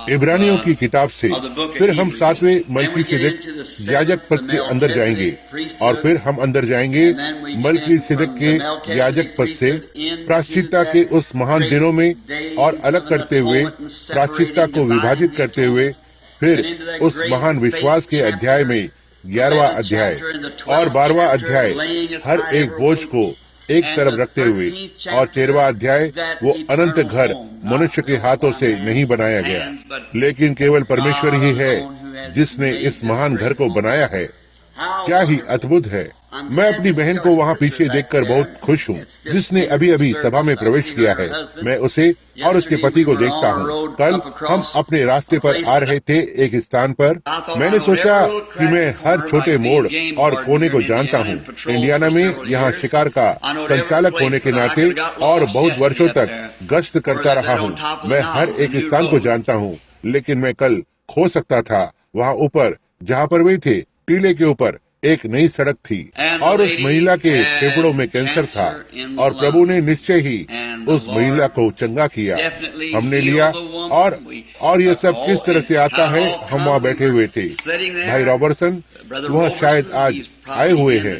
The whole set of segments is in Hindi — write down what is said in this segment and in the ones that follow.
इब्रानियों की किताब से फिर हम 7वें मलकीसिदक याजक पद के अंदर जाएंगे और फिर हम अंदर जाएंगे मलकीसिदक के याजक पद से प्रायश्चित्ता के उस महान दिनों में और अलग करते हुए प्रायश्चित्ता को विभाजित करते हुए फिर उस महान विश्वास के अध्याय में 11वां अध्याय और 12वां अध्याय हर एक बोझ को एक तरफ रखते हुए और 13वां अध्याय वो अनंत घर मनुष्य के हाथों से नहीं बनाया गया लेकिन केवल परमेश्वर ही है जिसने इस महान घर को बनाया है। क्या ही अद्भुत है। मैं अपनी बहन को वहाँ पीछे देखकर बहुत खुश हूँ जिसने अभी अभी सभा में प्रवेश किया है। मैं उसे और उसके पति को देखता हूँ। कल हम अपने रास्ते पर आ रहे थे एक स्थान पर। मैंने सोचा कि मैं हर छोटे मोड़ और कोने को जानता हूँ। इंडियाना में यहाँ शिकार का संचालक होने के नाते और बहुत वर्षों तक गश्त करता रहा हूँ। मैं हर एक स्थान को जानता हूँ लेकिन मैं कल खो सकता था। वहाँ ऊपर जहाँ पर वे थे टीले के ऊपर एक नई सड़क थी और उस महिला के फेफड़ों में कैंसर था और प्रभु ने निश्चय ही उस महिला को चंगा किया। हमने लिया और ये सब किस तरह से आता है। हम वहाँ बैठे हुए थे। भाई रॉबर्टसन वह शायद आज आए हुए हैं।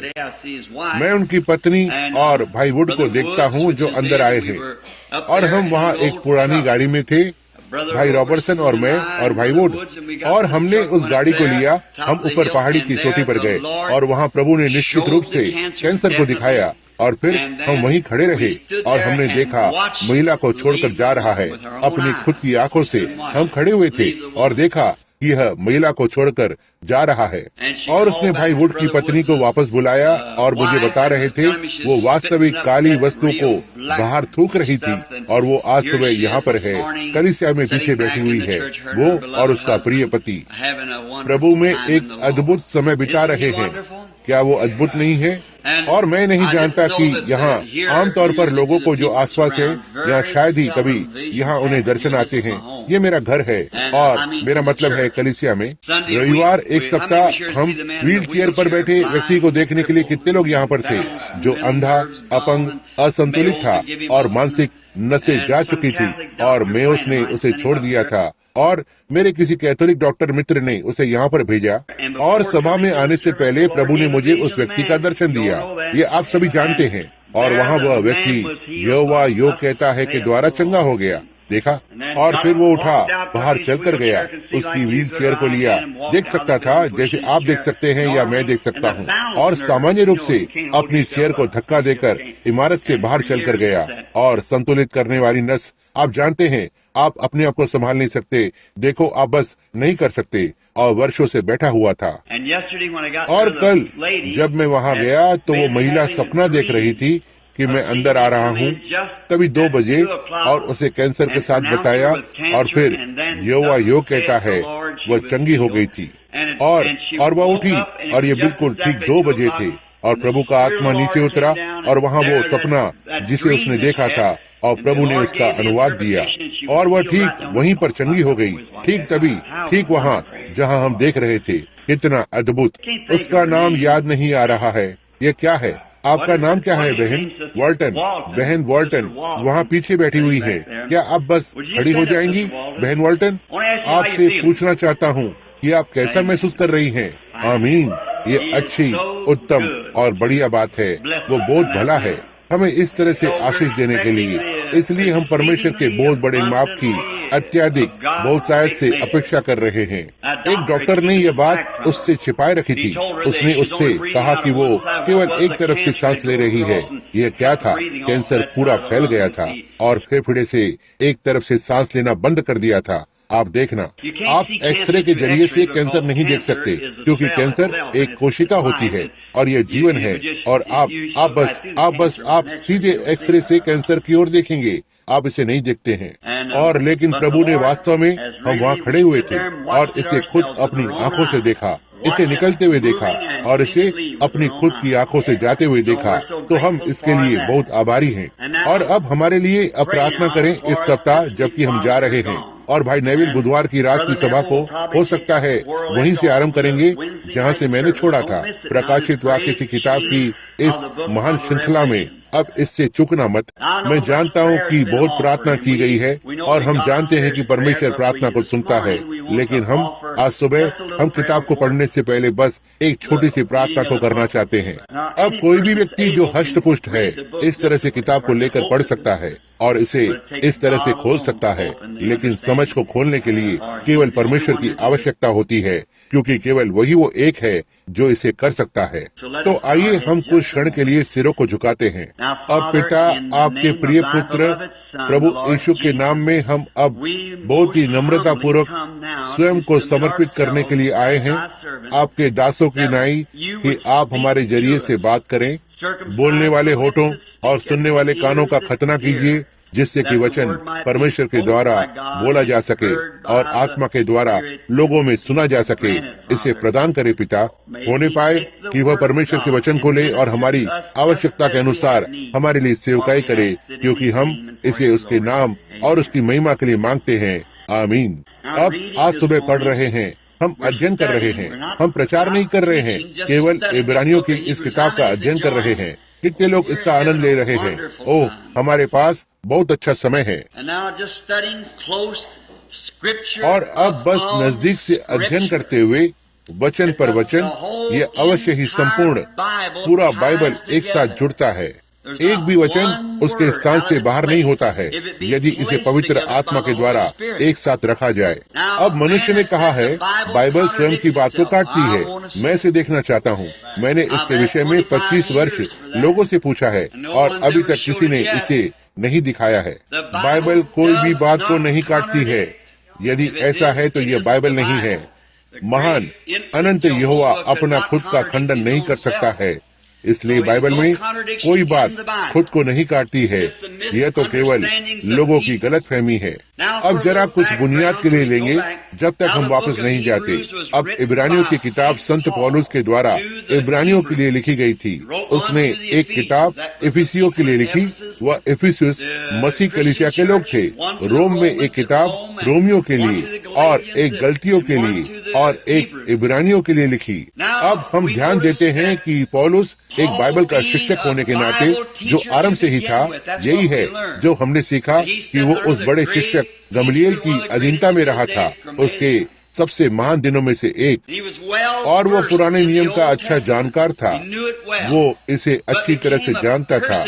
मैं उनकी पत्नी और भाई वुड को देखता हूँ जो अंदर आए हैं और हम वहाँ एक पुरानी गाड़ी में थे, भाई रॉबर्टसन और मैं और भाई वुड, और हमने उस गाड़ी को लिया। हम ऊपर पहाड़ी की चोटी पर गए और वहाँ प्रभु ने निश्चित रूप से कैंसर को दिखाया और फिर हम वहीं खड़े रहे और हमने देखा महिला को छोड़कर जा रहा है। अपनी खुद की आंखों से हम खड़े हुए थे और देखा यह महिला को छोड़कर जा रहा है। और उसने भाई वुड की पत्नी को वापस बुलाया और मुझे बता रहे थे वो वास्तविक काली वस्तु को बाहर थूक रही थी और वो आज सुबह यहाँ पर है, कलीसिया में पीछे बैठी हुई है, वो और उसका प्रिय पति प्रभु में एक अद्भुत समय बिता रहे हैं। क्या वो अद्भुत नहीं है? और मैं नहीं जानता कि यहाँ आमतौर पर लोगों को जो आसपास है या शायद ही कभी यहाँ उन्हें दर्शन आते हैं। ये मेरा घर है और मेरा मतलब है कलीसिया में। रविवार एक सप्ताह हम व्हील चेयर पर बैठे व्यक्ति को देखने के लिए कितने लोग यहाँ पर थे जो अंधा, अपंग, असंतुलित था और मानसिक नसें जा चुकी थी और मेयोस ने उसे छोड़ दिया था और मेरे किसी कैथोलिक डॉक्टर मित्र ने उसे यहाँ पर भेजा और सभा में आने से पहले प्रभु ने मुझे उस व्यक्ति का दर्शन दिया। ये आप सभी जानते हैं। और वहाँ वह व्यक्ति यहोवा योग कहता है के द्वारा चंगा हो गया। देखा और फिर वो उठा, बाहर चलकर गया, उसकी व्हील चेयर को लिया, देख सकता था जैसे आप देख सकते हैं या मैं देख सकता हूँ, और सामान्य रूप से अपनी चेयर को धक्का देकर इमारत से बाहर चलकर गया। और संतुलित करने वाली नस, आप जानते हैं आप अपने आप को संभाल नहीं सकते, देखो आप बस नहीं कर सकते, और वर्षों से बैठा हुआ था। और कल जब मैं वहाँ गया तो वो महिला सपना देख रही थी कि मैं अंदर आ रहा हूँ कभी 2 बजे और उसे कैंसर के साथ बताया और फिर यहोवा योग कहता है वह चंगी हो गई थी और वह उठी और ये बिल्कुल ठीक 2 बजे थे और प्रभु का आत्मा नीचे उतरा और वहाँ वो सपना जिसे उसने देखा था और प्रभु ने उसका अनुवाद दिया और वह ठीक वहीं पर चंगी हो गई, ठीक तभी, ठीक वहाँ जहाँ हम देख रहे थे। कितना अद्भुत। उसका नाम याद नहीं आ रहा है। ये क्या है? आपका नाम क्या है बहन? वॉल्टन। बहन वॉल्टन वहाँ पीछे बैठी हुई है। क्या आप बस खड़ी हो जाएंगी बहन वॉल्टन? आपसे पूछना चाहता हूँ कि आप कैसा महसूस कर रही हैं? आमीन। ये अच्छी, उत्तम और बढ़िया बात है। वो बहुत भला है हमें इस तरह से आशीष देने के लिए। इसलिए हम परमेश्वर के बहुत बड़े माप की अत्यधिक बहुतायत से अपेक्षा कर रहे हैं। एक डॉक्टर ने यह बात उससे छिपाए रखी थी। उसने उससे कहा कि वो केवल एक तरफ से सांस ले रही है। यह क्या था? कैंसर पूरा फैल गया था और फेफड़े से एक तरफ से सांस लेना बंद कर दिया था। आप देखना, आप एक्सरे के जरिए से कैंसर नहीं देख सकते क्योंकि कैंसर एक कोशिका होती है और यह जीवन है। और आप सीधे एक्सरे से कैंसर की ओर देखेंगे, आप इसे नहीं देखते हैं। और लेकिन प्रभु ने वास्तव में, हम वहाँ खड़े हुए थे और इसे खुद अपनी आंखों से देखा, इसे निकलते हुए देखा और इसे अपनी खुद की आंखों से जाते हुए देखा। तो हम इसके लिए बहुत आभारी हैं। और अब हमारे लिए अब प्रार्थना करें इस सप्ताह जबकि हम जा रहे हैं। और भाई नेविल बुधवार की रात की सभा को हो सकता है वहीं से आरंभ करेंगे जहां से मैंने छोड़ा था। प्रकाशित वाक्य की किताब की इस महान श्रृंखला में अब इससे चूकना मत। मैं जानता हूँ कि बहुत प्रार्थना की गई है और हम जानते हैं कि परमेश्वर प्रार्थना को सुनता है, लेकिन हम आज सुबह हम किताब को पढ़ने से पहले बस एक छोटी सी प्रार्थना को करना चाहते हैं। अब कोई भी व्यक्ति जो हष्ट पुष्ट है इस तरह से किताब को लेकर पढ़ सकता है और इसे इस तरह से खोल सकता है, लेकिन समझ को खोलने के लिए केवल परमेश्वर की आवश्यकता होती है, क्योंकि केवल वही वो एक है जो इसे कर सकता है। तो आइए हम कुछ क्षण के लिए सिरों को झुकाते हैं। अब पिता, आपके प्रिय पुत्र प्रभु यीशु के नाम में हम अब बहुत ही नम्रता पूर्वक स्वयं को समर्पित करने के लिए आए हैं। आपके दासों की नाई कि आप हमारे जरिए से बात करें, बोलने वाले होठों और सुनने वाले कानों का खतना कीजिए, जिससे कि वचन परमेश्वर के द्वारा बोला जा सके और आत्मा के द्वारा लोगों में सुना जा सके। इसे प्रदान करे पिता, होने पाए कि वह परमेश्वर के वचन को ले और हमारी आवश्यकता के अनुसार हमारे लिए सेवकाई करे, क्योंकि हम इसे उसके नाम और उसकी महिमा के लिए मांगते हैं। आमीन। अब आज सुबह पढ़ रहे हैं, हम अध्ययन कर रहे हैं, हम प्रचार नहीं कर रहे हैं, केवल इब्रानियों की इस किताब का अध्ययन कर रहे हैं। कितने लोग इसका आनंद ले रहे हैं। ओह, हमारे पास बहुत अच्छा समय है। और अब बस नजदीक से अध्ययन करते हुए वचन पर वचन, ये अवश्य ही संपूर्ण पूरा बाइबल एक साथ जुड़ता है। एक भी वचन उसके स्थान से बाहर नहीं होता है यदि इसे पवित्र आत्मा के द्वारा एक साथ रखा जाए। अब मनुष्य ने कहा है बाइबल स्वयं की बात को काटती है। मैं इसे देखना चाहता हूँ। मैंने इसके विषय में 25 वर्ष लोगों से पूछा है और अभी तक किसी ने इसे नहीं दिखाया है। बाइबल कोई भी बात को नहीं काटती है। यदि ऐसा है तो यह बाइबल नहीं है। महान अनंत यहोवा अपना खुद का खंडन नहीं कर सकता है, इसलिए बाइबल में कोई बात खुद को नहीं काटती है। यह तो केवल लोगों की गलतफहमी है। अब जरा कुछ बुनियाद के लिए लेंगे जब तक हम वापस नहीं जाते। अब इब्रानियों की किताब संत पौलुस के द्वारा इब्रानियों के लिए लिखी गई थी। उसने एक किताब इफिसियों के लिए लिखी। वह इफिसुस मसीह कलीसिया के लोग थे। रोम में एक किताब रोमियों के लिए और एक गलतियों के लिए और एक इब्रानियों के लिए लिखी। अब हम ध्यान देते हैं कि पौलुस एक बाइबल का शिक्षक होने के नाते जो आरंभ से ही था, यही है जो हमने सीखा कि वो उस बड़े शिक्षक गमलीएल की अधीनता में रहा था, उसके सबसे महान दिनों में से एक। और वो पुराने नियम का अच्छा जानकार था। वो इसे अच्छी तरह से जानता था,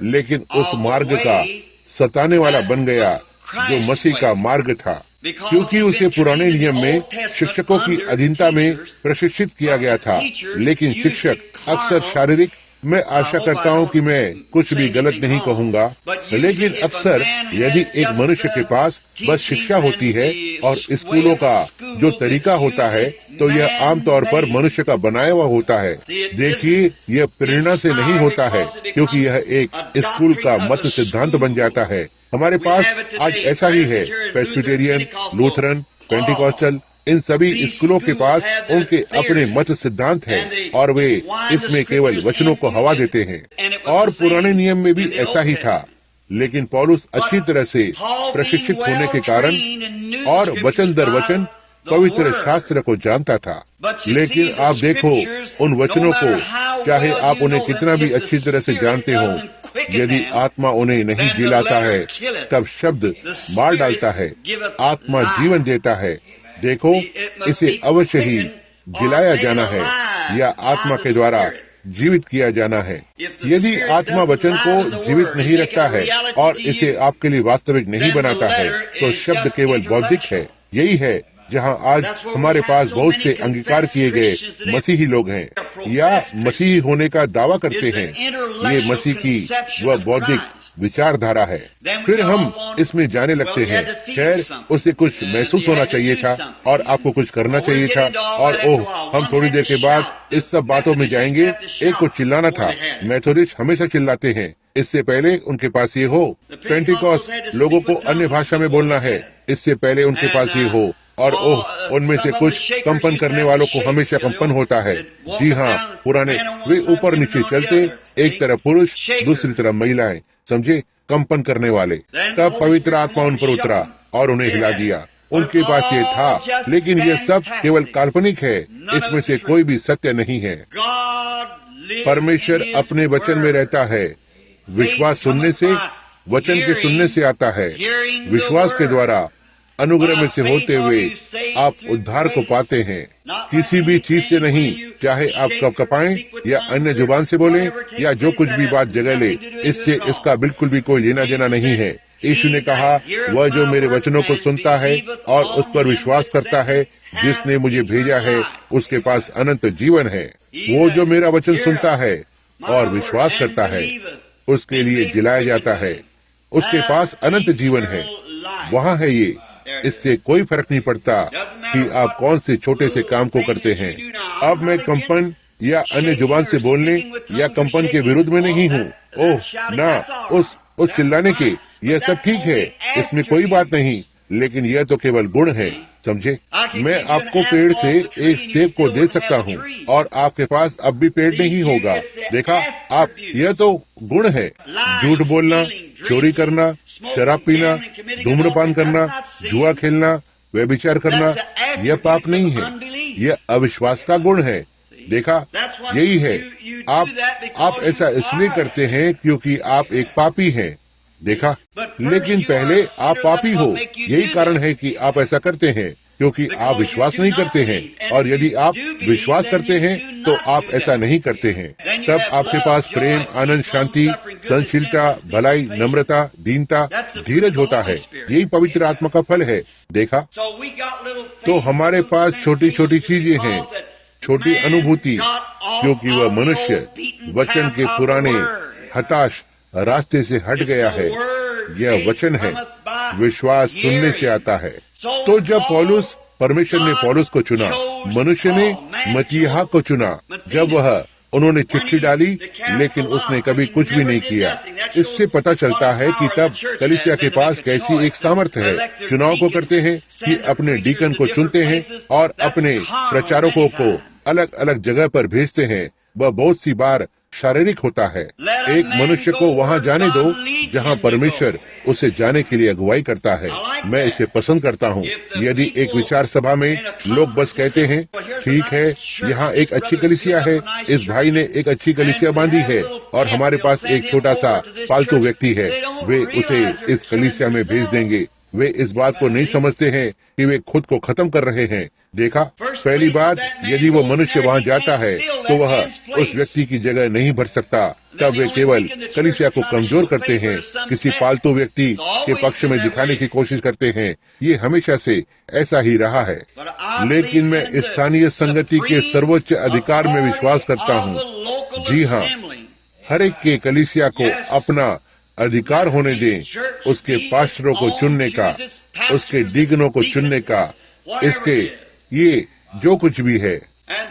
लेकिन उस मार्ग का सताने वाला बन गया जो मसीह का मार्ग था, क्योंकि उसे पुराने नियम में शिक्षकों की अधीनता में प्रशिक्षित किया गया था। लेकिन शिक्षक अक्सर शारीरिक, मैं आशा करता हूँ कि मैं कुछ भी गलत नहीं कहूँगा, लेकिन अक्सर यदि एक मनुष्य के पास बस शिक्षा होती है और स्कूलों का जो तरीका होता है, तो यह आमतौर पर मनुष्य का बनाया हुआ होता है। देखिए, यह प्रेरणा से नहीं होता है, क्योंकि यह एक स्कूल का मत सिद्धांत बन जाता है। हमारे पास आज ऐसा ही है। प्रेस्बिटेरियन, लूथरन, पेंटिकॉस्टल, इन सभी स्कूलों के पास उनके अपने मत सिद्धांत हैं और वे इसमें केवल वचनों को हवा देते हैं। और पुराने नियम में भी ऐसा ही था, लेकिन पौलुस अच्छी तरह से प्रशिक्षित होने के कारण और वचन दर वचन पवित्र शास्त्र को जानता था। लेकिन आप देखो, उन वचनों को चाहे आप उन्हें कितना भी अच्छी तरह से जानते हो, यदि आत्मा उन्हें नहीं जिलाता है, तब शब्द मार डालता है। आत्मा जीवन देता है। देखो, इसे अवश्य ही जिलाया जाना है या आत्मा के द्वारा जीवित किया जाना है। यदि आत्मा वचन को जीवित नहीं रखता है और इसे आपके लिए वास्तविक नहीं बनाता है, तो शब्द केवल बौद्धिक है। यही है जहां आज हमारे पास बहुत से अंगीकार किए गए मसीही लोग हैं या मसीही होने का दावा करते हैं। ये मसीह की वह बौद्धिक विचारधारा है। फिर हम इसमें जाने लगते हैं। खैर, उसे कुछ महसूस होना चाहिए था और आपको कुछ करना चाहिए था। और ओह, हम थोड़ी देर के बाद इस सब बातों में जाएंगे। एक को चिल्लाना था। मेथोडिस्ट हमेशा चिल्लाते हैं। इससे पहले उनके पास ये हो। पेंटिकॉस्ट लोगों को अन्य भाषा में बोलना है। इससे पहले उनके पास ये हो। और ओह, उनमें से कुछ कंपन करने वालों को हमेशा कंपन होता है। जी हाँ, पुराने वे ऊपर नीचे चलते, एक तरफ पुरुष, दूसरी तरफ महिलाएं, समझे, कंपन करने वाले। तब पवित्र आत्मा उन पर उतरा और उन्हें हिला दिया। उनके पास ये था, लेकिन ये सब केवल काल्पनिक है। इसमें से कोई भी सत्य नहीं है। परमेश्वर अपने वचन में रहता है। विश्वास सुनने से, वचन के सुनने से आता है। विश्वास के द्वारा अनुग्रह में से होते हुए आप उद्धार को पाते हैं, किसी भी चीज से नहीं, चाहे आप कब कपाएं या अन्य जुबान से बोलें या जो कुछ भी बात जगह ले, इससे इसका बिल्कुल भी कोई लेना देना नहीं है। यीशु ने कहा, वह जो मेरे वचनों को सुनता है और उस पर विश्वास करता है जिसने मुझे भेजा है, उसके पास अनंत जीवन है। वो जो मेरा वचन सुनता है और विश्वास करता है, उसके लिए जिलाया जाता है, उसके पास अनंत जीवन है। वहाँ है ये। इससे कोई फर्क नहीं पड़ता कि आप कौन से छोटे से काम को करते हैं। अब मैं कंपन या अन्य जुबान से बोलने या कंपन के विरुद्ध में नहीं हूँ। ओह ना, उस चिल्लाने के, यह सब ठीक है, इसमें कोई बात नहीं, लेकिन यह तो केवल गुण है, समझे। मैं आपको पेड़ से एक सेब को दे सकता हूँ और आपके पास अब भी पेड़ नहीं होगा। देखा आप, यह तो गुण है। झूठ बोलना, चोरी करना, शराब पीना, धूम्रपान करना, जुआ खेलना, व्यभिचार करना, यह पाप नहीं है, यह अविश्वास का गुण है। देखा, यही है। आप ऐसा इसलिए करते हैं क्योंकि आप एक पापी हैं। देखा, लेकिन पहले आप पापी हो, यही कारण है कि आप ऐसा करते हैं, क्योंकि आप विश्वास नहीं करते हैं। और यदि आप विश्वास करते हैं तो आप ऐसा नहीं करते हैं। तब आपके पास प्रेम, आनंद, शांति, सहनशीलता, भलाई, नम्रता, दीनता, धीरज होता है। यही पवित्र आत्मा का फल है। देखा, तो हमारे पास छोटी छोटी चीजें हैं, छोटी अनुभूति, क्योंकि वह मनुष्य वचन के पुराने हताश रास्ते से हट गया है। यह वचन है, विश्वास सुनने से आता है। तो जब परमेश्वर ने पौलुस को चुना, मनुष्य ने मतीहा को चुना। जब उन्होंने चिट्ठी डाली, लेकिन उसने कभी कुछ भी नहीं किया। इससे पता चलता है कि तब कलीसिया के पास कैसी एक सामर्थ्य है। चुनाव को करते हैं कि अपने डीकन को चुनते हैं और अपने प्रचारकों को अलग अलग जगह पर भेजते हैं। वह बहुत सी बार शारीरिक होता है। एक मनुष्य को वहाँ जाने दो जहाँ परमेश्वर उसे जाने के लिए अगुवाई करता है। मैं इसे पसंद करता हूँ। यदि एक विचार सभा में लोग बस कहते हैं, ठीक है, यहाँ एक अच्छी कलीसिया है, इस भाई ने एक अच्छी कलीसिया बांधी है और हमारे पास एक छोटा सा पालतू व्यक्ति है, वे उसे इस कलीसिया में भेज देंगे। वे इस बात को नहीं समझते हैं कि वे खुद को खत्म कर रहे हैं। देखा, पहली बात, यदि वो मनुष्य वहाँ जाता है तो वह उस व्यक्ति की जगह नहीं भर सकता। तब वे केवल कलीसिया को कमजोर करते हैं, किसी पालतू व्यक्ति के पक्ष में दिखाने की कोशिश करते हैं। ये हमेशा से ऐसा ही रहा है। लेकिन मैं स्थानीय संगति के सर्वोच्च अधिकार में विश्वास करता हूँ। जी हाँ, हर एक के कलीसिया को अपना अधिकार होने दें, उसके पास्टरों को चुनने का, उसके डीकनों को चुनने का, इसके ये जो कुछ भी है।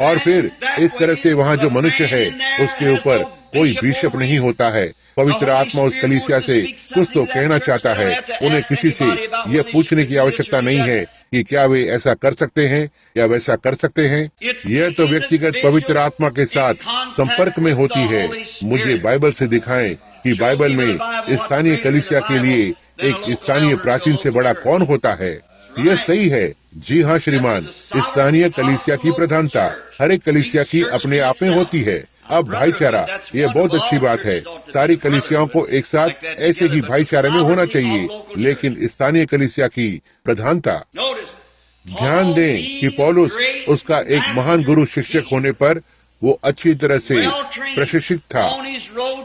और फिर इस तरह से वहाँ जो मनुष्य है उसके ऊपर कोई बिशप नहीं होता है। पवित्र आत्मा उस कलीसिया से कुछ तो कहना चाहता है। उन्हें किसी से यह पूछने की आवश्यकता नहीं है कि क्या वे ऐसा कर सकते हैं या वैसा कर सकते हैं। यह तो व्यक्तिगत पवित्र आत्मा के साथ संपर्क में होती है। मुझे बाइबल से दिखाएं कि बाइबल में स्थानीय कलीसिया के लिए एक स्थानीय प्राचीन से बड़ा कौन होता है। यह सही है। जी हाँ श्रीमान, स्थानीय कलीसिया की प्रधानता हर एक कलीसिया की अपने आप में होती है। अब भाईचारा, यह बहुत अच्छी बात है। सारी कलीसियाओं को एक साथ ऐसे ही भाईचारे में होना चाहिए, लेकिन स्थानीय कलीसिया की प्रधानता। ध्यान दें कि पौलुस उसका एक महान गुरु शिक्षक होने पर वो अच्छी तरह से प्रशिक्षित था।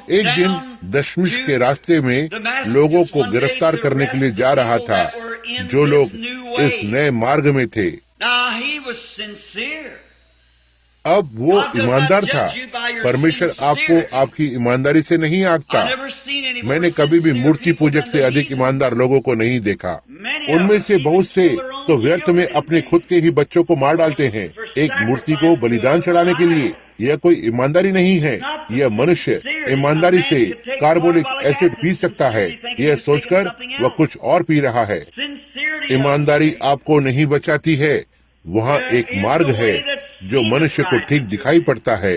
एक दिन दशमिश के रास्ते में लोगों को गिरफ्तार करने के लिए जा रहा था, जो लोग इस नए मार्ग में थे। अब वो ईमानदार था। परमेश्वर आपको आपकी ईमानदारी से नहीं आंकता। मैंने कभी भी मूर्ति पूजक से अधिक ईमानदार लोगों को नहीं देखा। उनमें से बहुत से तो व्यर्थ में अपने खुद के ही बच्चों को मार डालते हैं एक मूर्ति को बलिदान चढ़ाने के लिए। यह कोई ईमानदारी नहीं है। यह मनुष्य ईमानदारी से कार्बोलिक एसिड पी सकता है, यह सोचकर वह कुछ और पी रहा है। ईमानदारी आपको नहीं बचाती है। वहाँ एक मार्ग है जो मनुष्य को ठीक दिखाई पड़ता है,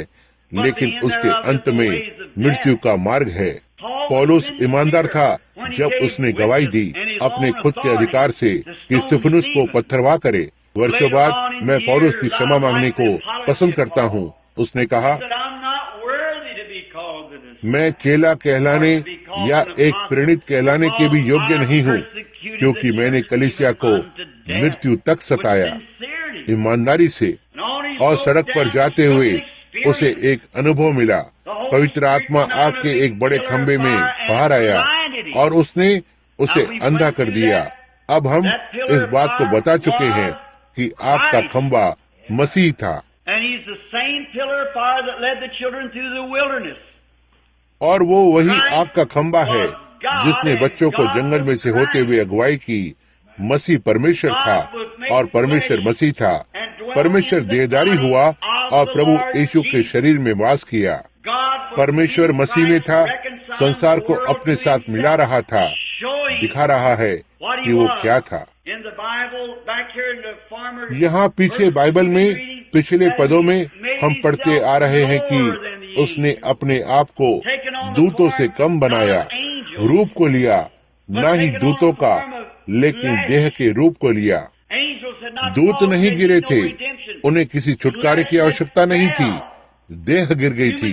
लेकिन उसके अंत में मृत्यु का मार्ग है। पौलुस ईमानदार था जब उसने गवाही दी अपने खुद के अधिकार से कि स्तिफनुस को पत्थरवाह करे। वर्षों बाद मैं पौलुस की क्षमा मांगने को पसंद करता हूँ। उसने कहा, मैं चेला कहलाने या एक प्रेरित कहलाने के भी योग्य नहीं हूँ, क्योंकि मैंने कलीसिया को मृत्यु तक सताया ईमानदारी से। और सड़क पर जाते हुए उसे एक अनुभव मिला। पवित्र आत्मा आपके एक बड़े खंबे में बाहर आया और उसने उसे अंधा कर दिया। अब हम इस बात को बता चुके हैं कि आपका खंबा मसीह था, और वो वही आपका खंबा है जिसने बच्चों को जंगल में से होते हुए अगुवाई की। मसीह परमेश्वर था और परमेश्वर मसीह था। परमेश्वर देहधारी हुआ और प्रभु यीशु के शरीर में वास किया। परमेश्वर मसीह में था, संसार को अपने साथ मिला रहा था, दिखा रहा है कि वो क्या था। यहाँ पीछे बाइबल में पिछले पदों में हम पढ़ते आ रहे हैं कि उसने अपने आप को दूतों से कम बनाया, रूप को लिया, न ही दूतों का लेकिन देह के रूप को लिया। दूत नहीं गिरे थे, उन्हें किसी छुटकारे की आवश्यकता नहीं थी। देह गिर गई थी,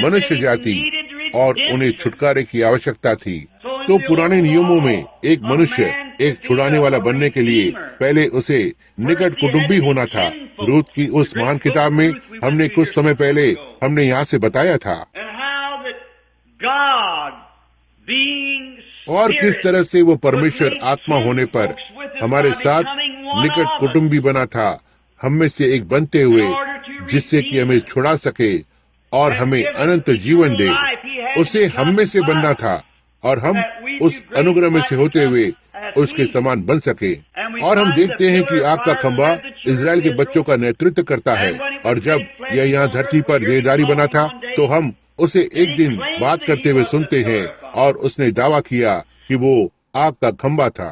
मनुष्य जाति, और उन्हें छुटकारे की आवश्यकता थी। तो पुराने नियमों में एक मनुष्य एक छुड़ाने वाला बनने के लिए पहले उसे निकट कुटुंबी होना था। रूत की उस महान किताब में हमने कुछ समय पहले हमने यहाँ से बताया था, और किस तरह से वो परमेश्वर आत्मा होने पर हमारे साथ निकट कुटुंबी बना था, हम में से एक बनते हुए, जिससे कि हमें छुड़ा सके और हमें अनंत जीवन दे। उसे हम में से बनना था और हम उस अनुग्रह में से होते हुए उसके समान बन सके। और हम देखते हैं कि आग का खंबा इजराइल के बच्चों का नेतृत्व करता है, और जब यह यहाँ धरती पर देहधारी बना था तो हम उसे एक दिन बात करते हुए सुनते हैं, और उसने दावा किया कि वो आग का खंबा था।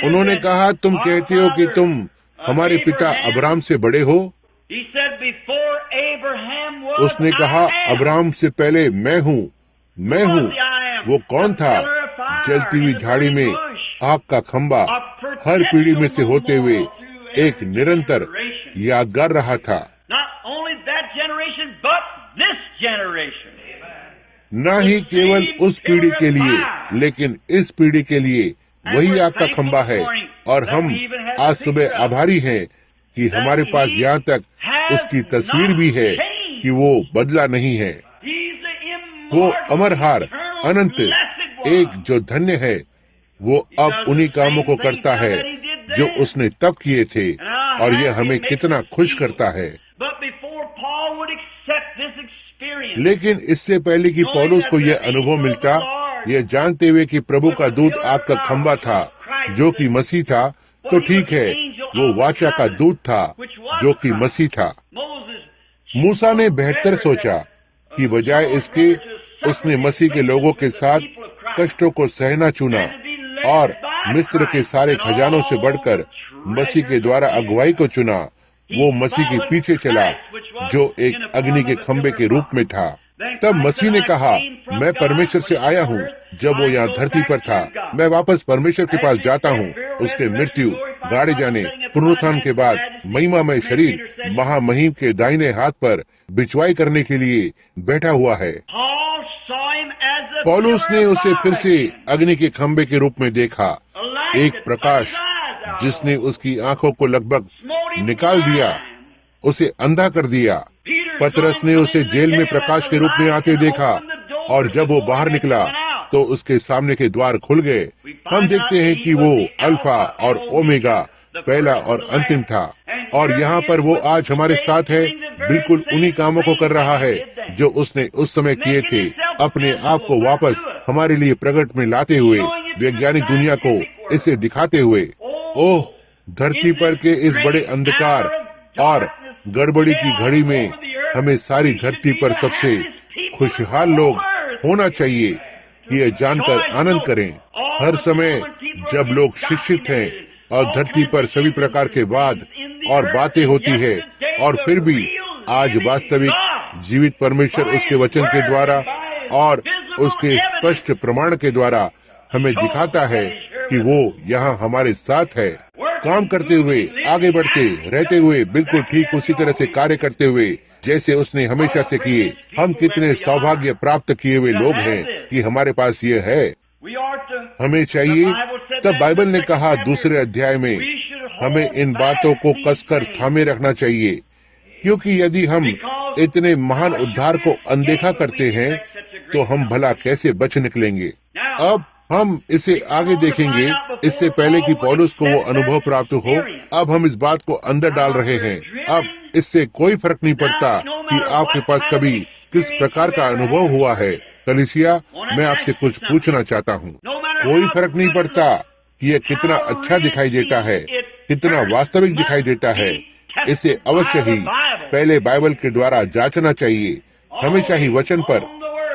उन्होंने कहा, तुम कहते हो कि तुम हमारे पिता अब्राहम से बड़े हो। उसने कहा, अब्राहम से पहले मैं हूँ, मैं हूँ। वो कौन था? जलती हुई झाड़ी में आग का खंबा, हर पीढ़ी में से होते हुए एक निरंतर यादगार रहा था। न ही केवल उस पीढ़ी के लिए, लेकिन इस पीढ़ी के लिए वही आग का खंबा है। और हम आज सुबह आभारी हैं कि हमारे पास यहाँ तक उसकी तस्वीर भी है कि वो बदला नहीं है। वो अमरहार, अनंत, एक जो धन्य है, वो अब उन्हीं कामों को करता है जो उसने तब किए थे, और यह हमें कितना खुश करता है। लेकिन इससे पहले कि पौलुस को यह अनुभव मिलता, यह जानते हुए कि प्रभु का दूत आग का खंबा था जो कि मसीह था, तो ठीक है, वो वाचा का दूत था जो कि मसीह था। मूसा ने बेहतर सोचा कि बजाय इसके उसने मसीह के लोगों के साथ कष्टों को सहना चुना, और मिस्र के सारे खजानों से बढ़कर मसीह के द्वारा अगुवाई को चुना। वो मसीह के पीछे चला जो एक अग्नि के खंबे के रूप में था। तब मसीह ने कहा, मैं परमेश्वर से आया हूँ। जब वो यहाँ धरती पर था, मैं वापस परमेश्वर के पास जाता हूँ। उसके मृत्यु, गाड़े जाने, पुनरुत्थान के बाद महिमामय शरीर महामहिम के दाहिने हाथ पर बिचवाई करने के लिए बैठा हुआ है। पौलुस ने उसे फिर से अग्नि के खंबे के रूप में देखा, एक प्रकाश जिसने उसकी आंखों को लगभग निकाल दिया, उसे अंधा कर दिया। पतरस ने उसे जेल में प्रकाश के रूप में आते देखा, और जब वो बाहर निकला तो उसके सामने के द्वार खुल गए। हम देखते हैं कि वो अल्फा और ओमेगा, पहला और अंतिम था, और यहाँ पर वो आज हमारे साथ है, बिल्कुल उन्हीं कामों को कर रहा है जो उसने उस समय किए थे, अपने आप को वापस हमारे लिए प्रकट में लाते हुए, वैज्ञानिक दुनिया को इसे दिखाते हुए। ओह, धरती पर के इस बड़े अंधकार और गड़बड़ी की घड़ी में हमें सारी धरती पर सबसे खुशहाल लोग होना चाहिए कि यह जानकर आनंद करें। हर समय जब लोग शिक्षित हैं और धरती पर सभी प्रकार के वाद और बातें होती है, और फिर भी आज वास्तविक जीवित परमेश्वर उसके वचन के द्वारा और उसके स्पष्ट प्रमाण के द्वारा हमें दिखाता है कि वो यहाँ हमारे साथ है, काम करते हुए, आगे बढ़ते रहते हुए, बिल्कुल ठीक उसी तरह से कार्य करते हुए जैसे उसने हमेशा से किए। हम कितने सौभाग्य प्राप्त किए हुए लोग हैं कि हमारे पास ये है। हमें चाहिए, तब बाइबल ने कहा दूसरे अध्याय में, हमें इन बातों को कसकर थामे रखना चाहिए, क्योंकि यदि हम इतने महान उद्धार को अनदेखा करते हैं तो हम भला कैसे बच निकलेंगे। अब हम इसे आगे देखेंगे। इससे पहले कि पौलुस को वो अनुभव प्राप्त हो, अब हम इस बात को अंदर डाल रहे हैं। अब इससे कोई फर्क नहीं पड़ता कि आपके पास कभी किस प्रकार का अनुभव हुआ है। कलीसिया, मैं आपसे कुछ पूछना चाहता हूँ। कोई फर्क नहीं पड़ता कि यह कितना अच्छा दिखाई देता है, कितना वास्तविक दिखाई देता है। इसे अवश्य ही पहले बाइबल के द्वारा जांचना चाहिए। हमेशा ही वचन पर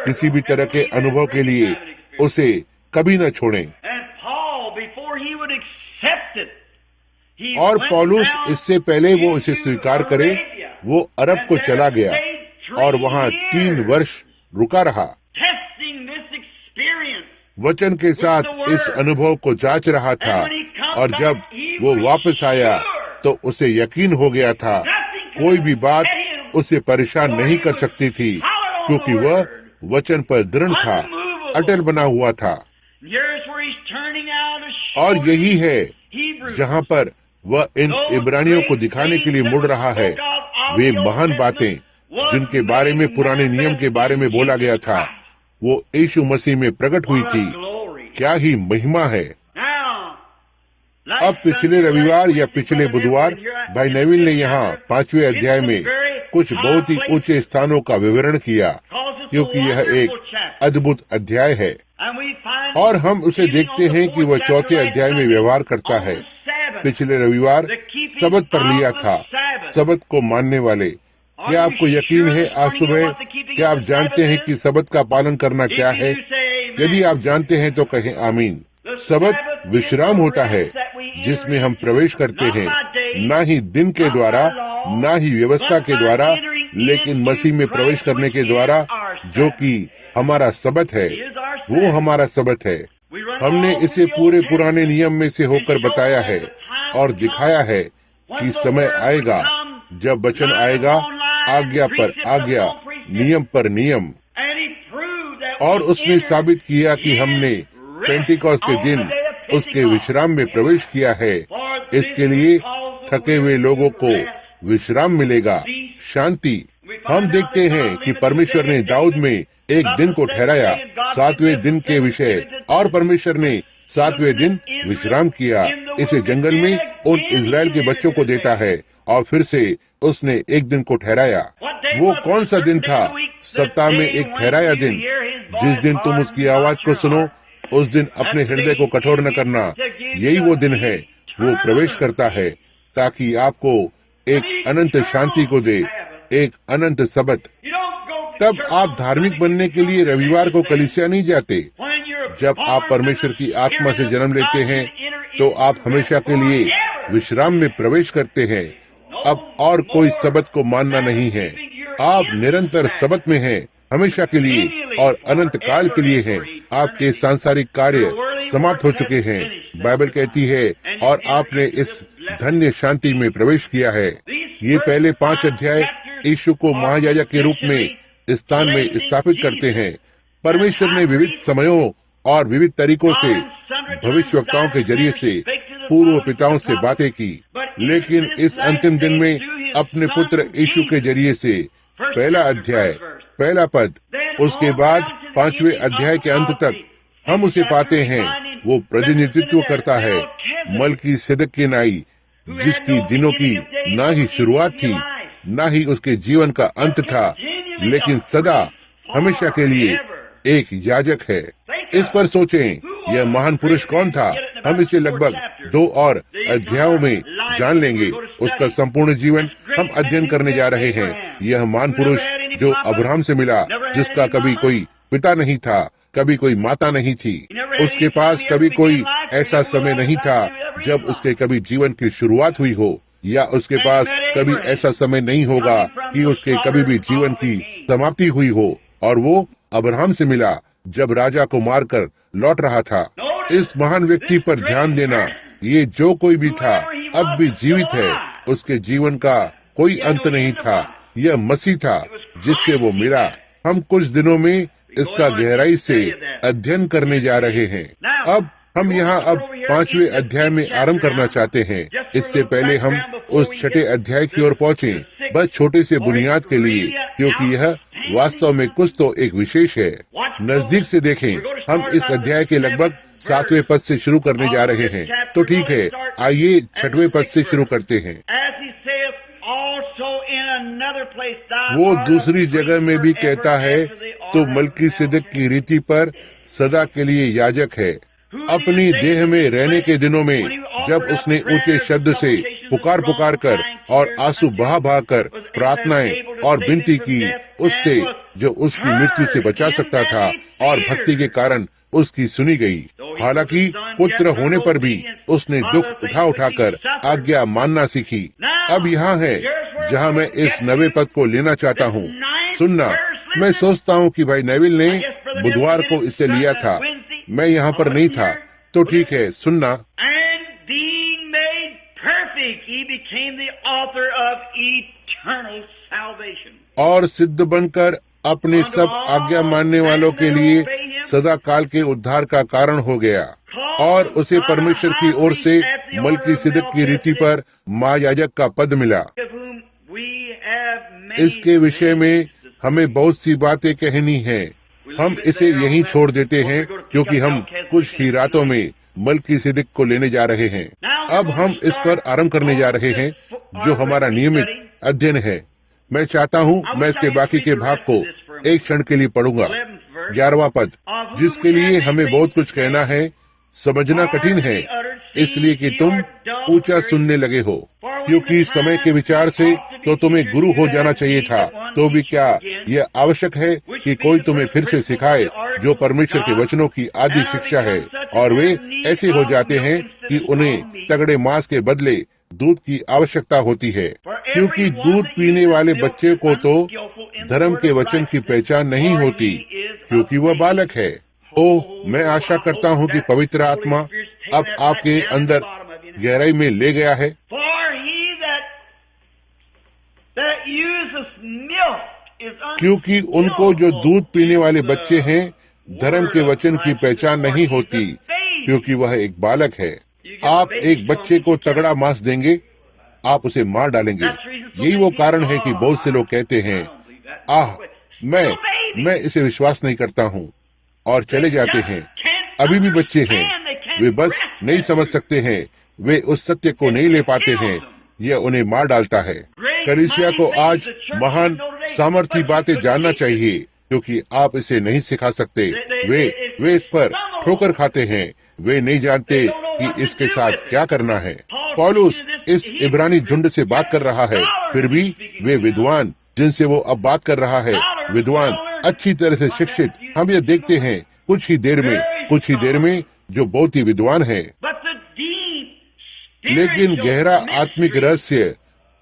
किसी भी तरह के अनुभव के लिए उसे कभी न छोड़ें। और पौलुस इससे पहले वो इसे स्वीकार करे, वो अरब को चला गया और वहाँ 3 वर्ष रुका रहा, वचन के साथ इस अनुभव को जांच रहा था। और जब वो वापस आया तो उसे यकीन हो गया था, कोई भी बात उसे परेशान नहीं कर सकती थी, क्योंकि वह वचन पर दृढ़ था, अटल बना हुआ था। और यही है जहाँ पर वह इन इब्रानियों को दिखाने के लिए मुड़ रहा है, वे महान बातें जिनके बारे में पुराने नियम के बारे में बोला गया था, वो यीशु मसीह में प्रकट हुई थी। क्या ही महिमा है। अब पिछले रविवार या पिछले बुधवार भाई नेविल ने यहाँ 5वें अध्याय में कुछ बहुत ही ऊंचे स्थानों का विवरण किया, क्योंकि यह एक अद्भुत अध्याय है। और हम उसे देखते हैं कि वह 4थे अध्याय में व्यवहार करता है। पिछले रविवार सबत पर लिया था, सबत को मानने वाले। क्या आपको यकीन है आज सुबह, क्या आप जानते हैं कि सबत का पालन करना क्या है? यदि आप जानते हैं तो कहें आमीन। सबत विश्राम होता है जिसमें हम प्रवेश करते हैं, ना ही दिन के द्वारा, ना ही व्यवस्था के द्वारा, लेकिन मसीह में प्रवेश करने के द्वारा, जो कि हमारा सबत है। वो हमारा सबत है। हमने इसे पूरे पुराने नियम में से होकर बताया है और दिखाया है कि समय आएगा जब वचन आएगा, आज्ञा पर आज्ञा, नियम पर नियम। और उसने साबित किया कि हमने पेंटिकॉस्ट के दिन उसके विश्राम में प्रवेश किया है। इसके लिए थके हुए लोगों को विश्राम मिलेगा, शांति। हम देखते हैं कि परमेश्वर ने दाऊद में एक दिन को ठहराया 7वें दिन के विषय, और परमेश्वर ने 7वें दिन विश्राम किया। इसे जंगल में उन इजराइल के बच्चों को देता है, और फिर से उसने एक दिन को ठहराया। वो कौन सा दिन था? सप्ताह में एक ठहराया दिन। जिस दिन तुम उसकी आवाज को सुनो, उस दिन अपने हृदय को कठोर न करना। यही वो दिन है। वो प्रवेश करता है ताकि आपको एक अनंत शांति को दे, एक अनंत सबत। तब आप धार्मिक बनने के लिए रविवार को कलीसिया नहीं जाते। जब आप परमेश्वर की आत्मा से जन्म लेते हैं तो आप हमेशा के लिए विश्राम में प्रवेश करते हैं। अब और कोई सबत को मानना नहीं है। आप निरंतर सबत में हैं, हमेशा के लिए और अनंत काल के लिए हैं। आपके सांसारिक कार्य समाप्त हो चुके हैं, बाइबल कहती है, और आपने इस धन्य शांति में प्रवेश किया है। ये पहले 5 अध्याय यीशु को महायाजक के रूप में स्थान में स्थापित करते हैं। परमेश्वर ने विविध समयों और विविध तरीकों से भविष्यवक्ताओं के जरिए से पूर्व पिताओं से बातें की, लेकिन इस अंतिम दिन में अपने पुत्र यीशु के जरिए से पहला अध्याय, पहला पद, उसके बाद 5वें अध्याय के अंत तक हम उसे पाते हैं। वो प्रतिनिधित्व करता है मलकीसेदक की नाई, जिसकी दिनों की ना ही शुरुआत थी, ना ही उसके जीवन का अंत था, लेकिन सदा हमेशा के लिए एक याजक है। इस पर सोचें, यह महान पुरुष कौन था? हम इसे लगभग 2 और अध्यायों में जान लेंगे। उसका संपूर्ण जीवन हम अध्ययन करने जा रहे हैं। यह महान पुरुष जो अब्राहम से मिला, जिसका कभी कोई पिता नहीं था, कभी कोई माता नहीं थी। उसके पास कभी कोई ऐसा समय नहीं था जब उसके कभी जीवन की शुरुआत हुई हो, या उसके पास कभी ऐसा समय नहीं होगा कि उसके कभी भी जीवन की समाप्ति हुई हो। और वो अब्राहम से मिला जब राजा को मारकर लौट रहा था। इस महान व्यक्ति पर ध्यान देना। ये जो कोई भी था अब भी जीवित है। उसके जीवन का कोई अंत नहीं था। यह मसीह था जिससे वो मिला। हम कुछ दिनों में इसका गहराई से अध्ययन करने जा रहे हैं। अब हम यहाँ अब 5वें अध्याय में आरंभ करना चाहते हैं। इससे पहले हम उस 6ठे अध्याय की ओर पहुँचे, बस छोटे से बुनियाद के लिए, क्योंकि यह वास्तव में कुछ तो एक विशेष है। नजदीक से देखें, हम इस अध्याय के लगभग 7वें पद से शुरू करने जा रहे हैं। तो ठीक है, आइए 6वें पद से शुरू करते हैं। वो दूसरी जगह में भी कहता है, तो मलकीसिदक की रीति पर सदा के लिए याजक है। अपनी देह में रहने के दिनों में, जब उसने ऊंचे शब्द से पुकार कर और आंसू बहा कर प्रार्थनाएं और विनती की उससे जो उसकी मृत्यु से बचा सकता था, और भक्ति के कारण उसकी सुनी गई। हालांकि पुत्र होने पर भी उसने दुख उठाकर आज्ञा मानना सीखी। अब यहाँ है जहाँ मैं इस 9वें पद को लेना चाहता हूँ। सुनना, मैं सोचता हूँ कि भाई नेविल ने बुधवार को इसे लिया था, मैं यहाँ पर नहीं था। तो ठीक है, सुनना। और सिद्ध बनकर अपने सब आज्ञा मानने वालों के लिए सदा काल के उद्धार का कारण हो गया, और उसे परमेश्वर की ओर से मलकीसिदक की रीति पर महायाजक का पद मिला। इसके विषय में हमें बहुत सी बातें कहनी हैं। हम इसे यहीं छोड़ देते हैं क्योंकि हम कुछ ही रातों में मलकीसिदक को लेने जा रहे हैं। अब हम इस पर आरंभ करने जा रहे हैं, जो हमारा नियमित अध्ययन है। मैं चाहता हूँ मैं इसके बाकी के भाग को एक क्षण के लिए पढ़ूंगा। 11वां पद, जिसके लिए हमें बहुत कुछ कहना है, समझना कठिन है, इसलिए कि तुम ऊंचा सुनने लगे हो। क्योंकि समय के विचार से तो तुम्हें गुरु हो जाना चाहिए था, तो भी क्या यह आवश्यक है कि कोई तुम्हें फिर से सिखाए, जो परमेश्वर के वचनों की आदि शिक्षा है। और वे ऐसे हो जाते हैं कि उन्हें तगड़े मांस के बदले दूध की आवश्यकता होती है, क्योंकि दूध पीने वाले बच्चे को तो धर्म के वचन की पहचान नहीं होती, क्योंकि वह बालक है। ओह, मैं आशा करता हूँ कि पवित्र आत्मा अब आपके अंदर गहराई में ले गया है। क्योंकि उनको जो दूध पीने वाले बच्चे हैं, धर्म के वचन की पहचान नहीं होती, क्योंकि वह एक बालक है। आप एक बच्चे को तगड़ा मांस देंगे, आप उसे मार डालेंगे। यही वो कारण है कि बहुत से लोग कहते हैं, आह, मैं इसे विश्वास नहीं करता हूँ, और चले जाते हैं। अभी भी बच्चे हैं, वे बस नहीं समझ सकते हैं, वे उस सत्य को नहीं ले पाते हैं, यह उन्हें मार डालता है। कलीसिया को आज महान सामर्थी बातें जानना चाहिए, क्योंकि आप इसे नहीं सिखा सकते। वे इस पर ठोकर खाते हैं, वे नहीं जानते कि इसके साथ क्या करना है। पौलुस इस इब्रानी झुंड से बात कर रहा है, फिर भी वे विद्वान जिनसे वो अब बात कर रहा है, विद्वान, अच्छी तरह से शिक्षित, हम ये देखते हैं कुछ ही देर में जो बहुत ही विद्वान है। लेकिन गहरा आत्मिक रहस्य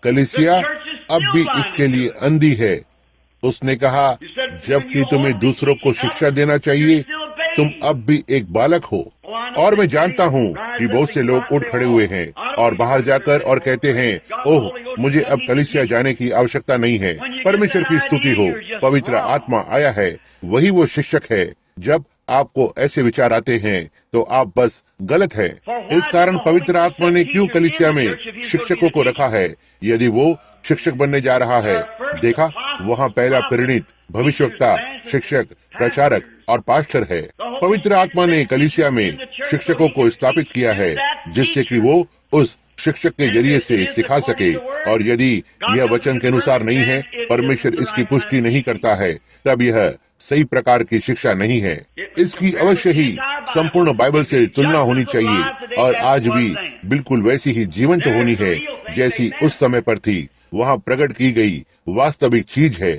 कलीसिया अब भी इसके लिए अंधी है। उसने कहा, जबकि तुम्हें दूसरों को शिक्षा देना चाहिए, तुम अब भी एक बालक हो। और मैं जानता हूँ कि बहुत से लोग उठ खड़े हुए हैं और बाहर जाकर और कहते हैं, ओह, मुझे अब कलीसिया जाने की आवश्यकता नहीं है। परमेश्वर की स्तुति हो, पवित्र आत्मा आया है, वही वो शिक्षक है। जब आपको ऐसे विचार आते हैं तो आप बस गलत है। इस कारण पवित्र आत्मा ने क्यों कलीसिया में शिक्षकों को रखा है? यदि वो शिक्षक बनने जा रहा है, देखा, वहाँ पहला परिणित भविष्यवक्ता, शिक्षक, प्रचारक और पास्टर है। पवित्र आत्मा ने कलीसिया में शिक्षकों को स्थापित किया है, जिससे कि वो उस शिक्षक के जरिए से सिखा सके। और यदि यह वचन के अनुसार नहीं है, परमेश्वर इसकी पुष्टि नहीं करता है, तब यह सही प्रकार की शिक्षा नहीं है। इसकी अवश्य ही संपूर्ण बाइबल से तुलना होनी चाहिए, और आज भी बिल्कुल वैसी ही जीवंत होनी है जैसी उस समय पर थी। वहाँ प्रकट की गई वास्तविक चीज है।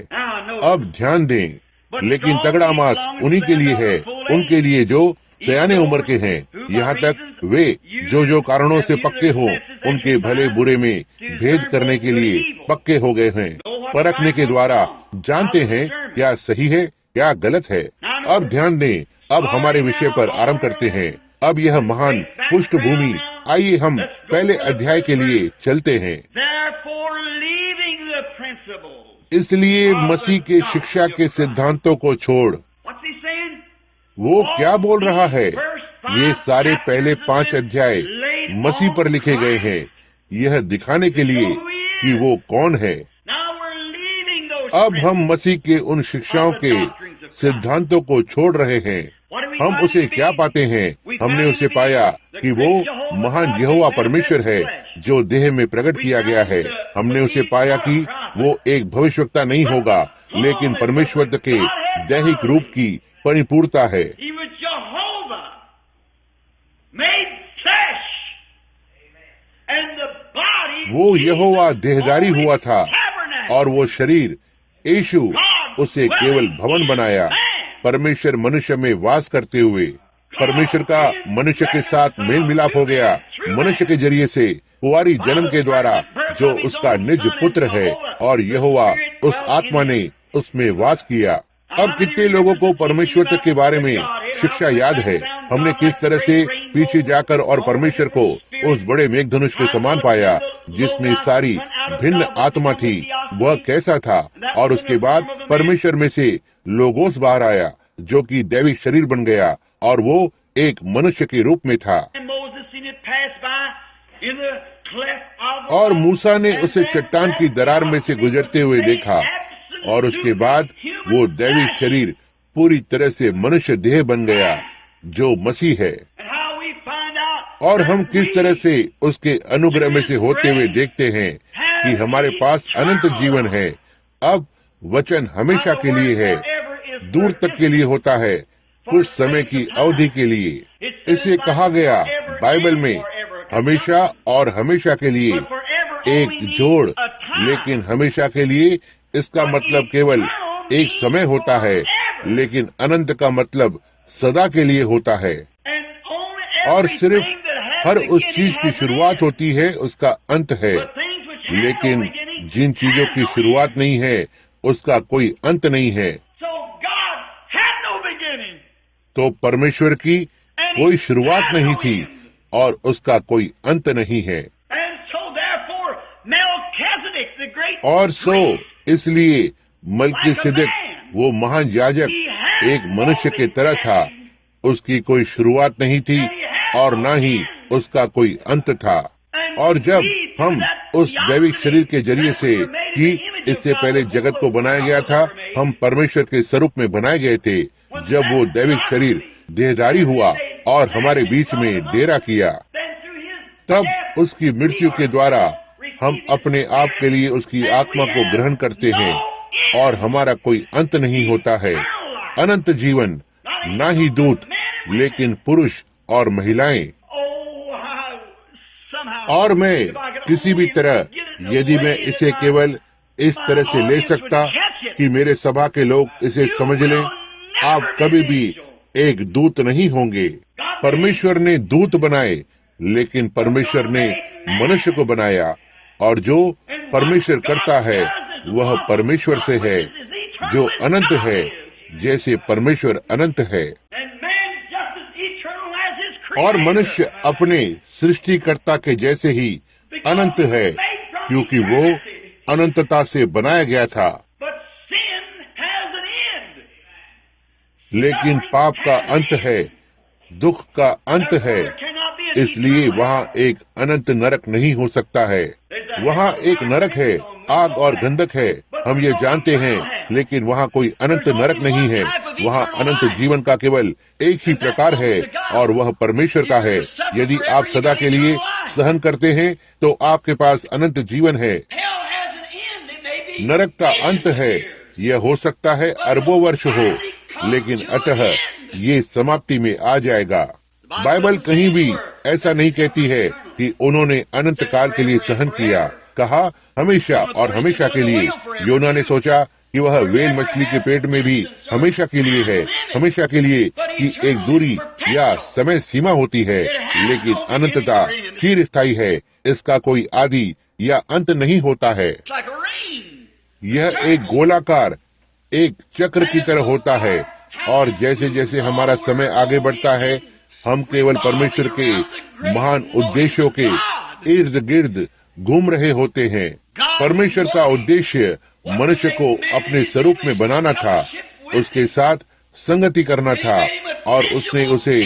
अब ध्यान दें, लेकिन तगड़ा मांस उन्हीं के लिए है, उनके लिए जो सयाने उम्र के हैं, यहाँ तक वे जो कारणों से पक्के हों, उनके भले बुरे में भेद करने के लिए पक्के हो गए हैं। परखने के द्वारा जानते हैं क्या सही है, क्या गलत है। अब ध्यान दें, अब हमारे विषय पर आरंभ करते हैं। अब यह महान पृष्ठभूमि, आइए हम पहले अध्याय के लिए चलते हैं। इसलिए मसीह के शिक्षा के सिद्धांतों को छोड़। वो क्या बोल रहा है? ये सारे पहले 5 अध्याय मसीह पर लिखे गए हैं, यह दिखाने के लिए कि वो कौन है। अब हम मसीह के उन शिक्षाओं के सिद्धांतों को छोड़ रहे हैं। हम उसे क्या पाते हैं? हमने उसे पाया कि वो महान यहोवा परमेश्वर है जो देह में प्रकट किया गया है। हमने उसे पाया कि वो एक भविष्यवक्ता नहीं होगा, लेकिन परमेश्वर के दैहिक रूप की परिपूर्णता है। वो यहोवा देहधारी हुआ था और वो शरीर यीशु उसे केवल भवन बनाया। परमेश्वर मनुष्य में वास करते हुए परमेश्वर का मनुष्य के साथ मेल मिलाप हो गया, मनुष्य के जरिए से कुंवारी जन्म के द्वारा, जो उसका निज पुत्र है, और यहोवा उस आत्मा ने उसमें वास किया। अब कितने लोगों को परमेश्वर के बारे में शिक्षा याद है? हमने किस तरह से पीछे जाकर और परमेश्वर को उस बड़े मेघधनुष के समान पाया जिसमें सारी भिन्न आत्मा थी, वह कैसा था। और उसके बाद परमेश्वर में से लोगोस बाहर आया जो कि दैविक शरीर बन गया और वो एक मनुष्य के रूप में था। और मूसा ने उसे चट्टान की दरार में से गुजरते हुए देखा और उसके बाद वो दैविक शरीर पूरी तरह से मनुष्य देह बन गया जो मसीह है। और हम किस तरह से उसके अनुग्रह में से होते हुए देखते हैं कि हमारे पास अनंत जीवन है। अब वचन हमेशा के लिए है, दूर तक के लिए होता है, कुछ समय की अवधि के लिए। इसे कहा गया बाइबल में हमेशा और हमेशा के लिए, एक जोड़। लेकिन हमेशा के लिए इसका मतलब केवल एक समय होता है, लेकिन अनंत का मतलब सदा के लिए होता है। और सिर्फ हर उस चीज की शुरुआत होती है, उसका अंत है। लेकिन जिन चीजों की शुरुआत नहीं है, उसका कोई अंत नहीं है। तो परमेश्वर की कोई शुरुआत नहीं थी और उसका कोई अंत नहीं है। और इसलिए मल्कीसिदक वो महान याजक एक मनुष्य के तरह था। उसकी कोई शुरुआत नहीं थी और न ही उसका कोई अंत था। और जब हम उस दैविक शरीर के जरिए से, कि इससे पहले जगत को बनाया गया था, हम परमेश्वर के स्वरूप में बनाए गए थे, जब वो दैविक शरीर देहधारी हुआ और हमारे बीच में डेरा किया, तब उसकी मृत्यु के द्वारा हम अपने आप के लिए उसकी आत्मा को ग्रहण करते हैं और हमारा कोई अंत नहीं होता है। अनंत जीवन, ना ही दूत, लेकिन पुरुष और महिलाएं। और मैं किसी भी तरह, यदि मैं इसे केवल इस तरह से ले सकता कि मेरे सभा के लोग इसे समझ लें, आप कभी भी एक दूत नहीं होंगे। परमेश्वर ने दूत बनाए, लेकिन परमेश्वर ने मनुष्य को बनाया, और जो परमेश्वर करता है वह परमेश्वर से है, जो अनंत है, जैसे परमेश्वर अनंत है। और मनुष्य अपने सृष्टिकर्ता के जैसे ही अनंत है, क्योंकि वो अनंतता से बनाया गया था। लेकिन पाप का अंत है, दुख का अंत है, इसलिए वहाँ एक अनंत नरक नहीं हो सकता है। वहाँ एक नरक है, आग और गंधक है, हम ये जानते हैं, लेकिन वहाँ कोई अनंत नरक नहीं है। वहाँ अनंत जीवन का केवल एक ही प्रकार है और वह परमेश्वर का है। यदि आप सदा के लिए सहन करते हैं तो आपके पास अनंत जीवन है। नरक का अंत है, यह हो सकता है अरबों वर्ष हो, लेकिन अतः ये समाप्ति में आ जाएगा। बाइबल कहीं भी ऐसा नहीं कहती है कि उन्होंने अनंत काल के लिए सहन किया। कहा हमेशा और हमेशा के लिए। योना ने सोचा कि वह वेल मछली के पेट में भी हमेशा के लिए है, हमेशा के लिए कि एक दूरी या समय सीमा होती है, लेकिन अनंतता चिर स्थायी है, इसका कोई आदि या अंत नहीं होता है। यह एक गोलाकार, एक चक्र की तरह होता है, और जैसे जैसे हमारा समय आगे बढ़ता है, हम केवल परमेश्वर के महान उद्देश्यों के इर्द गिर्द घूम रहे होते हैं। परमेश्वर का उद्देश्य मनुष्य को अपने स्वरूप में बनाना था, उसके साथ संगति करना था, और उसने उसे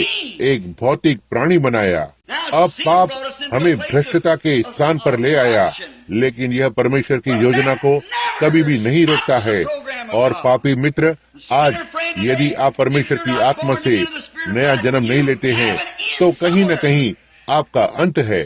एक भौतिक प्राणी बनाया। अब पाप हमें भ्रष्टता के स्थान पर ले आया, लेकिन यह परमेश्वर की योजना को कभी भी नहीं रोकता है। और पापी मित्र, आज यदि आप परमेश्वर की आत्मा से नया जन्म नहीं लेते हैं, तो कहीं न कहीं आपका अंत है,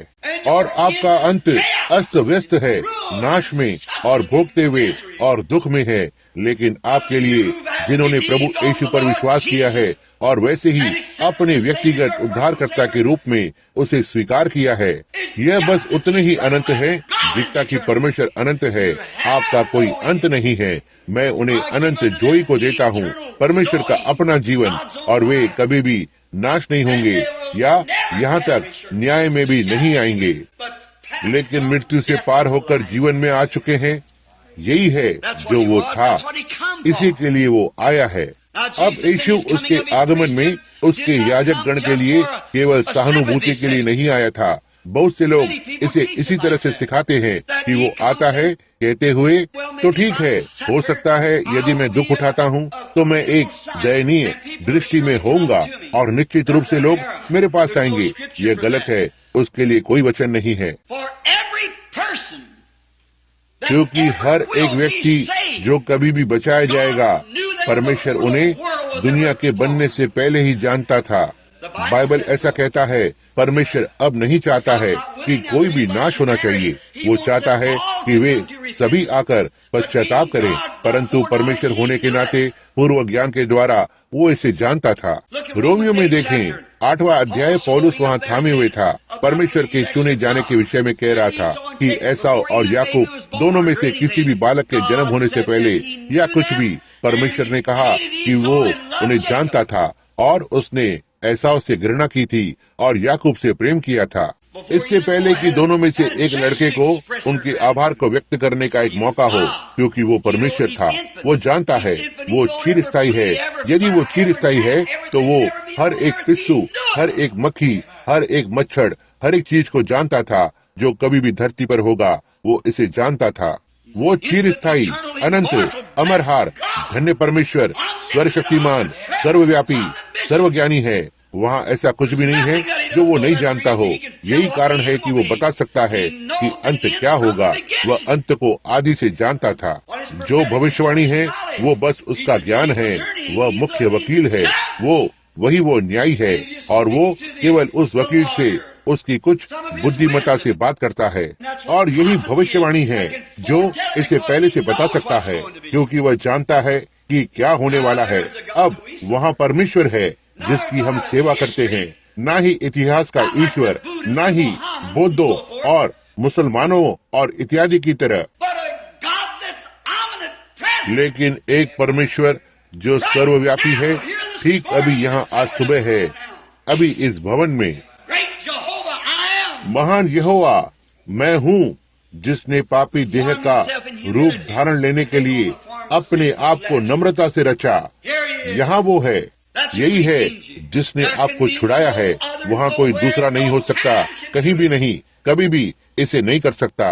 और आपका अंत अस्त व्यस्त है, नाश में और भोगते हुए और दुख में है। लेकिन आपके लिए, जिन्होंने प्रभु यीशु पर विश्वास किया है और वैसे ही अपने व्यक्तिगत उद्धारकर्ता के रूप में उसे स्वीकार किया है, यह बस उतने ही अनंत है जितना कि परमेश्वर अनंत है। आपका कोई अंत नहीं है। मैं उन्हें अनंत जोई को देता हूँ, परमेश्वर का अपना जीवन, और वे कभी भी नाश नहीं होंगे या यहाँ तक न्याय में भी नहीं आएंगे, लेकिन मृत्यु से पार होकर जीवन में आ चुके हैं। यही है जो वो था, इसी के लिए वो आया है। अब यीशु उसके आगमन में उसके याजक गण के लिए केवल सहानुभूति के लिए नहीं आया था। बहुत से लोग इसे इसी तरह से सिखाते हैं कि वो आता है कहते हुए, तो ठीक है, हो सकता है यदि मैं दुख उठाता हूँ तो मैं एक दयनीय दृष्टि में होऊंगा और निश्चित रूप से लोग मेरे पास आएंगे। यह गलत है, उसके लिए कोई वचन नहीं है, क्योंकि हर एक व्यक्ति जो कभी भी बचाया जाएगा, परमेश्वर उन्हें दुनिया के बनने से पहले ही जानता था। बाइबल ऐसा कहता है, परमेश्वर अब नहीं चाहता है कि कोई भी नाश होना चाहिए, वो चाहता है कि वे सभी आकर पश्चाताप करें। परंतु परमेश्वर होने के नाते पूर्व ज्ञान के द्वारा वो इसे जानता था। रोमियो में देखें, 8वां अध्याय, पौलुस वहाँ थामे हुए था। परमेश्वर के चुने जाने के विषय में कह रहा था कि एसाव और याकूब दोनों में से किसी भी बालक के जन्म होने से पहले या कुछ भी, परमेश्वर ने कहा कि वो उन्हें जानता था, और उसने एसाव से घृणा की थी और याकूब से प्रेम किया था। इससे पहले कि दोनों में से एक लड़के को उनके आभार को व्यक्त करने का एक मौका हो, क्योंकि वो परमेश्वर था। वो जानता है, वो चिरस्थायी है। यदि वो चिरस्थायी है तो वो हर एक पिस्सू, हर एक मक्खी, हर एक मच्छर, हर एक चीज को जानता था जो कभी भी धरती पर होगा। वो इसे जानता था। वो चिरस्थायी, अनंत, अमरहार, धन्य परमेश्वर, सर्वशक्तिमान, सर्वव्यापी, सर्वज्ञानी है। वहाँ ऐसा कुछ भी नहीं है जो वो नहीं जानता हो। यही कारण है कि वो बता सकता है कि अंत क्या होगा। वह अंत को आदि से जानता था। जो भविष्यवाणी है वो बस उसका ज्ञान है। वह मुख्य वकील है, वो न्यायी है, और वो केवल उस वकील से उसकी कुछ बुद्धिमत्ता से बात करता है। और यही भविष्यवाणी है जो इसे पहले से बता सकता है, क्योंकि वह जानता है कि क्या होने वाला है। अब वहाँ परमेश्वर है जिसकी हम सेवा करते हैं, ना ही इतिहास का ईश्वर, ना ही बौद्धों और मुसलमानों और इत्यादि की तरह, लेकिन एक परमेश्वर जो सर्वव्यापी है। ठीक अभी यहाँ आज सुबह है, अभी इस भवन में, महान यहोवा मैं हूँ, जिसने पापी देह का रूप धारण लेने के लिए अपने आप को नम्रता से रचा। यहाँ वो है, यही है जिसने आपको छुड़ाया है। वहाँ कोई दूसरा नहीं हो सकता, कहीं भी नहीं, कभी भी इसे नहीं कर सकता।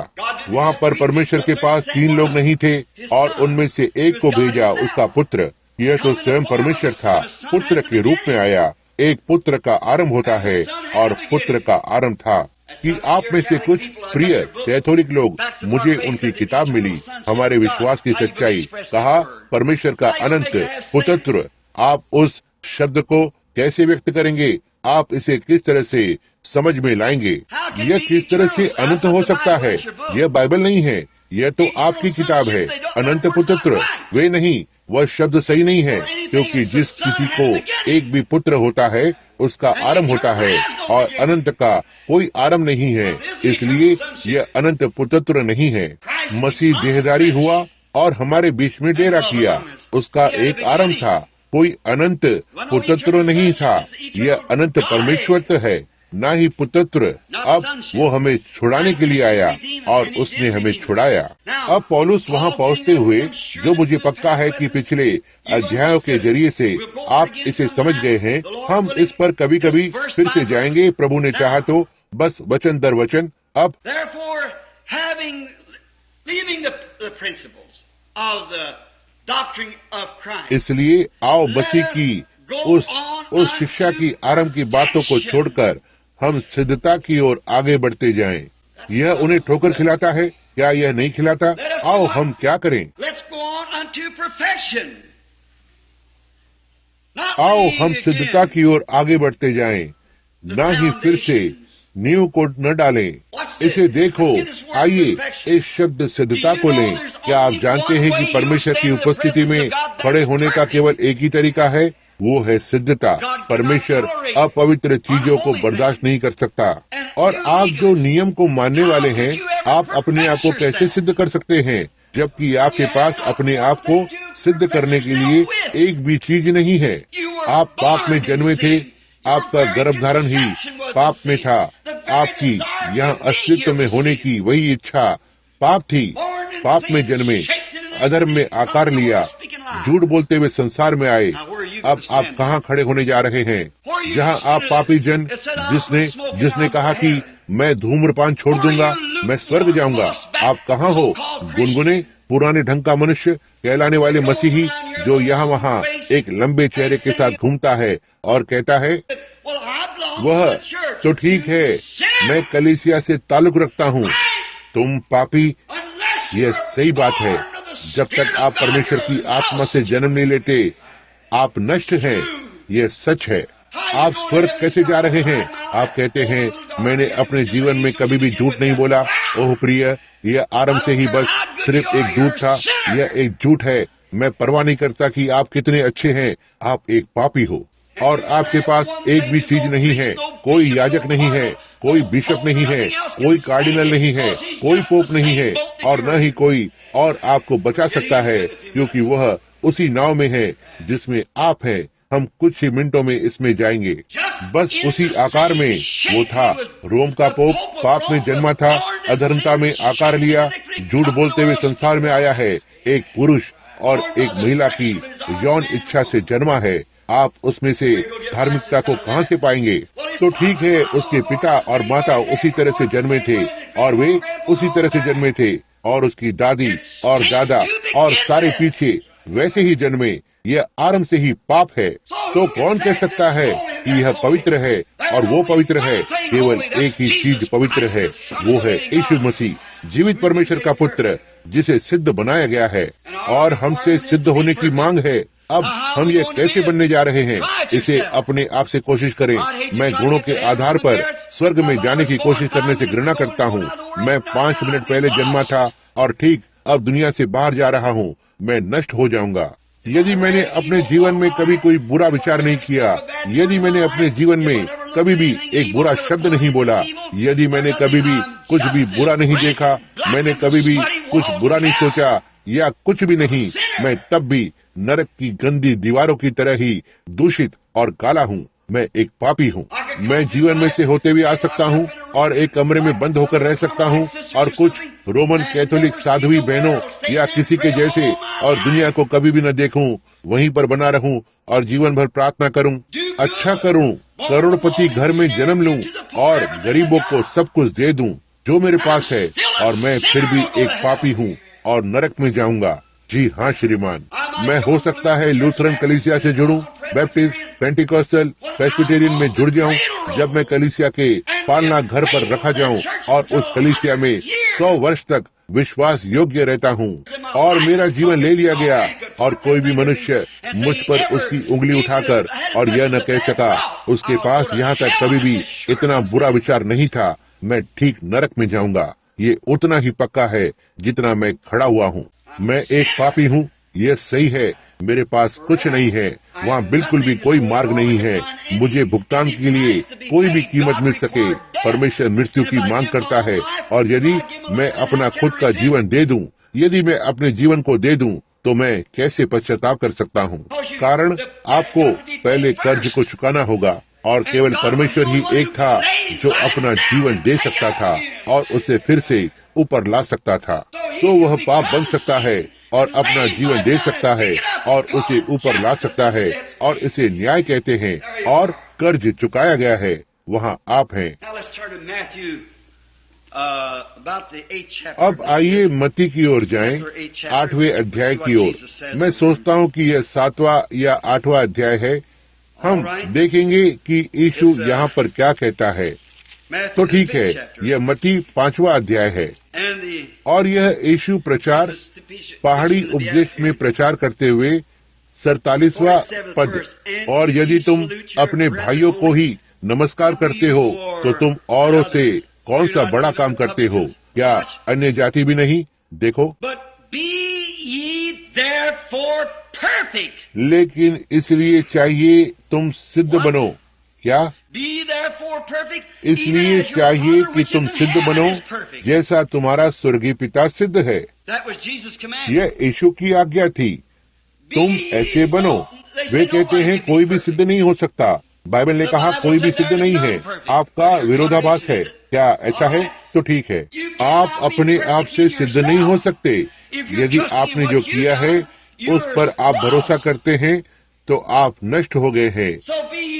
वहाँ पर परमेश्वर के पास 3 लोग नहीं थे और उनमें से एक को भेजा, उसका पुत्र। यह तो स्वयं परमेश्वर था, पुत्र के रूप में आया। एक पुत्र का आरंभ होता है और पुत्र का आरंभ था कि आप में से कुछ प्रिय कैथोलिक लोग, मुझे उनकी किताब मिली, हमारे विश्वास की सच्चाई, कहा परमेश्वर का अनंत पुत्र। आप उस शब्द को कैसे व्यक्त करेंगे? आप इसे किस तरह से समझ में लाएंगे? यह किस तरह से अनंत हो सकता है? यह बाइबल नहीं है, यह तो आपकी किताब है। अनंत पुत्र वे नहीं, वह शब्द सही नहीं है, क्योंकि जिस किसी को एक भी पुत्र होता है उसका आरंभ होता है, और अनंत का कोई आरंभ नहीं है, इसलिए यह अनंत पुत्र नहीं है। मसीह देहधारी हुआ और हमारे बीच में डेरा किया, उसका एक आरंभ था, कोई अनंत पुत्र नहीं था। यह अनंत परमेश्वर है, ना ही पुत्र। अब वो हमें छुड़ाने के लिए आया और उसने हमें छुड़ाया। अब पौलुस वहाँ पहुँचते हुए, जो मुझे पक्का है कि पिछले अध्यायों के जरिए से आप इसे समझ गए हैं, हम इस पर कभी कभी फिर से जाएंगे, प्रभु ने चाहा तो, बस वचन दर वचन। अब इसलिए आओ मसीह की उस शिक्षा की आरंभ की बातों को छोड़कर हम सिद्धता की ओर आगे बढ़ते जाएं। यह उन्हें ठोकर खिलाता है, क्या यह नहीं खिलाता? आओ हम क्या करें? आओ हम सिद्धता की ओर आगे बढ़ते जाएं, ना ही फिर से नींव को न डालें। इसे देखो, आइए इस शब्द सिद्धता को लें। क्या आप जानते हैं कि परमेश्वर की उपस्थिति में खड़े होने का केवल एक ही तरीका है, वो है सिद्धता। परमेश्वर अपवित्र चीजों को बर्दाश्त नहीं कर सकता। और आप जो नियम को मानने वाले हैं, आप अपने आप को कैसे सिद्ध कर सकते हैं, जबकि आपके पास अपने आप को सिद्ध करने के लिए एक भी चीज नहीं है। आप पाप में जन्मे थे, आपका गर्भधारण ही पाप में था। आपकी यहाँ अस्तित्व में होने की वही इच्छा पाप थी। पाप में जन्मे, अधर्म में आकार लिया, झूठ बोलते हुए संसार में आए। अब आप कहाँ खड़े होने जा रहे हैं? जहाँ आप पापी जन, जिसने कहा कि मैं धूम्रपान छोड़ दूंगा, मैं स्वर्ग जाऊंगा। आप कहाँ हो? गुनगुने पुराने ढंग का मनुष्य कहलाने वाले मसीही, जो यहाँ वहाँ एक लंबे चेहरे के साथ घूमता है और कहता है, वह तो ठीक है, मैं कलीसिया से ताल्लुक रखता हूँ। तुम पापी। यह सही बात है। जब तक आप परमेश्वर की आत्मा से जन्म नहीं लेते, आप नष्ट हैं। यह सच है। आप स्वर्ग कैसे जा रहे हैं? आप कहते हैं, मैंने अपने जीवन में कभी भी झूठ नहीं बोला। ओह प्रिय, यह आरंभ से ही बस सिर्फ एक झूठ था। यह एक झूठ है। मैं परवाह नहीं करता कि आप कितने अच्छे हैं, आप एक पापी हो। और आपके पास एक भी चीज नहीं है। कोई याजक नहीं है, कोई बिशप नहीं है, कोई कार्डिनल नहीं है, कोई पोप नहीं है, और न ही कोई और आपको बचा सकता है, क्योंकि वह उसी नाव में है जिसमें आप हैं। हम कुछ ही मिनटों में इसमें जाएंगे। बस उसी आकार में वो था। रोम का पोप पाप में जन्मा था, अधर्मता में आकार लिया, झूठ बोलते हुए संसार में आया है। एक पुरुष और एक महिला की यौन इच्छा से जन्मा है। आप उसमें से धार्मिकता को कहाँ से पाएंगे? तो ठीक है, उसके पिता और माता उसी तरह से जन्मे थे, और वे उसी तरह से जन्मे थे, और उसकी दादी और दादा और सारे पीछे वैसे ही जन्मे। यह आरंभ से ही पाप है। तो कौन कह सकता है कि यह पवित्र है और वो पवित्र है? केवल एक ही चीज पवित्र है, वो है यीशु मसीह, जीवित परमेश्वर का पुत्र, जिसे सिद्ध बनाया गया है। और हमसे सिद्ध होने की मांग है। अब हम ये कैसे बनने जा रहे हैं? इसे अपने आप से कोशिश करें। मैं गुणों के आधार पर स्वर्ग में जाने की कोशिश करने से घृणा करता हूँ। मैं 5 मिनट पहले जन्मा था और ठीक अब दुनिया से बाहर जा रहा हूँ। मैं नष्ट हो जाऊंगा। यदि मैंने अपने जीवन में कभी कोई बुरा विचार नहीं किया, यदि मैंने अपने जीवन में कभी भी एक बुरा शब्द नहीं बोला, यदि मैंने कभी भी कुछ भी बुरा नहीं देखा, मैंने कभी भी कुछ बुरा नहीं सोचा या कुछ भी नहीं, मैं तब भी नरक की गंदी दीवारों की तरह ही दूषित और काला हूँ। मैं एक पापी हूँ। मैं जीवन में से होते हुए आ सकता हूँ और एक कमरे में बंद होकर रह सकता हूँ और कुछ रोमन कैथोलिक साध्वी बहनों या किसी के जैसे, और दुनिया को कभी भी न देखूं, वहीं पर बना रहूं और जीवन भर प्रार्थना करूं, अच्छा करूं, करोड़पति घर में जन्म लूं और गरीबों को सब कुछ दे दूं जो मेरे पास है, और मैं फिर भी एक पापी हूँ और नरक में जाऊंगा। जी हाँ श्रीमान, मैं हो सकता है लूथरन कलीसिया से जुड़ूं, बैप्टिस्ट, पेंटिकॉस्टल, प्रेस्बिटेरियन में जुड़ जाऊं। जब मैं कलीसिया के पालना घर पर रखा जाऊं और उस कलीसिया में 100 वर्ष तक विश्वास योग्य रहता हूं और मेरा जीवन ले लिया गया और कोई भी मनुष्य मुझ पर उसकी उंगली उठाकर और यह न कह सका उसके पास यहाँ तक कभी भी इतना बुरा विचार नहीं था, मैं ठीक नरक में जाऊंगा। ये उतना ही पक्का है जितना मैं खड़ा हुआ हूँ। मैं एक पापी हूँ, यह सही है। मेरे पास कुछ नहीं है, वहाँ बिल्कुल भी कोई मार्ग नहीं है मुझे भुगतान के लिए कोई भी कीमत मिल सके। परमेश्वर मृत्यु की मांग करता है, और यदि मैं अपना खुद का जीवन दे दूं, यदि मैं अपने जीवन को दे दूं, तो मैं कैसे पश्चाताप कर सकता हूँ? कारण आपको पहले कर्ज को चुकाना होगा, और केवल परमेश्वर ही एक था जो अपना जीवन दे सकता था और उसे फिर से ऊपर ला सकता था। तो वह पाप बन सकता है और अपना जीवन दे सकता है और उसे ऊपर ला सकता है, और इसे न्याय कहते हैं, और कर्ज चुकाया गया है। वहाँ आप हैं। अब आइए मत्ती की ओर जाएं, 8वें अध्याय की ओर। मैं सोचता हूँ कि यह 7वां या 8वां अध्याय है। हम देखेंगे कि यीशु यहाँ पर क्या कहता है। तो ठीक है, यह मत्ती 5वां अध्याय है और यह यीशु प्रचार पहाड़ी उपदेश में प्रचार करते हुए 47वां पद। और यदि तुम अपने भाइयों को ही नमस्कार करते हो तो तुम औरों से कौन सा बड़ा काम करते हो? क्या अन्य जाति भी नहीं? देखो, लेकिन इसलिए चाहिए तुम सिद्ध बनो। क्या? इसलिए चाहिए कि तुम सिद्ध बनो जैसा तुम्हारा स्वर्गीय पिता सिद्ध है। यह यीशु की आज्ञा थी, तुम ऐसे बनो। वे कहते हैं कोई भी सिद्ध नहीं हो सकता। बाइबल ने कहा कोई भी सिद्ध नहीं है, आपका विरोधाभास है। क्या ऐसा है? तो ठीक है, आप अपने आप से सिद्ध नहीं हो सकते। यदि आपने जो किया है उस पर आप भरोसा करते हैं तो आप नष्ट हो गए हैं।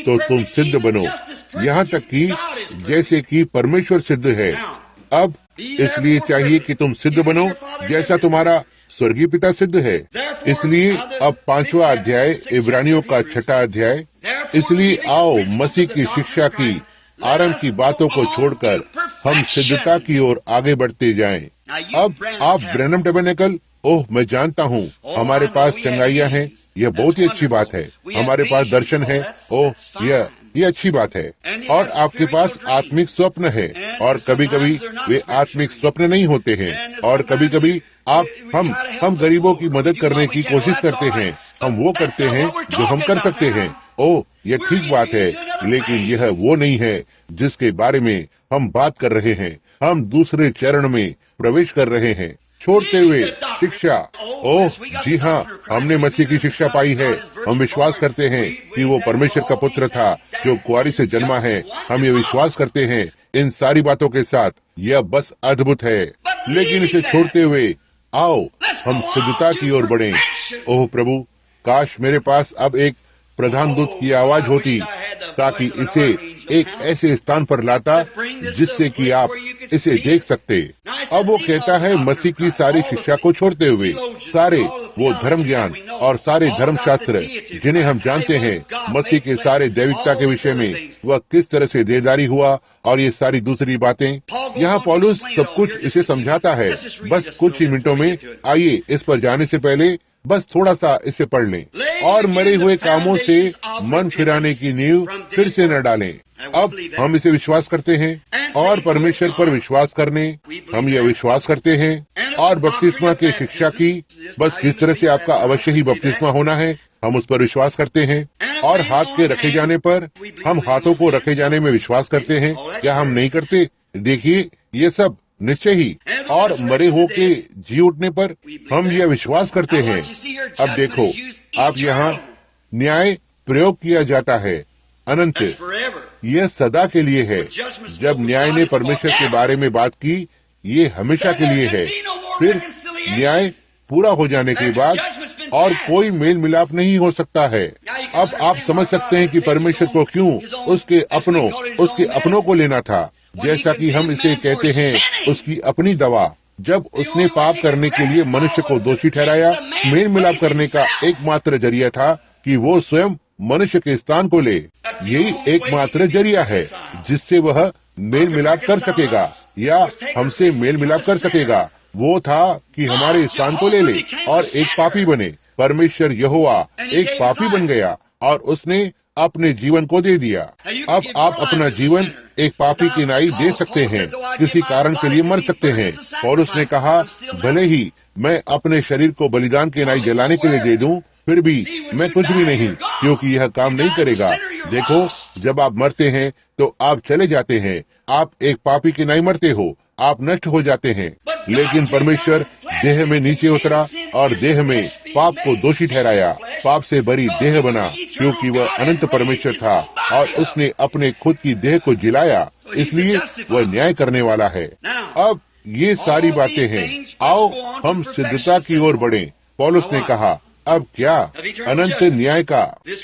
तो तुम सिद्ध बनो, यहाँ तक कि जैसे कि परमेश्वर सिद्ध है। अब इसलिए चाहिए कि तुम सिद्ध बनो जैसा तुम्हारा स्वर्गीय पिता सिद्ध है। इसलिए अब 5वां अध्याय, इब्रानियों का 6वां अध्याय। इसलिए आओ मसीह की शिक्षा की आरंभ की बातों को छोड़कर हम सिद्धता की ओर आगे बढ़ते जाएं। अब आप ब्रैनम टैबरनेकल, ओह मैं जानता हूँ हमारे पास चंगाइयाँ हैं, यह बहुत ही अच्छी बात है। हमारे पास दर्शन है, ओह ये अच्छी बात है। और आपके पास आत्मिक स्वप्न है, और कभी कभी वे आत्मिक स्वप्न नहीं होते हैं। और कभी कभी हम गरीबों की मदद करने की कोशिश करते हैं। हम वो करते हैं जो हम कर सकते हैं। ओह यह ठीक बात है, लेकिन यह वो नहीं है जिसके बारे में हम बात कर रहे हैं। हम दूसरे चरण में प्रवेश कर रहे हैं, छोड़ते हुए शिक्षा। ओह जी हाँ, हमने मसीह की शिक्षा पाई है। हम विश्वास करते हैं कि वो परमेश्वर का पुत्र था जो कुंवारी से जन्मा है। हम ये विश्वास करते हैं इन सारी बातों के साथ। यह बस अद्भुत है। लेकिन इसे छोड़ते हुए आओ हम सिद्धता की ओर बढ़ें। ओह प्रभु, काश मेरे पास अब एक प्रधान दूत की आवाज होती ताकि इसे एक ऐसे स्थान पर लाता जिससे कि आप इसे देख सकते। अब वो कहता है मसीह की सारी शिक्षा को छोड़ते हुए, सारे वो धर्म ज्ञान और सारे धर्म शास्त्र जिन्हें हम जानते हैं, मसीह के सारे दैविकता के विषय में वह किस तरह से देहधारी हुआ और ये सारी दूसरी बातें। यहाँ पौलुस सब कुछ इसे समझाता है बस कुछ ही मिनटों में। आइए इस पर जाने से पहले बस थोड़ा सा इसे पढ़ लें। और मरे हुए कामों से मन फिराने की नींव फिर से न डालें। अब हम इसे विश्वास करते हैं और परमेश्वर पर विश्वास करने हम यह विश्वास करते हैं। और बपतिस्मा की शिक्षा की, बस किस तरह से आपका अवश्य ही बपतिस्मा होना है, हम उस पर विश्वास करते हैं। और हाथ के रखे जाने पर, हम हाथों को रखे जाने में विश्वास करते हैं। क्या हम नहीं करते? देखिए ये सब निश्चय ही। और मरे हो के जी उठने पर हम यह विश्वास करते हैं। अब देखो, आप यहाँ न्याय प्रयोग किया जाता है, अनंत, यह सदा के लिए है। जब न्याय ने परमेश्वर के बारे में बात की, ये हमेशा के लिए है। फिर न्याय पूरा हो जाने के बाद और कोई मेल मिलाप नहीं हो सकता है। अब आप समझ सकते हैं कि परमेश्वर को क्यों उसके अपनों को लेना था। जैसा कि हम इसे कहते हैं, उसकी अपनी दवा। जब उसने पाप करने के लिए मनुष्य को दोषी ठहराया, मेल मिलाप करने का एकमात्र जरिया था कि वो स्वयं मनुष्य के स्थान को ले। यही एकमात्र जरिया है जिससे वह मेल मिलाप कर सकेगा या हमसे मेल मिलाप कर सकेगा। वो था कि हमारे स्थान को ले ले और एक पापी बने। परमेश्वर यहोवा एक पापी बन गया और उसने अपने जीवन को दे दिया। अब आप अपना जीवन एक पापी की नाई दे सकते हैं, किसी कारण के लिए मर सकते हैं। और उसने कहा भले ही मैं अपने शरीर को बलिदान के नाई जलाने के लिए दे दूं, फिर भी मैं कुछ भी नहीं, क्योंकि यह काम नहीं करेगा। देखो, जब आप मरते हैं तो आप चले जाते हैं। आप एक पापी की नाई मरते हो, आप नष्ट हो जाते हैं। लेकिन परमेश्वर देह में नीचे उतरा और देह में पाप को दोषी ठहराया, पाप से भरी देह बना, क्योंकि वह अनंत परमेश्वर था और उसने अपने खुद की देह को जिलाया, इसलिए वह न्याय करने वाला है। अब ये सारी बातें हैं। आओ हम सिद्धता की ओर बढ़ें। पौलुस ने कहा, अब क्या? अनंत न्याय का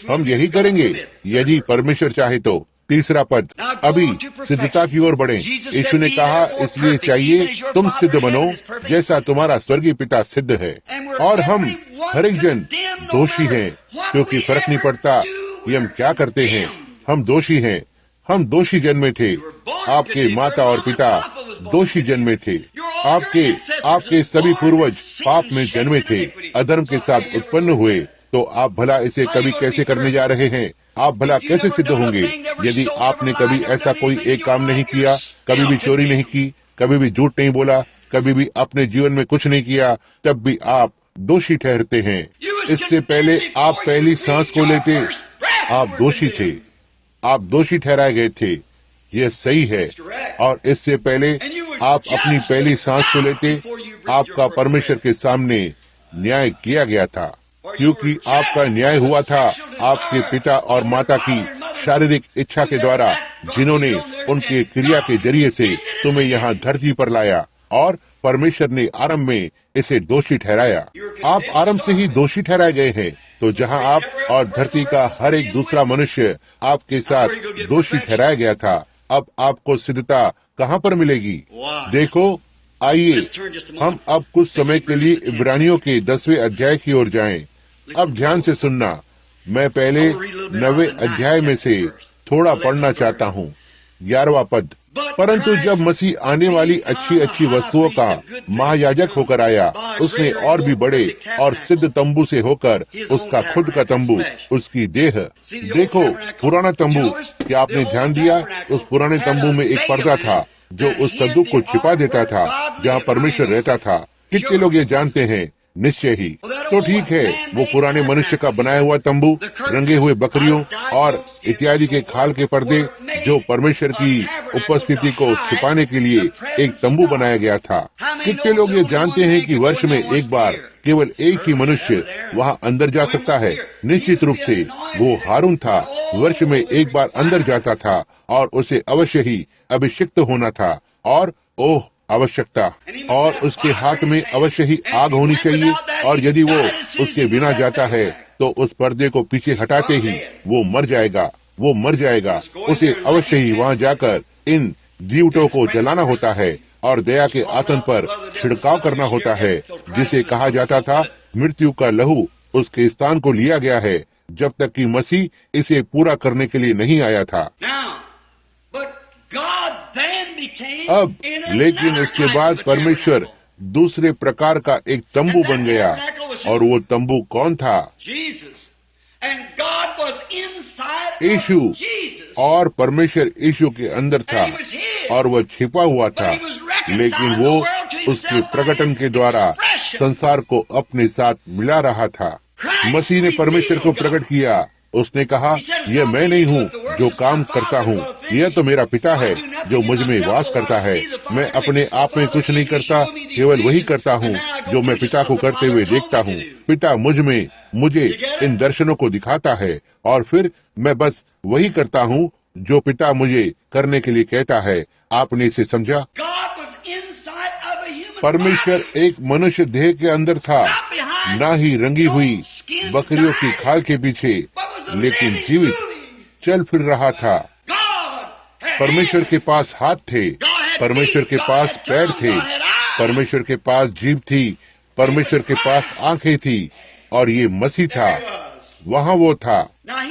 हम यही करेंगे यदि परमेश्वर चाहे तो। तीसरा पद, अभी सिद्धता की ओर बढ़े। यीशु ने कहा, इसलिए चाहिए तुम सिद्ध बनो जैसा तुम्हारा स्वर्गीय पिता सिद्ध है। और हम हर एक जन दोषी हैं, क्योंकि फर्क नहीं पड़ता कि हम क्या करते हैं, हम दोषी हैं। हम दोषी जन्मे थे, आपके माता और पिता दोषी जन्मे थे, आपके सभी पूर्वज पाप में जन्मे थे, अधर्म के साथ उत्पन्न हुए। तो आप भला इसे कभी कैसे करने जा रहे हैं? आप भला कैसे सिद्ध होंगे यदि आपने कभी ऐसा कोई एक काम नहीं किया, कभी भी चोरी नहीं की, कभी भी झूठ नहीं बोला, कभी भी अपने जीवन में कुछ नहीं किया, तब भी आप दोषी ठहरते हैं। इससे पहले आप पहली सांस को लेते, आप दोषी थे, आप दोषी ठहराए गए थे। यह सही है। और इससे पहले आप अपनी पहली सांस को लेते, आपका परमेश्वर के सामने न्याय किया गया था, क्योंकि आपका न्याय हुआ था आपके पिता और माता की शारीरिक इच्छा के द्वारा, जिन्होंने उनके क्रिया के जरिए से तुम्हें यहाँ धरती पर लाया। और परमेश्वर ने आरंभ में इसे दोषी ठहराया। आप आरंभ से ही दोषी ठहराए गए हैं। तो जहाँ आप और धरती का हर एक दूसरा मनुष्य आपके साथ दोषी ठहराया गया था, अब आपको सिद्धता कहाँ पर मिलेगी? देखो, आइए हम अब कुछ समय के लिए इब्रानियों के 10वें अध्याय की ओर जाएं। अब ध्यान से सुनना, मैं पहले 9वें अध्याय में से थोड़ा पढ़ना चाहता हूँ। 11वां पद, परंतु जब मसीह आने वाली अच्छी अच्छी वस्तुओं का महायाजक होकर आया, उसने और भी बड़े और सिद्ध तंबू से होकर उसका खुद का तंबू, उसकी देह। देखो, पुराना तंबू, क्या आपने ध्यान दिया? उस पुराने तंबू में एक पर्दा था जो उस संदूक को छिपा देता था जहाँ परमेश्वर रहता था। कितने लोग ये जानते हैं? निश्चय ही। तो ठीक है, वो पुराने मनुष्य का बनाया हुआ तंबू, रंगे हुए बकरियों और इत्यादि के खाल के पर्दे, जो परमेश्वर की उपस्थिति को छिपाने के लिए एक तंबू बनाया गया था। कितने लोग ये जानते हैं कि वर्ष में एक बार केवल एक ही मनुष्य वहाँ अंदर जा सकता है? निश्चित रूप से वो हारून था। वर्ष में एक बार अंदर जाता था और उसे अवश्य ही अभिषिक्त होना था। और ओह आवश्यकता, और उसके हाथ में अवश्य ही आग होनी चाहिए। और यदि वो उसके बिना जाता है तो उस पर्दे को पीछे हटाते ही वो मर जाएगा, वो मर जाएगा। उसे अवश्य ही वहाँ जाकर इन दीवटों को जलाना होता है और दया के आसन पर छिड़काव करना होता है, जिसे कहा जाता था मृत्यु का लहू उसके स्थान को लिया गया है, जब तक कि मसीह इसे पूरा करने के लिए नहीं आया था। अब लेकिन इसके बाद परमेश्वर दूसरे प्रकार का एक तंबू बन गया। और वो तंबू कौन था? यीशु। और परमेश्वर यीशु के अंदर था और वह छिपा हुआ था, लेकिन वो उसके प्रकटन के द्वारा संसार को अपने साथ मिला रहा था। मसीह ने परमेश्वर को प्रकट किया। उसने कहा, यह मैं नहीं हूँ जो काम करता हूँ, यह तो मेरा पिता है जो मुझ में वास करता है। मैं अपने आप में कुछ नहीं करता, केवल वही करता हूँ जो मैं पिता को करते हुए देखता हूँ। पिता मुझे इन दर्शनों को दिखाता है और फिर मैं बस वही करता हूँ जो पिता मुझे करने के लिए कहता है। आपने इसे समझा? परमेश्वर एक मनुष्य देह के अंदर था, ना ही रंगी हुई बकरियों की खाल के पीछे, लेकिन जीवित चल फिर रहा था। परमेश्वर के पास हाथ थे, परमेश्वर के पास पैर थे, परमेश्वर के पास जीभ थी, परमेश्वर के पास आंखें थी, और ये मसीह था। वहाँ वो था।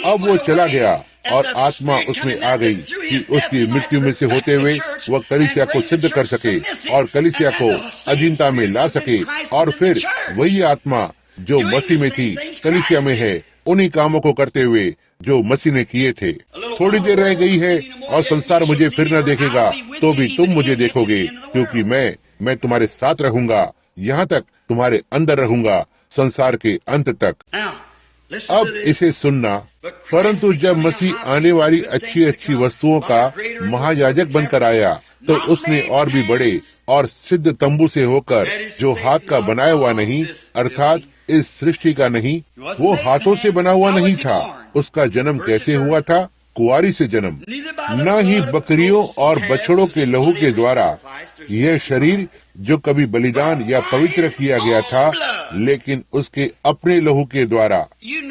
अब वो चला गया और आत्मा उसमें आ गई कि उसकी मृत्यु में से होते हुए वह कलीसिया को सिद्ध कर सके और कलीसिया को अधीनता में ला सके। और फिर वही आत्मा जो मसीह में थी कलीसिया में है, उन्हीं कामों को करते हुए जो मसीह ने किए थे। थोड़ी देर रह गई है और संसार मुझे फिर न देखेगा, तो भी तुम मुझे देखोगे, क्योंकि मैं तुम्हारे साथ रहूंगा, यहाँ तक तुम्हारे अंदर रहूंगा, संसार के अंत तक। अब इसे सुनना, परंतु जब मसीह आने वाली अच्छी अच्छी वस्तुओं का महायाजक बनकर आया, तो उसने और भी बड़े और सिद्ध तंबू से होकर, जो हाथ का बनाया हुआ नहीं, अर्थात इस सृष्टि का नहीं, वो हाथों से बना हुआ नहीं था। उसका जन्म कैसे हुआ था? कुंवारी से जन्म, न ही बकरियों और बछड़ों के लहू के द्वारा। यह शरीर जो कभी बलिदान या पवित्र किया गया था, लेकिन उसके अपने लहू के द्वारा।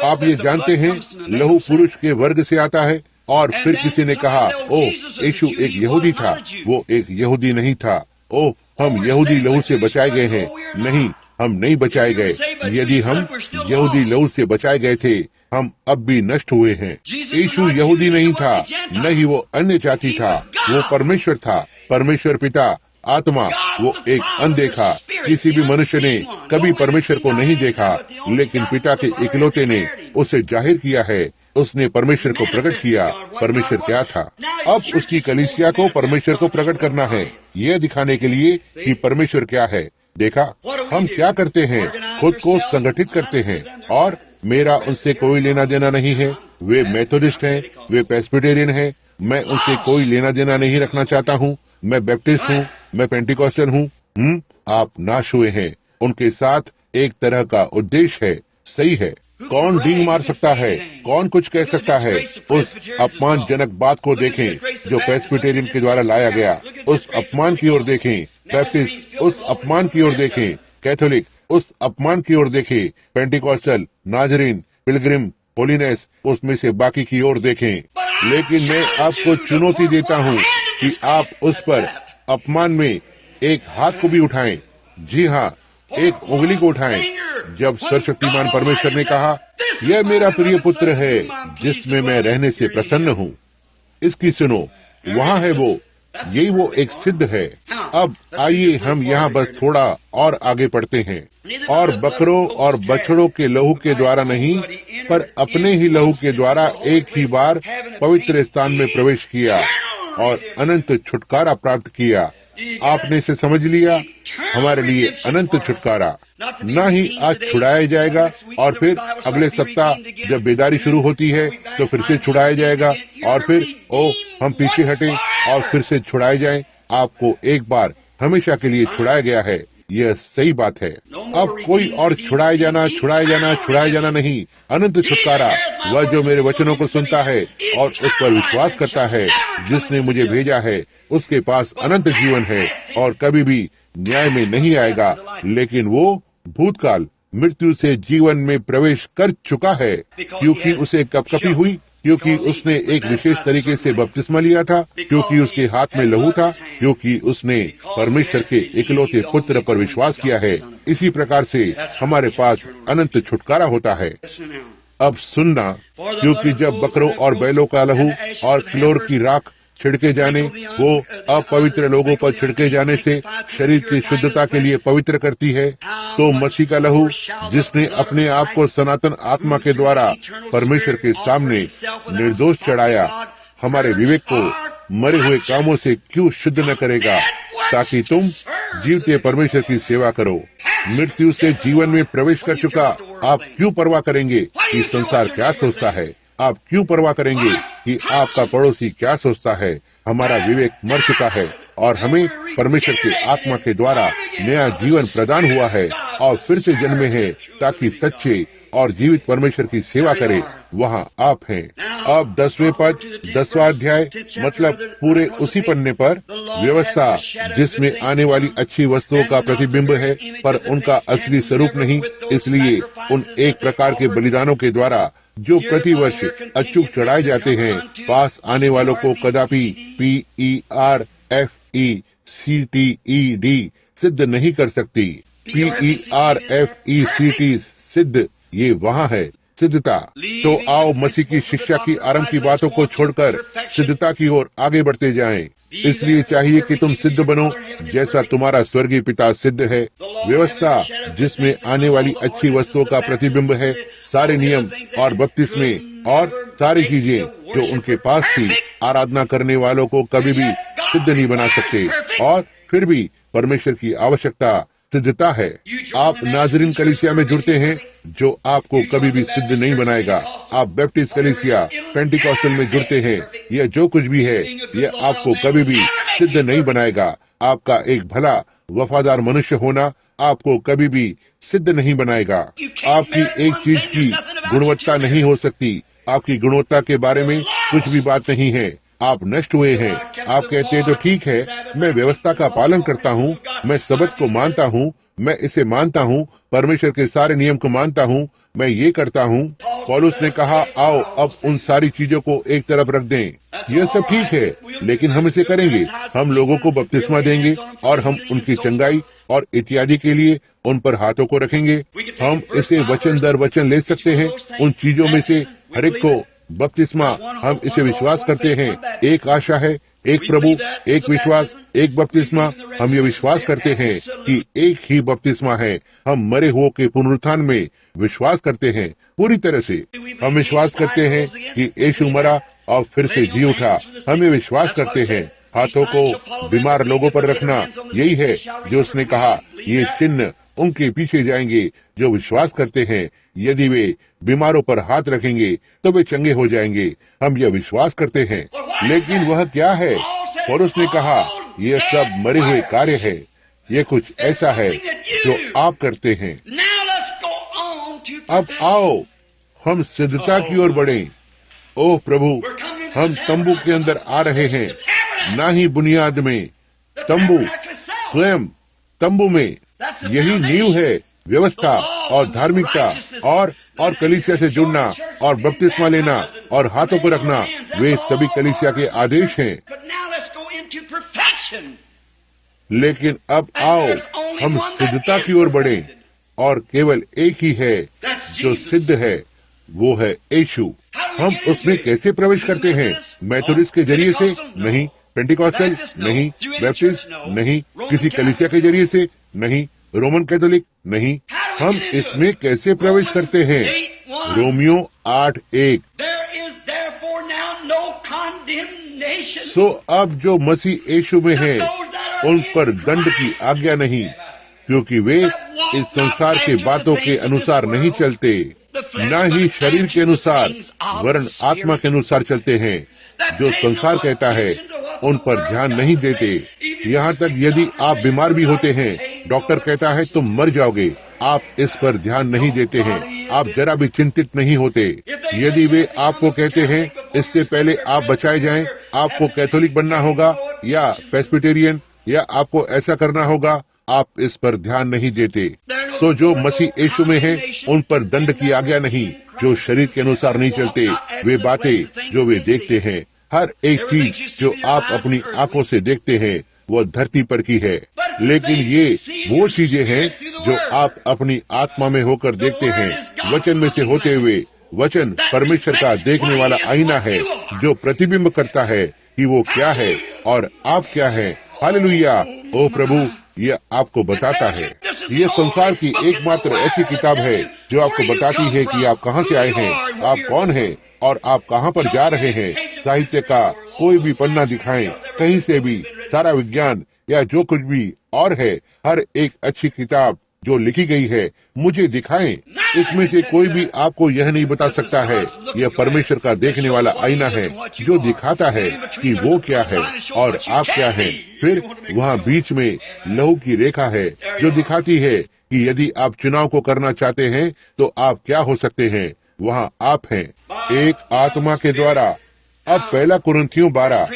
आप ये जानते हैं, लहू पुरुष के वर्ग से आता है और फिर किसी ने कहा, ओह, यीशु एक यहूदी था। वो एक यहूदी नहीं था। ओह, हम यहूदी लहू से बचाए गए हैं। नहीं, हम नहीं बचाए गए। यदि हम यहूदी लहू से बचाए गए थे, हम अब भी नष्ट हुए हैं। यीशु यहूदी नहीं था, न ही वो अन्य जाति था। वो परमेश्वर था, परमेश्वर पिता, आत्मा। वो एक अनदेखा, किसी भी मनुष्य ने कभी परमेश्वर को नहीं देखा, लेकिन पिता के इकलौते ने उसे जाहिर किया है। उसने परमेश्वर को प्रकट किया। परमेश्वर क्या था? अब उसकी कलीसिया को परमेश्वर को प्रकट करना है, यह दिखाने के लिए कि परमेश्वर क्या है। देखा, हम क्या करते हैं? खुद को संगठित करते हैं, और मेरा उनसे कोई लेना देना नहीं है। वे मेथोडिस्ट हैं, वे प्रेस्बिटेरियन हैं, मैं उनसे कोई लेना देना नहीं रखना चाहता हूँ। मैं बैप्टिस्ट हूँ, मैं पेंटिकॉस्टल हूँ। आप नाश हुए हैं। उनके साथ एक तरह का उद्देश्य है। सही है। कौन डींग मार सकता है? कौन कुछ कह सकता है? उस अपमानजनक बात को देखें जो प्रेस्बिटेरियन के द्वारा लाया गया। उस अपमान की ओर देखें। बैप्टिस्ट, उस अपमान की ओर देखें। कैथोलिक, उस अपमान की ओर देखें। पेंटिकॉस्टल, नाजरीन, पिलग्रिम, होलीनेस, उसमें से बाकी की ओर देखें। लेकिन मैं आपको चुनौती देता हूँ कि आप उस पर अपमान में एक हाथ को भी उठाएं। जी हाँ, एक उंगली को उठाएं। जब सर्वशक्तिमान परमेश्वर ने कहा, यह मेरा प्रिय पुत्र है जिसमें मैं रहने से प्रसन्न हूँ, इसकी सुनो, वहाँ है वो। यही वो एक सिद्ध है। अब आइए हम यहाँ बस थोड़ा और आगे बढ़ते हैं। और बकरों और बछड़ों के लहू के द्वारा नहीं, पर अपने ही लहू के द्वारा एक ही बार पवित्र स्थान में प्रवेश किया और अनंत छुटकारा प्राप्त किया। आपने इसे समझ लिया? हमारे लिए अनंत छुटकारा। न ही आज छुड़ाया जाएगा और फिर अगले सप्ताह जब बेदारी शुरू होती है तो फिर से छुड़ाया जाएगा, और फिर हम पीछे हटें और फिर से छुड़ाए जाएं। आपको एक बार हमेशा के लिए छुड़ाया गया है। यह सही बात है। अब कोई और छुड़ाए जाना नहीं। अनंत छुटकारा। वह जो मेरे वचनों को सुनता है और उस पर विश्वास करता है जिसने मुझे भेजा है, उसके पास अनंत जीवन है और कभी भी न्याय में नहीं आएगा, लेकिन वो भूतकाल मृत्यु से जीवन में प्रवेश कर चुका है। क्योंकि उसे कपकपी हुई, क्योंकि उसने एक विशेष तरीके से बपतिस्मा लिया था, क्योंकि उसके हाथ में लहू था, क्योंकि उसने परमेश्वर के इकलौते पुत्र पर विश्वास किया है। इसी प्रकार से हमारे पास अनंत छुटकारा होता है। अब सुनना, क्योंकि जब बकरों और बैलों का लहू और क्लोर की राख छिड़के जाने, वो अपवित्र लोगों पर छिड़के जाने से शरीर की शुद्धता के लिए पवित्र करती है, तो मसीह का लहू जिसने अपने आप को सनातन आत्मा के द्वारा परमेश्वर के सामने निर्दोष चढ़ाया, हमारे विवेक को मरे हुए कामों से क्यों शुद्ध न करेगा, ताकि तुम जीवते परमेश्वर की सेवा करो। मृत्यु से जीवन में प्रवेश कर चुका आप क्यों परवाह करेंगे कि संसार क्या सोचता है? आप क्यों परवाह करेंगे कि आपका पड़ोसी क्या सोचता है? हमारा विवेक मर चुका है और हमें परमेश्वर के आत्मा के द्वारा नया जीवन प्रदान हुआ है और फिर से जन्मे हैं, ताकि सच्चे और जीवित परमेश्वर की सेवा करें। वहाँ आप हैं। अब 10वें पद, 10वां अध्याय, मतलब पूरे उसी पन्ने पर, व्यवस्था जिसमें आने वाली अच्छी वस्तुओं का प्रतिबिंब है, पर उनका असली स्वरूप नहीं। इसलिए उन एक प्रकार के बलिदानों के द्वारा जो प्रतिवर्ष अचूक चढ़ाए जाते हैं, पास आने वालों को कदापि PERFECTED सिद्ध नहीं कर सकती। PERFECT सिद्ध, ये वहाँ है, सिद्धता। तो आओ मसीह की शिक्षा की आरंभ की बातों को छोड़कर सिद्धता की ओर आगे बढ़ते जाएं। इसलिए चाहिए कि तुम सिद्ध बनो जैसा तुम्हारा स्वर्गीय पिता सिद्ध है। व्यवस्था जिसमें आने वाली अच्छी वस्तुओं का प्रतिबिंब है, सारे नियम और बपतिस्मे और सारी चीजें जो उनके पास थी, आराधना करने वालों को कभी भी सिद्ध नहीं बना सकते, और फिर भी परमेश्वर की आवश्यकता सिद्धता है। आप नाजरीन कलीसिया में जुड़ते हैं जो आपको कभी भी सिद्ध नहीं बनाएगा। आप बैप्टिस्ट कलीसिया, पेंटिकॉस्टल में जुड़ते हैं, यह जो कुछ भी है, यह आपको कभी भी सिद्ध नहीं बनाएगा। आपका एक भला वफादार मनुष्य होना आपको कभी भी सिद्ध नहीं बनाएगा। आपकी एक चीज की गुणवत्ता नहीं हो सकती। आपकी गुणवत्ता के बारे में कुछ भी बात नहीं है। आप नष्ट हुए हैं। आप कहते हैं तो ठीक है, मैं व्यवस्था का पालन करता हूँ, मैं सबत को मानता हूँ, मैं इसे मानता हूँ, परमेश्वर के सारे नियम को मानता हूँ, मैं ये करता हूँ। पौलुस ने कहा, आओ अब उन सारी चीजों को एक तरफ रख दें। यह सब ठीक है, लेकिन हम इसे करेंगे। हम लोगों को बपतिस्मा देंगे और हम उनकी चंगाई और इत्यादि के लिए उन पर हाथों को रखेंगे। हम इसे वचन दर वचन ले सकते हैं। उन चीजों में से हर एक को बपतिस्मा, हम इसे विश्वास करते हैं। एक आशा है, एक प्रभु, एक विश्वास, एक बपतिस्मा। हम ये विश्वास करते हैं कि एक ही बपतिस्मा है। हम मरे हुओं के पुनरुत्थान में विश्वास करते हैं पूरी तरह से। हम विश्वास करते हैं कि यीशु मरा और फिर से जी उठा। हम ये विश्वास करते हैं। हाथों को बीमार लोगों पर रखना, यही है जो उसने कहा, ये चिन्ह उनके पीछे जाएंगे जो विश्वास करते हैं। यदि वे बीमारों पर हाथ रखेंगे तो वे चंगे हो जाएंगे। हम यह विश्वास करते हैं। लेकिन वह क्या है? पौलुस ने कहा, यह सब मरे हुए कार्य है। ये कुछ ऐसा है जो आप करते हैं। अब आओ हम सिद्धता की ओर बढ़ें। ओह प्रभु, हम तंबू के अंदर आ रहे हैं, ना ही बुनियाद में। तंबू स्वयं तंबू में, यही नींव है व्यवस्था और धार्मिकता और कलीसिया से जुड़ना और बपतिस्मा लेना और हाथों को रखना, वे सभी कलीसिया के आदेश हैं। लेकिन अब आओ हम सिद्धता की ओर बढ़ें, और केवल एक ही है जो सिद्ध है, वो है यीशु। हम उसमें कैसे प्रवेश करते हैं? मेथोडिस्ट के जरिए से नहीं, पेंटिकॉस्टल नहीं, बैप्टिस्ट नहीं, किसी कलीसिया के जरिए से नहीं, रोमन कैथोलिक नहीं। हम इसमें कैसे प्रवेश करते हैं? रोमियो 8:1। सो अब जो मसीह यीशु में है, उन पर दंड की आज्ञा नहीं, क्योंकि वे इस संसार के बातों के अनुसार नहीं चलते, न ही शरीर के अनुसार, वरन आत्मा के अनुसार चलते हैं। जो संसार कहता है उन पर ध्यान नहीं देते। यहाँ तक यदि आप बीमार भी होते हैं, डॉक्टर कहता है तुम मर जाओगे, आप इस पर ध्यान नहीं देते हैं। आप जरा भी चिंतित नहीं होते। यदि वे आपको कहते हैं इससे पहले आप बचाए जाएं, आपको कैथोलिक बनना होगा या प्रेस्बिटेरियन, या आपको ऐसा करना होगा, आप इस पर ध्यान नहीं देते। सो जो मसीह यीशु में है, उन पर दंड की आज्ञा नहीं। जो शरीर के अनुसार नहीं चलते, वे बातें जो वे देखते हैं, हर एक चीज जो आप अपनी आंखों से देखते हैं, वो धरती पर की है। लेकिन ये वो चीजें हैं जो आप अपनी आत्मा में होकर देखते हैं, वचन में से होते हुए। वचन परमेश्वर का देखने वाला आईना है, जो प्रतिबिंब करता है कि वो क्या है और आप क्या है। हालेलुया! ओ प्रभु, ये आपको बताता है। ये संसार की एकमात्र ऐसी किताब है जो आपको बताती है कि आप कहाँ से आए हैं, आप कौन हैं और आप कहाँ पर जा रहे हैं। साहित्य का कोई भी पन्ना दिखाएं, कहीं से भी, सारा विज्ञान या जो कुछ भी और है, हर एक अच्छी किताब जो लिखी गई है, मुझे दिखाएं। इसमें से कोई भी आपको यह नहीं बता सकता है। यह परमेश्वर का देखने वाला आईना है जो दिखाता है कि वो क्या है और आप क्या हैं। फिर वहाँ बीच में लहू की रेखा है जो दिखाती है कि यदि आप चुनाव को करना चाहते हैं तो आप क्या हो सकते हैं। वहाँ आप हैं एक आत्मा के द्वारा। अब पहला कुरिन्थियों 12,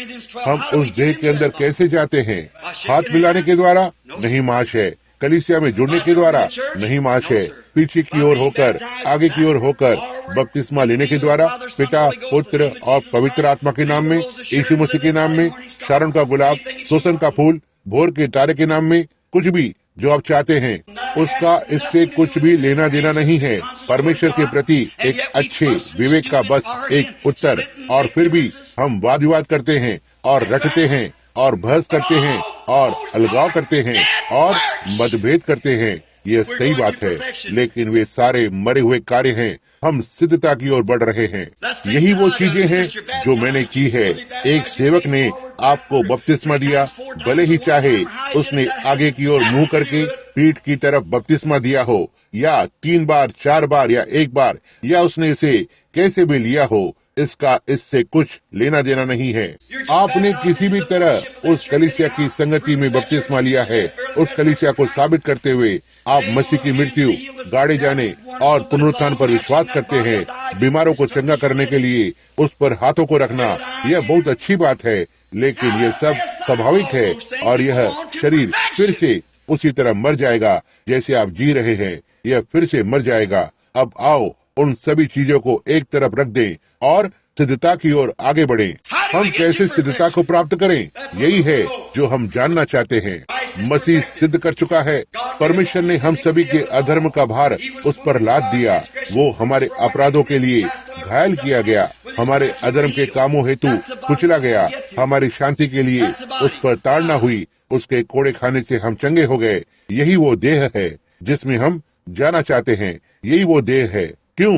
हम उस देह के अंदर कैसे जाते हैं? हाथ मिलाने के द्वारा नहीं, माश है। कलीसिया में जुड़ने के द्वारा नहीं, माश है। पीछे की ओर होकर, आगे की ओर होकर, बपतिस्मा लेने के द्वारा, पिता, पुत्र और पवित्र आत्मा के नाम में, यीशु मसीह के नाम में, शारोन का गुलाब, सोसन का फूल, भोर के तारे के नाम में, कुछ भी जो आप चाहते हैं, उसका इससे कुछ भी लेना देना नहीं है। परमेश्वर के प्रति एक अच्छे विवेक का बस एक उत्तर। और फिर भी हम वाद विवाद करते हैं और रटते हैं और बहस करते हैं और अलगाव करते हैं और मतभेद करते हैं। यह सही बात है, लेकिन वे सारे मरे हुए कार्य हैं। हम सिद्धता की ओर बढ़ रहे हैं। यही वो चीजें हैं जो मैंने की है। एक सेवक ने आपको बपतिस्मा दिया, भले ही चाहे उसने आगे की ओर मुंह करके पीठ की तरफ बपतिस्मा दिया हो, या 3 बार, 4 बार या 1 बार, या उसने इसे कैसे भी लिया हो, इसका इससे कुछ लेना देना नहीं है। आपने किसी भी तरह उस कलीसिया की संगति में बपतिस्मा लिया है। उस कलीसिया को साबित करते हुए आप मसीह की मृत्यु, गाड़े जाने और पुनरुत्थान पर विश्वास करते हैं। बीमारों को चंगा करने के लिए उस पर हाथों को रखना, यह बहुत अच्छी बात है। लेकिन यह सब स्वाभाविक है और यह शरीर फिर से उसी तरह मर जाएगा जैसे आप जी रहे हैं। यह फिर से मर जाएगा। अब आओ उन सभी चीजों को एक तरफ रख दें और सिद्धता की ओर आगे बढ़ें। हम कैसे सिद्धता को प्राप्त करें, यही है जो हम जानना चाहते हैं। मसीह सिद्ध कर चुका है। परमेश्वर ने हम सभी के अधर्म का भार उस पर लाद दिया। वो हमारे अपराधों के लिए घायल किया गया, हमारे अधर्म के कामों हेतु कुचला गया, हमारी शांति के लिए उस पर ताड़ना हुई, उसके कोड़े खाने से हम चंगे हो गए। यही वो देह है जिसमें हम जाना चाहते हैं। यही वो देह है। क्यों?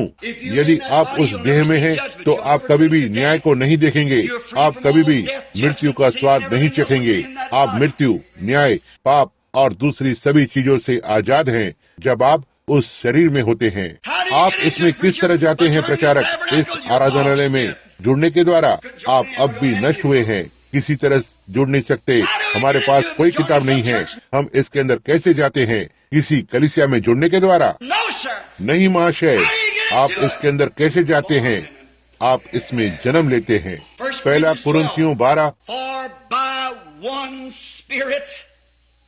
यदि आप उस देह में हैं, तो आप कभी भी न्याय को नहीं देखेंगे। आप कभी भी मृत्यु का स्वाद नहीं चखेंगे। आप मृत्यु, न्याय, पाप और दूसरी सभी चीजों से आजाद हैं जब आप उस शरीर में होते हैं। आप इसमें किस तरह जाते हैं प्रचारक? इस आराधनालय में जुड़ने के द्वारा। आप अब भी नष्ट हुए हैं, किसी तरह जुड़ नहीं सकते। हमारे पास कोई किताब नहीं है। हम इसके अंदर कैसे जाते हैं? किसी कलीसिया में जुड़ने के द्वारा? नहीं महाशय। आप इसके अंदर कैसे जाते हैं? आप इसमें जन्म लेते हैं। पहला कुरिन्थियों 12,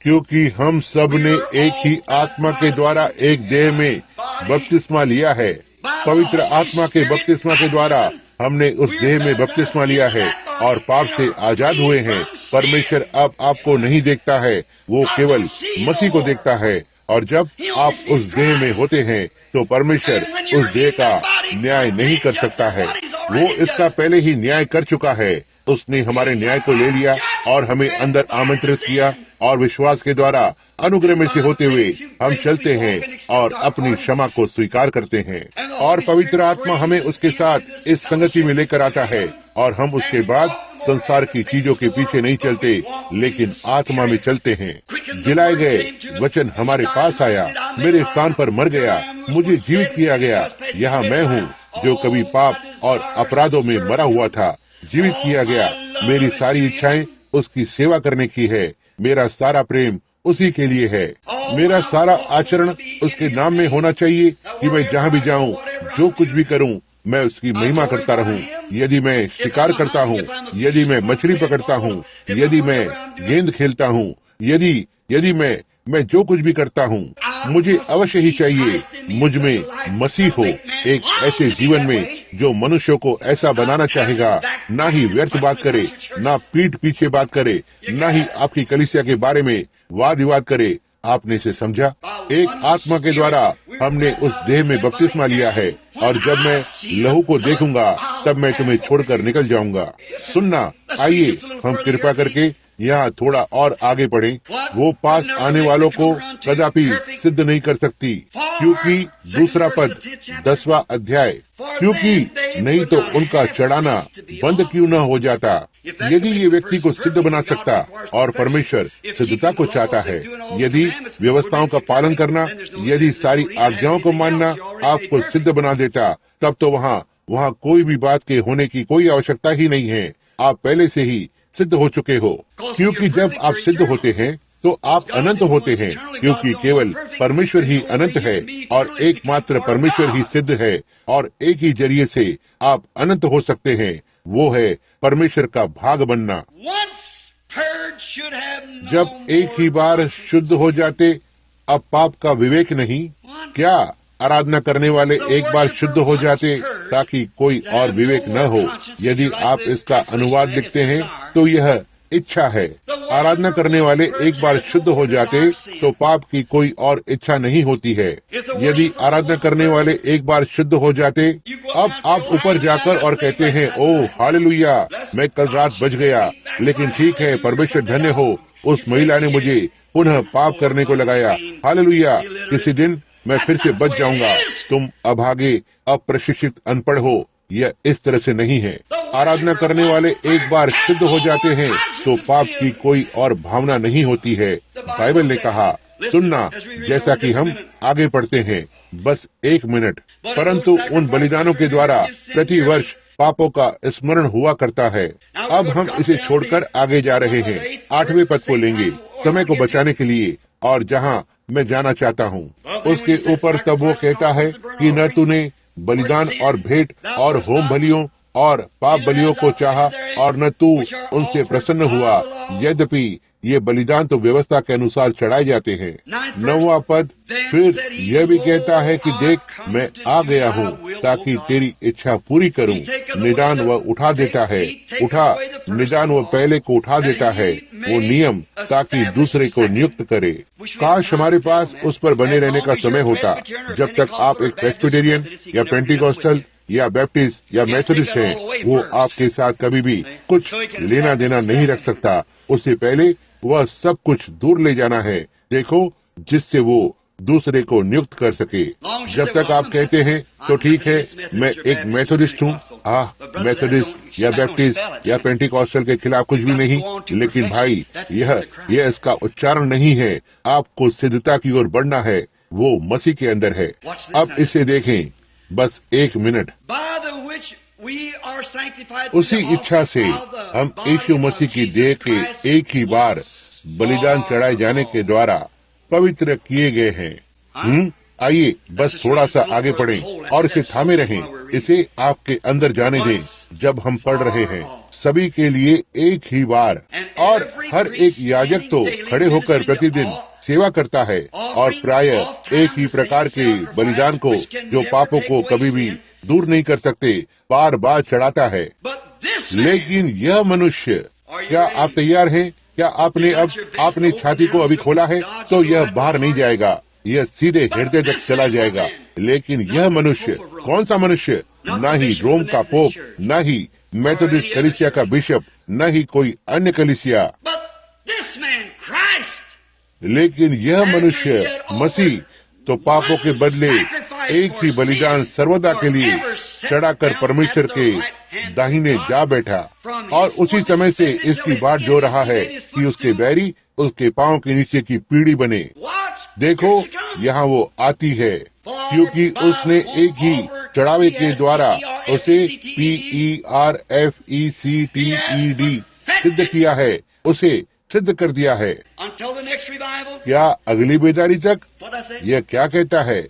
क्योंकि हम सब ने एक ही आत्मा के द्वारा एक देह में बपतिस्मा लिया है। पवित्र आत्मा के बपतिस्मा के द्वारा हमने उस देह में बपतिस्मा लिया है और पाप से आजाद हुए हैं। परमेश्वर अब आपको नहीं देखता है, वो केवल मसीह को देखता है। और जब आप उस देह में होते हैं तो परमेश्वर उस देह का न्याय नहीं कर सकता है। वो इसका पहले ही न्याय कर चुका है। उसने हमारे न्याय को ले लिया और हमें अंदर आमंत्रित किया और विश्वास के द्वारा अनुग्रह में से होते हुए हम चलते हैं और अपनी क्षमा को स्वीकार करते हैं। और पवित्र आत्मा हमें उसके साथ इस संगति में लेकर आता है और हम उसके बाद संसार की चीजों के पीछे नहीं चलते, लेकिन आत्मा में चलते हैं। जिलाए गए वचन हमारे पास आया, मेरे स्थान पर मर गया, मुझे जीवित किया गया। यहाँ मैं हूँ जो कभी पाप और अपराधों में मरा हुआ था, जीवित किया गया। मेरी सारी इच्छाएं उसकी सेवा करने की है। मेरा सारा प्रेम उसी के लिए है। मेरा सारा आचरण उसके नाम में होना चाहिए कि मैं जहाँ भी जाऊँ, जो कुछ भी करूँ, मैं उसकी महिमा करता रहूं। यदि मैं शिकार करता हूं, यदि मैं मछली पकड़ता हूं, यदि मैं गेंद खेलता हूं, यदि मैं जो कुछ भी करता हूं, मुझे अवश्य ही चाहिए मुझ में मसीह हो। एक ऐसे जीवन में जो मनुष्यों को ऐसा बनाना चाहेगा, ना ही व्यर्थ बात करे, ना पीठ पीछे बात करे, ना ही आपकी कलीसिया के बारे में वाद विवाद करे। आपने इसे समझा? एक आत्मा के द्वारा हमने उस देह में बपतिस्मा लिया है और जब मैं लहू को देखूंगा तब मैं तुम्हें छोड़कर निकल जाऊंगा। सुनना, आइए हम कृपा करके यहाँ थोड़ा और आगे बढ़ें। वो पास आने वालों को कदापि सिद्ध नहीं कर सकती, क्योंकि दूसरा पद 10वां अध्याय, क्योंकि नहीं तो उनका चढ़ाना बंद क्यों न हो जाता। यदि ये व्यक्ति को सिद्ध बना सकता और परमेश्वर सिद्धता को चाहता है, यदि व्यवस्थाओं का पालन करना, यदि सारी आज्ञाओं को मानना आपको सिद्ध बना देता, तब तो वहाँ कोई भी बात के होने की कोई आवश्यकता ही नहीं है। आप पहले से ही सिद्ध हो चुके हो, क्योंकि जब आप सिद्ध होते हैं तो आप अनंत होते हैं, क्योंकि केवल परमेश्वर ही अनंत है और एकमात्र परमेश्वर ही सिद्ध है और एक ही जरिए से आप अनंत हो सकते हैं, वो है परमेश्वर का भाग बनना। जब एक ही बार शुद्ध हो जाते, अब पाप का विवेक नहीं। क्या आराधना करने वाले एक बार शुद्ध हो जाते ताकि कोई और विवेक न हो? यदि आप इसका अनुवाद लिखते हैं तो यह इच्छा है। आराधना करने वाले एक बार शुद्ध हो जाते तो पाप की कोई और इच्छा नहीं होती है। यदि आराधना करने वाले एक बार शुद्ध हो जाते, अब आप ऊपर जाकर और कहते हैं, ओह हालेलुया, मैं कल रात बच गया, लेकिन ठीक है, परमेश्वर धन्य हो, उस महिला ने मुझे पुनः पाप करने को लगाया। हालेलुया, किसी दिन मैं फिर से बच जाऊंगा। तुम अभागे, अप्रशिक्षित, अनपढ़ हो। यह इस तरह से नहीं है। आराधना करने वाले एक बार शुद्ध हो जाते हैं तो पाप की कोई और भावना नहीं होती है। बाइबल ने कहा, सुनना, जैसा कि हम आगे पढ़ते हैं, बस 1 मिनट, परंतु उन बलिदानों के द्वारा प्रति वर्ष पापों का स्मरण हुआ करता है। अब हम इसे छोड़कर आगे जा रहे हैं। 8वें पद को लेंगे समय को बचाने के लिए, और जहाँ मैं जाना चाहता हूँ उसके ऊपर तब वो कहता है कि न तूने बलिदान और भेंट और होम बलियों और पाप बलियों को चाहा और न तू उनसे प्रसन्न हुआ, यद्यपि ये बलिदान तो व्यवस्था के अनुसार चढ़ाए जाते हैं। 9वां पद फिर यह भी कहता है कि देख मैं आ गया हूँ ताकि तेरी इच्छा पूरी करूँ। निदान वह उठा देता है, निदान वह पहले को उठा देता है, वो नियम, ताकि दूसरे को नियुक्त करे। काश हमारे पास उस पर बने रहने का समय होता। जब तक आप एक प्रेस्बिटेरियन या पेंटिकॉस्टल या बैप्टिस्ट या मेथोडिस्ट हैं, वो आपके साथ कभी भी कुछ लेना देना नहीं रख सकता। उससे पहले वह सब कुछ दूर ले जाना है, देखो, जिससे वो दूसरे को नियुक्त कर सके। जब तक आप कहते हैं तो ठीक है, मैं एक मेथोडिस्ट हूँ, मेथोडिस्ट या बैप्टिस्ट या पेंटिकॉस्टल के खिलाफ कुछ भी नहीं, लेकिन भाई यह इसका उच्चारण नहीं है। आपको सिद्धता की ओर बढ़ना है, वो मसीह के अंदर है। अब इसे देखें, बस 1 मिनट। उसी इच्छा से हम यीशु मसीह की देह के एक ही बार बलिदान चढ़ाए जाने के द्वारा पवित्र किए गए हैं। आइए बस थोड़ा सा आगे बढ़ें और इसे थामे रहें, इसे आपके अंदर जाने दें। जब हम पढ़ रहे हैं सभी के लिए एक ही बार, और हर एक याजक तो खड़े होकर प्रतिदिन सेवा करता है और प्राय एक ही प्रकार के बलिदान को, जो पापों को कभी भी दूर नहीं कर सकते, बार बार चढ़ाता है। लेकिन यह मनुष्य, क्या आप तैयार हैं? क्या आपने छाती को अभी खोला है? तो यह बाहर नहीं जाएगा, यह सीधे हृदय तक चला जाएगा। लेकिन यह मनुष्य, कौन सा मनुष्य? न ही रोम का पोप, न ही मेथोडिस्ट कलीसिया का बिशप, न ही कोई अन्य कलीसिया, लेकिन यह मनुष्य मसीह तो पापों के बदले एक ही बलिदान सर्वदा के लिए चढ़ाकर परमेश्वर के दाहिने जा बैठा, और उसी समय से इसकी बाट जो रहा है कि उसके बैरी उसके पांव के नीचे की पीढ़ी बने। देखो, यहाँ वो आती है, क्योंकि उसने एक ही चढ़ावे के द्वारा उसे PERFECTED सिद्ध किया है, उसे सिद्ध कर दिया है। क्या अगली बेदारी तक? यह क्या कहता है?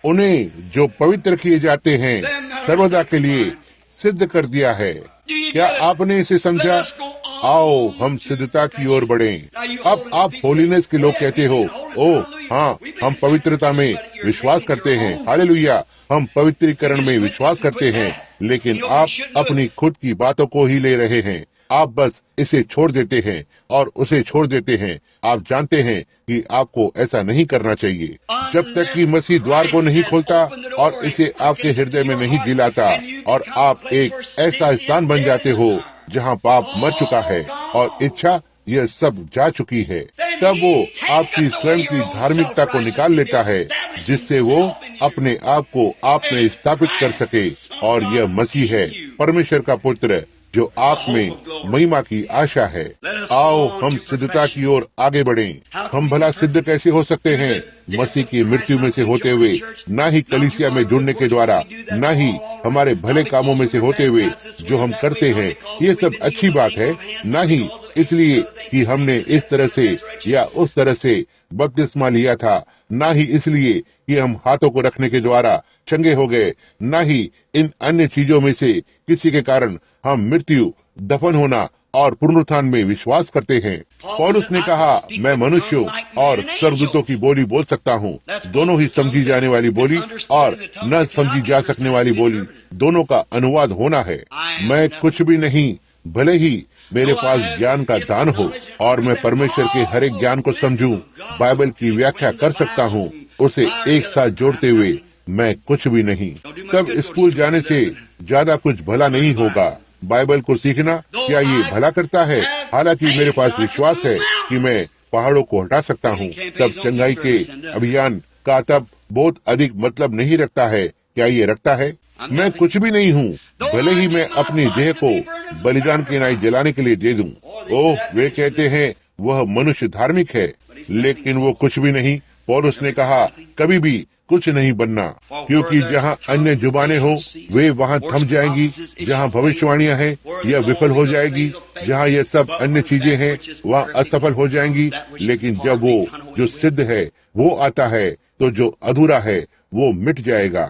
उन्हें जो पवित्र किए जाते हैं सर्वदा के लिए सिद्ध कर दिया है। क्या आपने इसे समझा? आओ हम सिद्धता की ओर बढ़ें। अब आप होलीनेस के लोग कहते हो, ओह हाँ, हम पवित्रता में विश्वास करते हैं, हालेलुया, हम पवित्रीकरण में विश्वास करते हैं, लेकिन आप अपनी खुद की बातों को ही ले रहे हैं। आप बस इसे छोड़ देते हैं और उसे छोड़ देते हैं। आप जानते हैं कि आपको ऐसा नहीं करना चाहिए। जब तक कि मसीह द्वार को नहीं खोलता और इसे आपके हृदय में नहीं दिलाता, और आप एक ऐसा स्थान बन जाते हो जहां पाप मर चुका है और इच्छा यह सब जा चुकी है, तब वो आपकी स्वयं की धार्मिकता को निकाल लेता है, जिससे वो अपने आप को आप में स्थापित कर सके। और यह मसीह है, परमेश्वर का पुत्र, जो आप में महिमा की आशा है। आओ हम सिद्धता की ओर आगे बढ़ें। हम भला सिद्ध कैसे हो सकते हैं? मसीह की मृत्यु में से होते हुए, न ही कलीसिया में जुड़ने के द्वारा, न ही हमारे भले कामों में से होते हुए जो हम करते हैं। ये सब अच्छी बात है, न ही इसलिए कि हमने इस तरह से या उस तरह से बपतिस्मा लिया था, न ही इसलिए कि हम हाथों को रखने के द्वारा चंगे हो गए, न ही इन अन्य चीजों में से किसी के कारण हम मृत्यु, दफन होना और पुनरुत्थान में विश्वास करते हैं। पौलुस ने कहा, मैं मनुष्यों और स्वर्गदूतों की बोली बोल सकता हूँ, दोनों ही समझी जाने वाली बोली और न समझी जा सकने वाली बोली, दोनों का अनुवाद होना है। मैं कुछ भी नहीं, भले ही मेरे पास ज्ञान का दान हो और मैं परमेश्वर के हर एक ज्ञान को समझूं, बाइबल की व्याख्या कर सकता हूँ, उसे एक साथ जोड़ते हुए मैं कुछ भी नहीं। तब स्कूल जाने से ज्यादा कुछ भला नहीं होगा। बाइबल को सीखना क्या ये भला करता है? हालांकि मेरे पास विश्वास है कि मैं पहाड़ों को हटा सकता हूँ। तब चंगाई के अभियान का तब बहुत अधिक मतलब नहीं रखता है। क्या ये रखता है? मैं कुछ भी नहीं हूँ, भले ही मैं अपनी देह को बलिदान के नाई जलाने के लिए दे दूं। ओह, वे कहते हैं वह मनुष्य धार्मिक है, लेकिन वो कुछ भी नहीं। पौलुस ने कहा, कभी भी कुछ नहीं बनना, क्योंकि जहाँ अन्य जुबानें हो वे वहाँ थम जाएंगी, जहाँ भविष्यवाणियाँ हैं यह विफल हो जाएगी, जहाँ ये सब अन्य चीजें हैं वहाँ असफल हो जाएंगी। लेकिन जब वो जो सिद्ध है वो आता है, तो जो अधूरा है वो मिट जाएगा।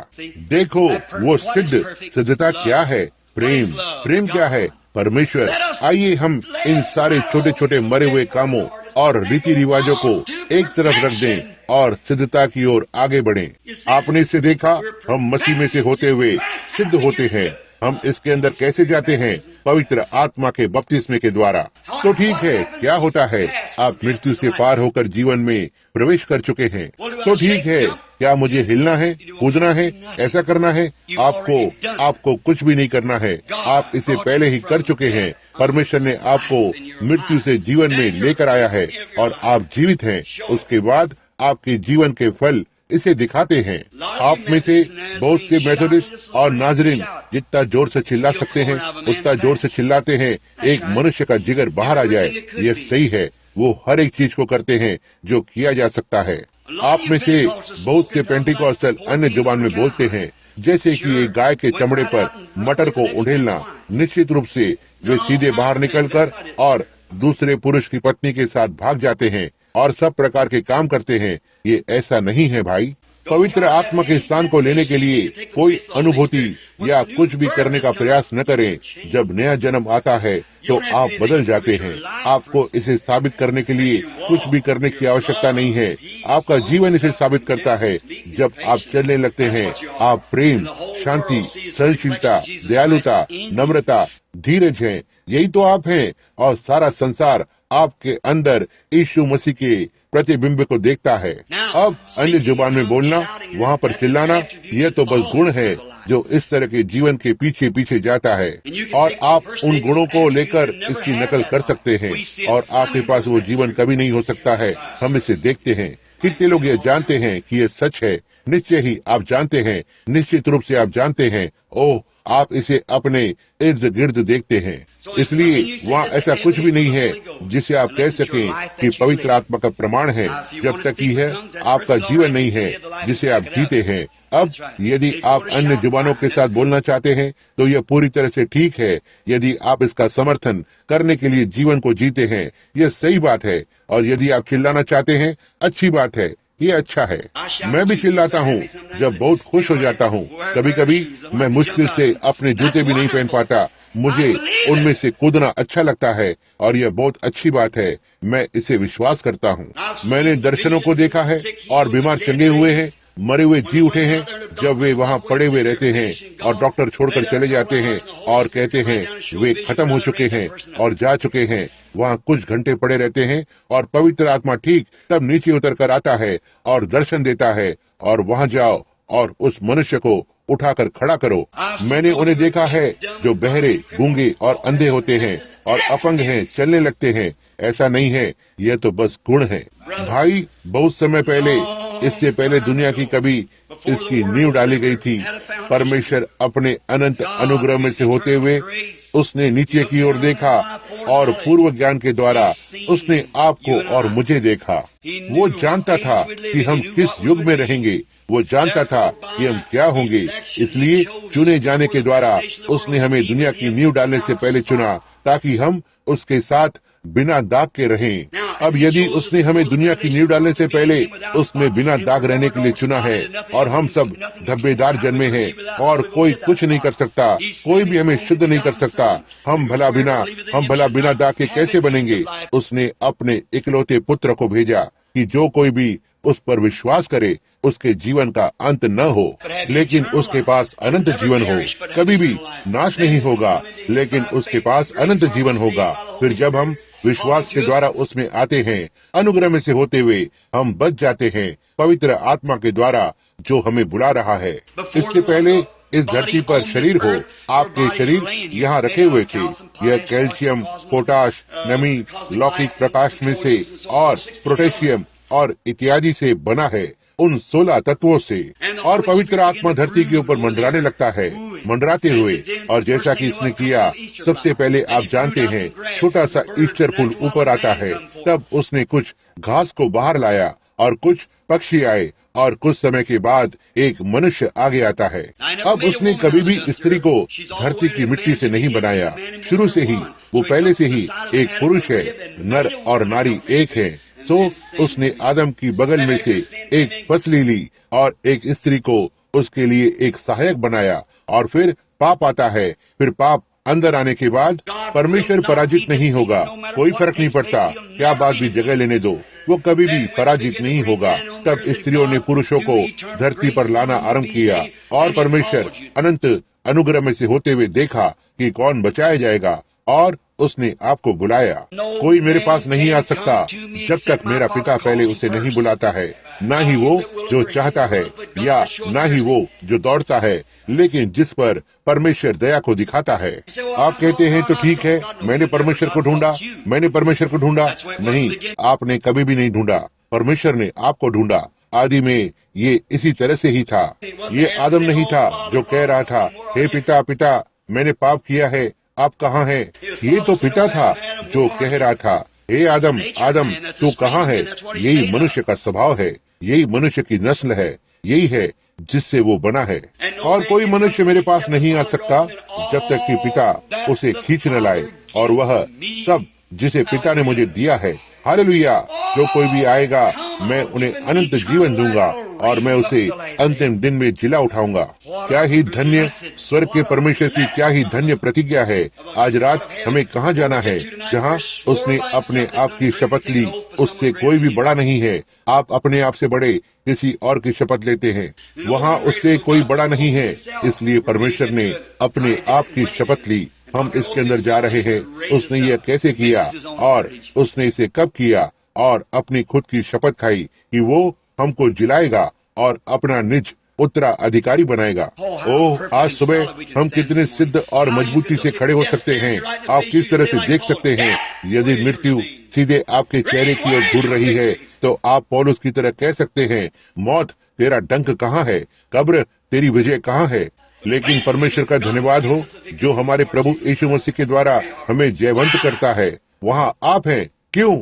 देखो, वो सिद्धता क्या है? प्रेम क्या है? परमेश्वर, आइए हम इन सारे छोटे छोटे मरे हुए कामों और रीति रिवाजों को एक तरफ रख दें और सिद्धता की ओर आगे बढ़ें। आपने इसे देखा, हम मसीह में से होते हुए सिद्ध होते हैं। हम इसके अंदर कैसे जाते हैं? पवित्र आत्मा के बपतिस्मे के द्वारा। तो ठीक है, क्या होता है? आप मृत्यु से पार होकर जीवन में प्रवेश कर चुके हैं। तो ठीक है, क्या मुझे हिलना है, कूदना है, ऐसा करना है? आपको कुछ भी नहीं करना है। आप इसे पहले ही कर चुके हैं। परमेश्वर ने आपको मृत्यु से जीवन में लेकर आया है और आप जीवित हैं। उसके बाद आपके जीवन के फल इसे दिखाते हैं। आप में से बहुत से मेथोडिस्ट और नाजरीन जितना जोर से चिल्ला सकते हैं उतना जोर से चिल्लाते हैं, एक मनुष्य का जिगर बाहर आ जाए। ये सही है, वो हर एक चीज को करते हैं जो किया जा सकता है। आप में से बहुत से पेंटिकॉस्टल अन्य जुबान में बोलते हैं, जैसे कि एक गाय के चमड़े पर मटर को उंडेलना। निश्चित रूप से वे सीधे बाहर निकलकर और दूसरे पुरुष की पत्नी के साथ भाग जाते हैं और सब प्रकार के काम करते हैं। ये ऐसा नहीं है भाई। पवित्र आत्मा के स्थान को लेने के लिए कोई अनुभूति या कुछ भी करने का प्रयास न करें। जब नया जन्म आता है तो आप बदल जाते हैं। आपको इसे साबित करने के लिए कुछ भी करने की आवश्यकता नहीं है। आपका जीवन इसे साबित करता है। जब आप चलने लगते हैं, आप प्रेम, शांति, सहनशीलता, दयालुता, नम्रता, धीरज हैं। यही तो आप हैं और सारा संसार आपके अंदर यीशु मसीह के प्रतिबिंब को देखता है। अब अन्य जुबान में बोलना, वहाँ पर चिल्लाना, यह तो बस गुण है जो इस तरह के जीवन के पीछे पीछे जाता है और आप उन गुणों को लेकर इसकी नकल कर सकते हैं और आपके पास वो जीवन कभी नहीं हो सकता है। हम इसे देखते हैं। कितने लोग ये जानते हैं कि ये सच है? निश्चय ही आप जानते हैं, निश्चित रूप से आप जानते हैं। ओह, आप इसे अपने इर्द गिर्द देखते हैं। इसलिए वहाँ ऐसा कुछ भी नहीं है जिसे आप कह सकें कि पवित्र आत्मा का प्रमाण है, जब तक कि है आपका जीवन नहीं है जिसे आप जीते हैं। अब यदि आप अन्य जुबानों के साथ बोलना चाहते हैं तो यह पूरी तरह से ठीक है। यदि आप इसका समर्थन करने के लिए जीवन को जीते हैं, यह सही बात है। और यदि आप चिल्लाना चाहते हैं, अच्छी बात है, ये अच्छा है। मैं भी चिल्लाता हूँ जब बहुत खुश हो जाता हूँ। कभी कभी मैं मुश्किल से अपने जूते भी नहीं पहन पाता। मुझे उनमें से कूदना अच्छा लगता है और यह बहुत अच्छी बात है। मैं इसे विश्वास करता हूँ। मैंने दर्शनों को देखा है और बीमार चंगे हुए हैं, मरे हुए जी उठे हैं। जब वे वहाँ पड़े हुए रहते हैं और डॉक्टर छोड़कर चले जाते हैं और कहते हैं वे खत्म हो चुके हैं और जा चुके हैं, वहाँ कुछ घंटे पड़े रहते हैं और पवित्र आत्मा ठीक तब नीचे उतर कर आता है और दर्शन देता है और वहाँ जाओ और उस मनुष्य को उठाकर खड़ा करो। मैंने उन्हें देखा है जो बहरे, गूंगे और अंधे होते हैं और अपंग हैं, चलने लगते हैं। ऐसा नहीं है, यह तो बस गुण है। भाई, बहुत समय पहले, इससे पहले दुनिया की कभी इसकी नींव डाली गई थी, परमेश्वर अपने अनंत अनुग्रह में से होते हुए उसने नीचे की ओर देखा और पूर्व ज्ञान के द्वारा उसने आपको और मुझे देखा। वो जानता था कि हम किस युग में रहेंगे, वो जानता था कि हम क्या होंगे। इसलिए चुने जाने के द्वारा उसने हमें दुनिया की नींव डालने से पहले चुना ताकि हम उसके साथ बिना दाग के रहें। अब यदि उसने हमें दुनिया की नींव डालने से पहले उसमें बिना दाग रहने के लिए चुना है और हम सब धब्बेदार जन्मे हैं और कोई कुछ नहीं कर सकता, कोई भी हमें शुद्ध नहीं कर सकता, हम भला बिना दाग के कैसे बनेंगे? उसने अपने इकलौते पुत्र को भेजा कि जो कोई भी उस पर विश्वास करे उसके जीवन का अंत न हो, लेकिन उसके पास अनंत जीवन हो। कभी भी नाश नहीं होगा, लेकिन उसके पास अनंत जीवन होगा। फिर जब हम विश्वास के द्वारा उसमें आते हैं, अनुग्रह में से होते हुए हम बच जाते हैं पवित्र आत्मा के द्वारा जो हमें बुला रहा है। इससे पहले इस धरती पर शरीर हो, आपके शरीर यहाँ रखे हुए थे। यह कैल्शियम, पोटाश, नमी, लौकिक प्रकाश में से और पोटेशियम और इत्यादि से बना है, उन 16 तत्वों से। और पवित्र आत्मा धरती के ऊपर मंडराने लगता है, मंडराते हुए। और जैसा कि इसने किया, सबसे पहले आप जानते हैं छोटा सा ईस्टर फूल ऊपर आता है, तब उसने कुछ घास को बाहर लाया और कुछ पक्षी आए और कुछ समय के बाद एक मनुष्य आगे आता है। अब उसने कभी भी स्त्री को धरती की मिट्टी से नहीं बनाया। शुरू से ही वो पहले से ही एक पुरुष है, नर और नारी एक है। सो उसने आदम की बगल में से एक फसली ली और एक स्त्री को उसके लिए एक सहायक बनाया। और फिर पाप आता है, फिर पाप अंदर आने के बाद परमेश्वर पराजित नहीं होगा। कोई फर्क नहीं पड़ता, क्या बात भी जगह लेने दो, वो कभी भी पराजित नहीं होगा। तब स्त्रियों ने पुरुषों को धरती पर लाना आरंभ किया और परमेश्वर अनंत अनुग्रह में से होते हुए देखा कि कौन बचाया जाएगा, और उसने आपको बुलाया। कोई मेरे पास नहीं आ सकता जब तक मेरा पिता पहले उसे नहीं बुलाता है। ना ही वो जो चाहता है या ना ही वो जो दौड़ता है, लेकिन जिस पर परमेश्वर दया को दिखाता है। आप कहते हैं तो ठीक है, मैंने परमेश्वर को ढूंढा, मैंने परमेश्वर को ढूंढा। नहीं, आपने कभी भी नहीं ढूंढा, परमेश्वर ने आपको ढूंढा। आदि में ये इसी तरह से ही था। ये आदम नहीं था जो कह रहा था, हे पिता पिता मैंने पाप किया है, आप कहाँ हैं? ये तो पिता था जो कह रहा था, हे आदम आदम तू कहाँ है? यही मनुष्य का स्वभाव है, यही मनुष्य की नस्ल है, यही है जिससे वो बना है। और कोई मनुष्य मेरे पास नहीं आ सकता जब तक कि पिता उसे खींच न लाए, और वह सब जिसे पिता ने मुझे दिया है। हालेलुया! जो कोई भी आएगा मैं उन्हें अनंत जीवन दूंगा और मैं उसे अंतिम दिन में जिला उठाऊंगा। क्या ही धन्य स्वर्ग के परमेश्वर की क्या ही धन्य प्रतिज्ञा है। आज रात हमें कहाँ जाना है? जहाँ उसने अपने आप की शपथ ली, उससे कोई भी बड़ा नहीं है। आप अपने आप से बड़े किसी और की शपथ लेते हैं, वहाँ उससे कोई बड़ा नहीं है। इसलिए परमेश्वर ने अपने आप की शपथ ली। हम इसके अंदर जा रहे हैं। उसने यह कैसे किया और उसने इसे कब किया, और अपनी खुद की शपथ खाई कि वो हमको जिलाएगा और अपना निज उत्तराधिकारी बनाएगा। ओह, आज सुबह हम कितने सिद्ध और मजबूती से खड़े हो सकते हैं। आप किस तरह से देख सकते हैं। यदि मृत्यु सीधे आपके चेहरे की ओर घूर रही है तो आप पौलुस की तरह कह सकते हैं, मौत तेरा डंक कहाँ है, कब्र तेरी विजय कहाँ है। लेकिन परमेश्वर का धन्यवाद हो जो हमारे प्रभु यीशु मसीह के द्वारा हमें जयवंत करता है। वहाँ आप हैं। क्यों?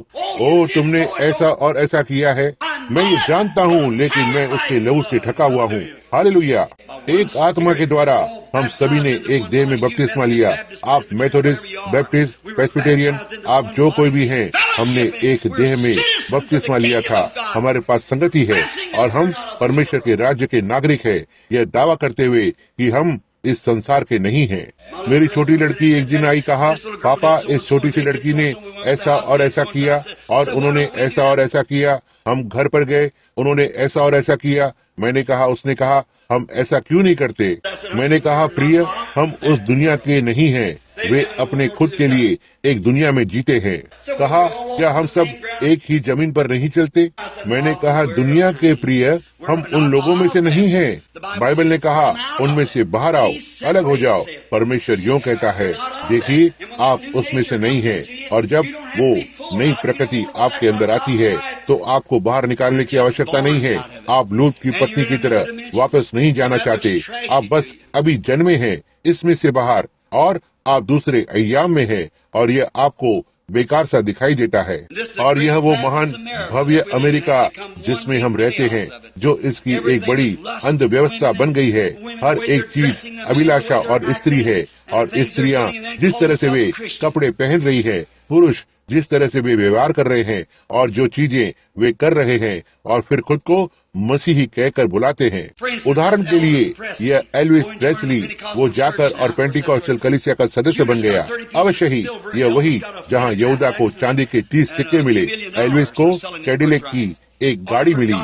ओ, तुमने ऐसा और ऐसा किया है, मैं ये जानता हूँ, लेकिन मैं उसके लहू से ढका हुआ हूँ। हालेलुया! एक आत्मा के द्वारा हम सभी ने एक देह में बपतिस्मा लिया। आप मेथोडिस्ट, बैप्टिस्ट, प्रेस्बिटेरियन, आप जो कोई भी हैं, हमने एक देह में बपतिस्मा लिया था। हमारे पास संगति है और हम परमेश्वर के राज्य के नागरिक हैं, यह दावा करते हुए कि हम इस संसार के नहीं हैं। मेरी छोटी लड़की एक दिन आई, कहा, पापा इस छोटी सी लड़की ने ऐसा और ऐसा किया और उन्होंने ऐसा और ऐसा किया। हम घर पर गए, उन्होंने ऐसा और ऐसा किया। मैंने कहा, उसने कहा, हम ऐसा क्यों नहीं करते? मैंने कहा, प्रिय, हम उस दुनिया के नहीं हैं, वे अपने खुद के लिए एक दुनिया में जीते हैं। कहा, क्या हम सब एक ही जमीन पर नहीं चलते? मैंने कहा, दुनिया के प्रिय, हम उन लोगों में से नहीं हैं। बाइबल ने कहा, उनमें से बाहर आओ, अलग हो जाओ। परमेश्वर यूं कहता है, देखिए आप उसमें से नहीं हैं, और जब वो नई प्रकृति आपके अंदर आती है तो आपको बाहर निकालने की आवश्यकता नहीं है। आप लूत की पत्नी की तरह वापस नहीं जाना चाहते। आप बस अभी जन्मे हैं इसमें से बाहर, और आप दूसरे अय्याम में हैं, और यह आपको बेकार सा दिखाई देता है। और यह वो महान भव्य अमेरिका जिसमें हम रहते हैं, जो इसकी एक बड़ी अंध व्यवस्था बन गई है। हर एक चीज अभिलाषा और स्त्री है, और स्त्रियां जिस तरह से वे कपड़े पहन रही है, पुरुष जिस तरह से वे व्यवहार कर रहे हैं और जो चीजें वे कर रहे हैं, और फिर खुद को मसीही कहकर बुलाते हैं। उदाहरण के लिए यह एल्विस प्रेस्ली, वो जाकर और पेंटिकॉस्टल कलीसिया का सदस्य बन गया। अवश्य ही यह वही जहां यहूदा को चांदी के 30 सिक्के मिले, एल्विस को कैडिलेक की एक गाड़ी मिली,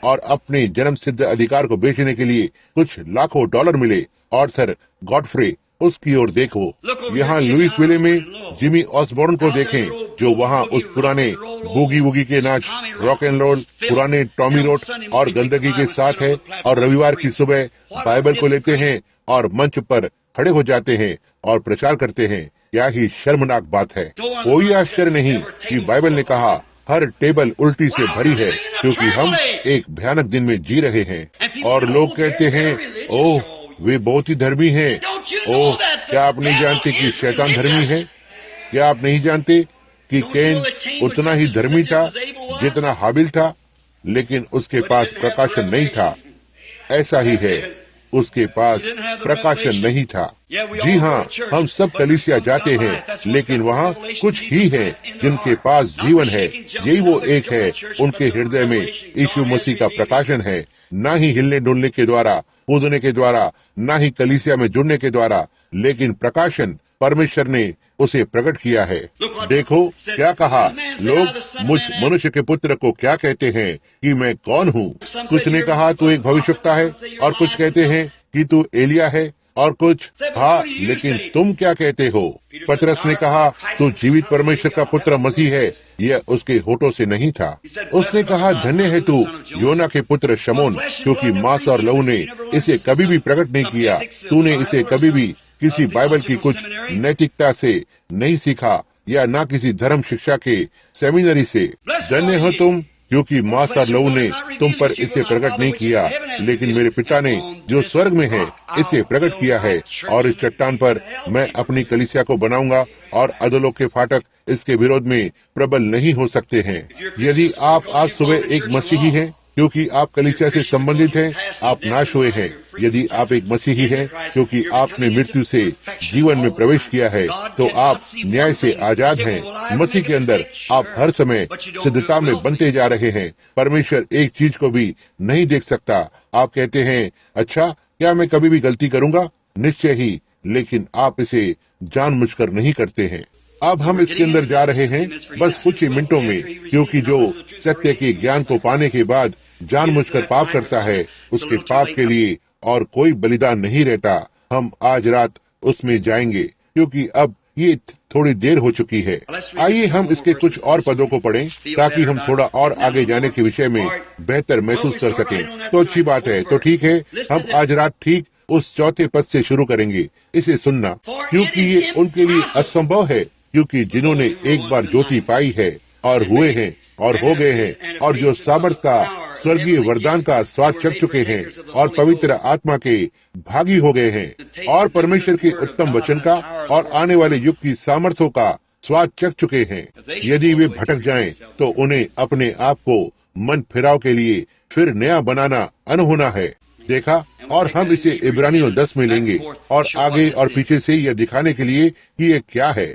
और अपने जन्म सिद्ध अधिकार को बेचने के लिए कुछ लाखों डॉलर मिले। ऑर्थर गॉडफ्रे, उसकी ओर देखो। यहाँ लुइसविले में जिमी ऑसबॉर्न को देखें, जो वहाँ उस पुराने बूगी वूगी के नाच, रॉक एंड रोल, पुराने टॉमी रोट और गंदगी के साथ है, और रविवार की सुबह बाइबल को लेते हैं और मंच पर खड़े हो जाते हैं और प्रचार करते हैं। क्या ही शर्मनाक बात है। कोई आश्चर्य नहीं कि बाइबल ने कहा, हर टेबल उल्टी से भरी है, क्योंकि हम एक भयानक दिन में जी रहे हैं। और लोग कहते हैं, ओह वे बहुत ही धर्मी हैं। ओह, क्या आप नहीं जानते कि शैतान धर्मी है? क्या आप नहीं जानते कि कैन उतना ही धर्मी था जितना हाबिल था, लेकिन उसके पास प्रकाशन नहीं था। ऐसा ही है, उसके पास प्रकाशन नहीं था। जी हाँ, हम सब कलीसिया जाते हैं, लेकिन वहाँ कुछ ही हैं जिनके पास जीवन है। यही वो एक है, उनके हृदय में यीशु मसीह का प्रकाशन है। ना ही हिलने डुलने के द्वारा, कूदने के द्वारा, ना ही कलीसिया में जुड़ने के द्वारा, लेकिन प्रकाशन परमेश्वर ने उसे प्रकट किया है। देखो क्या कहा, लोग मुझ मनुष्य के पुत्र को क्या कहते हैं कि मैं कौन हूँ। कुछ ने कहा तू एक भविष्यवक्ता है, और कुछ कहते हैं कि तू एलिया है, और कुछ हाँ, लेकिन तुम क्या कहते हो? पतरस ने कहा तू जीवित परमेश्वर का पुत्र मसीह है। यह उसके होठों से नहीं था। उसने कहा धन्य है तू योना के पुत्र शमौन, क्योंकि मांस और लहू ने इसे कभी भी प्रकट नहीं किया। तूने इसे कभी भी किसी बाइबल की कुछ नैतिकता से नहीं सीखा, या ना किसी धर्म शिक्षा के सेमिनरी से। धन्य हो तुम, क्योंकि मांस और लहू ने तुम पर इसे प्रकट नहीं किया, लेकिन मेरे पिता ने जो स्वर्ग में है इसे प्रकट किया है। और इस चट्टान पर मैं अपनी कलीसिया को बनाऊंगा, और अधोलोक के फाटक इसके विरोध में प्रबल नहीं हो सकते हैं। यदि आप आज सुबह एक मसीही हैं, क्योंकि आप कलीसिया से संबंधित हैं, आप नाश हुए हैं। यदि आप एक मसीही हैं, क्योंकि आपने मृत्यु से जीवन में प्रवेश किया है, तो आप न्याय से आजाद हैं। मसीह के अंदर आप हर समय सिद्धता में बनते जा रहे हैं। परमेश्वर एक चीज को भी नहीं देख सकता। आप कहते हैं अच्छा, क्या मैं कभी भी गलती करूंगा? निश्चय ही, लेकिन आप इसे जानबूझकर नहीं करते हैं। अब हम इसके अंदर जा रहे हैं बस कुछ ही मिनटों में, क्योंकि जो सत्य के ज्ञान को पाने के बाद जानबूझकर पाप करता है, उसके पाप के लिए और कोई बलिदान नहीं रहता। हम आज रात उसमें जाएंगे, क्योंकि अब ये थोड़ी देर हो चुकी है। आइए हम इसके कुछ और पदों को पढ़ें, ताकि हम थोड़ा और आगे जाने के विषय में बेहतर महसूस कर सकें। तो अच्छी बात है, तो ठीक है, हम आज रात ठीक उस चौथे पद से शुरू करेंगे। इसे सुनना, क्योंकि ये उनके लिए असंभव है, क्योंकि जिन्होंने एक बार ज्योति पाई है और हुए हैं और हो गए हैं, और जो सामर्थ का स्वर्गीय वरदान का स्वाद चख चुके हैं, और पवित्र आत्मा के भागी हो गए हैं, और परमेश्वर के उत्तम वचन का और आने वाले युग की सामर्थ्यों का स्वाद चख चुके हैं। यदि वे भटक जाएं, तो उन्हें अपने आप को मन फिराव के लिए फिर नया बनाना अनहोना है। देखा, और हम इसे इब्रानियों 10 में लेंगे, और आगे और पीछे से यह दिखाने के लिए कि ये क्या है।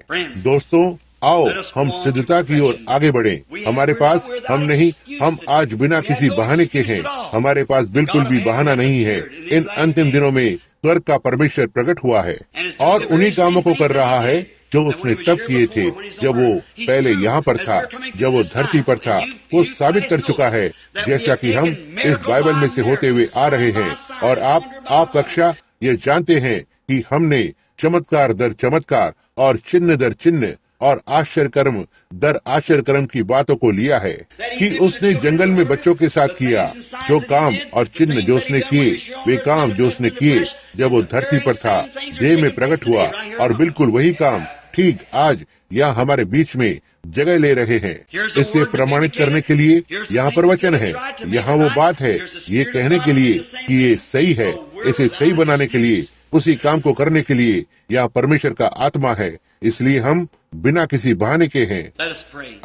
दोस्तों, आओ हम सिद्धता की ओर आगे बढ़ें। हमारे पास हम आज बिना किसी बहाने के हैं। हमारे पास बिल्कुल भी बहाना नहीं है। इन अंतिम दिनों में स्वर्ग का परमेश्वर प्रकट हुआ है, और उन्हीं कामों को कर रहा है जो उसने तब किए थे जब वो पहले यहाँ पर था, जब वो धरती पर था। वो साबित कर चुका है, जैसा कि हम इस बाइबल में से होते हुए आ रहे हैं। और आप कक्षा ये जानते हैं कि हमने चमत्कार दर चमत्कार और चिन्ह दर चिन्ह और आश्चर्यकर्म दर आश्चर्यकर्म की बातों को लिया है, कि उसने जंगल में बच्चों के साथ किया जो काम और चिन्ह जो उसने किए, वे काम जो उसने किए जब वो धरती पर था, देह में प्रकट हुआ। और बिल्कुल वही काम ठीक आज यहाँ हमारे बीच में जगह ले रहे हैं। इसे प्रमाणित करने के लिए यहाँ पर वचन है, यहाँ वो बात है, ये कहने के लिए कि ये सही है, इसे सही बनाने के लिए, उसी काम को करने के लिए यहाँ परमेश्वर का आत्मा है। इसलिए हम बिना किसी बहाने के हैं।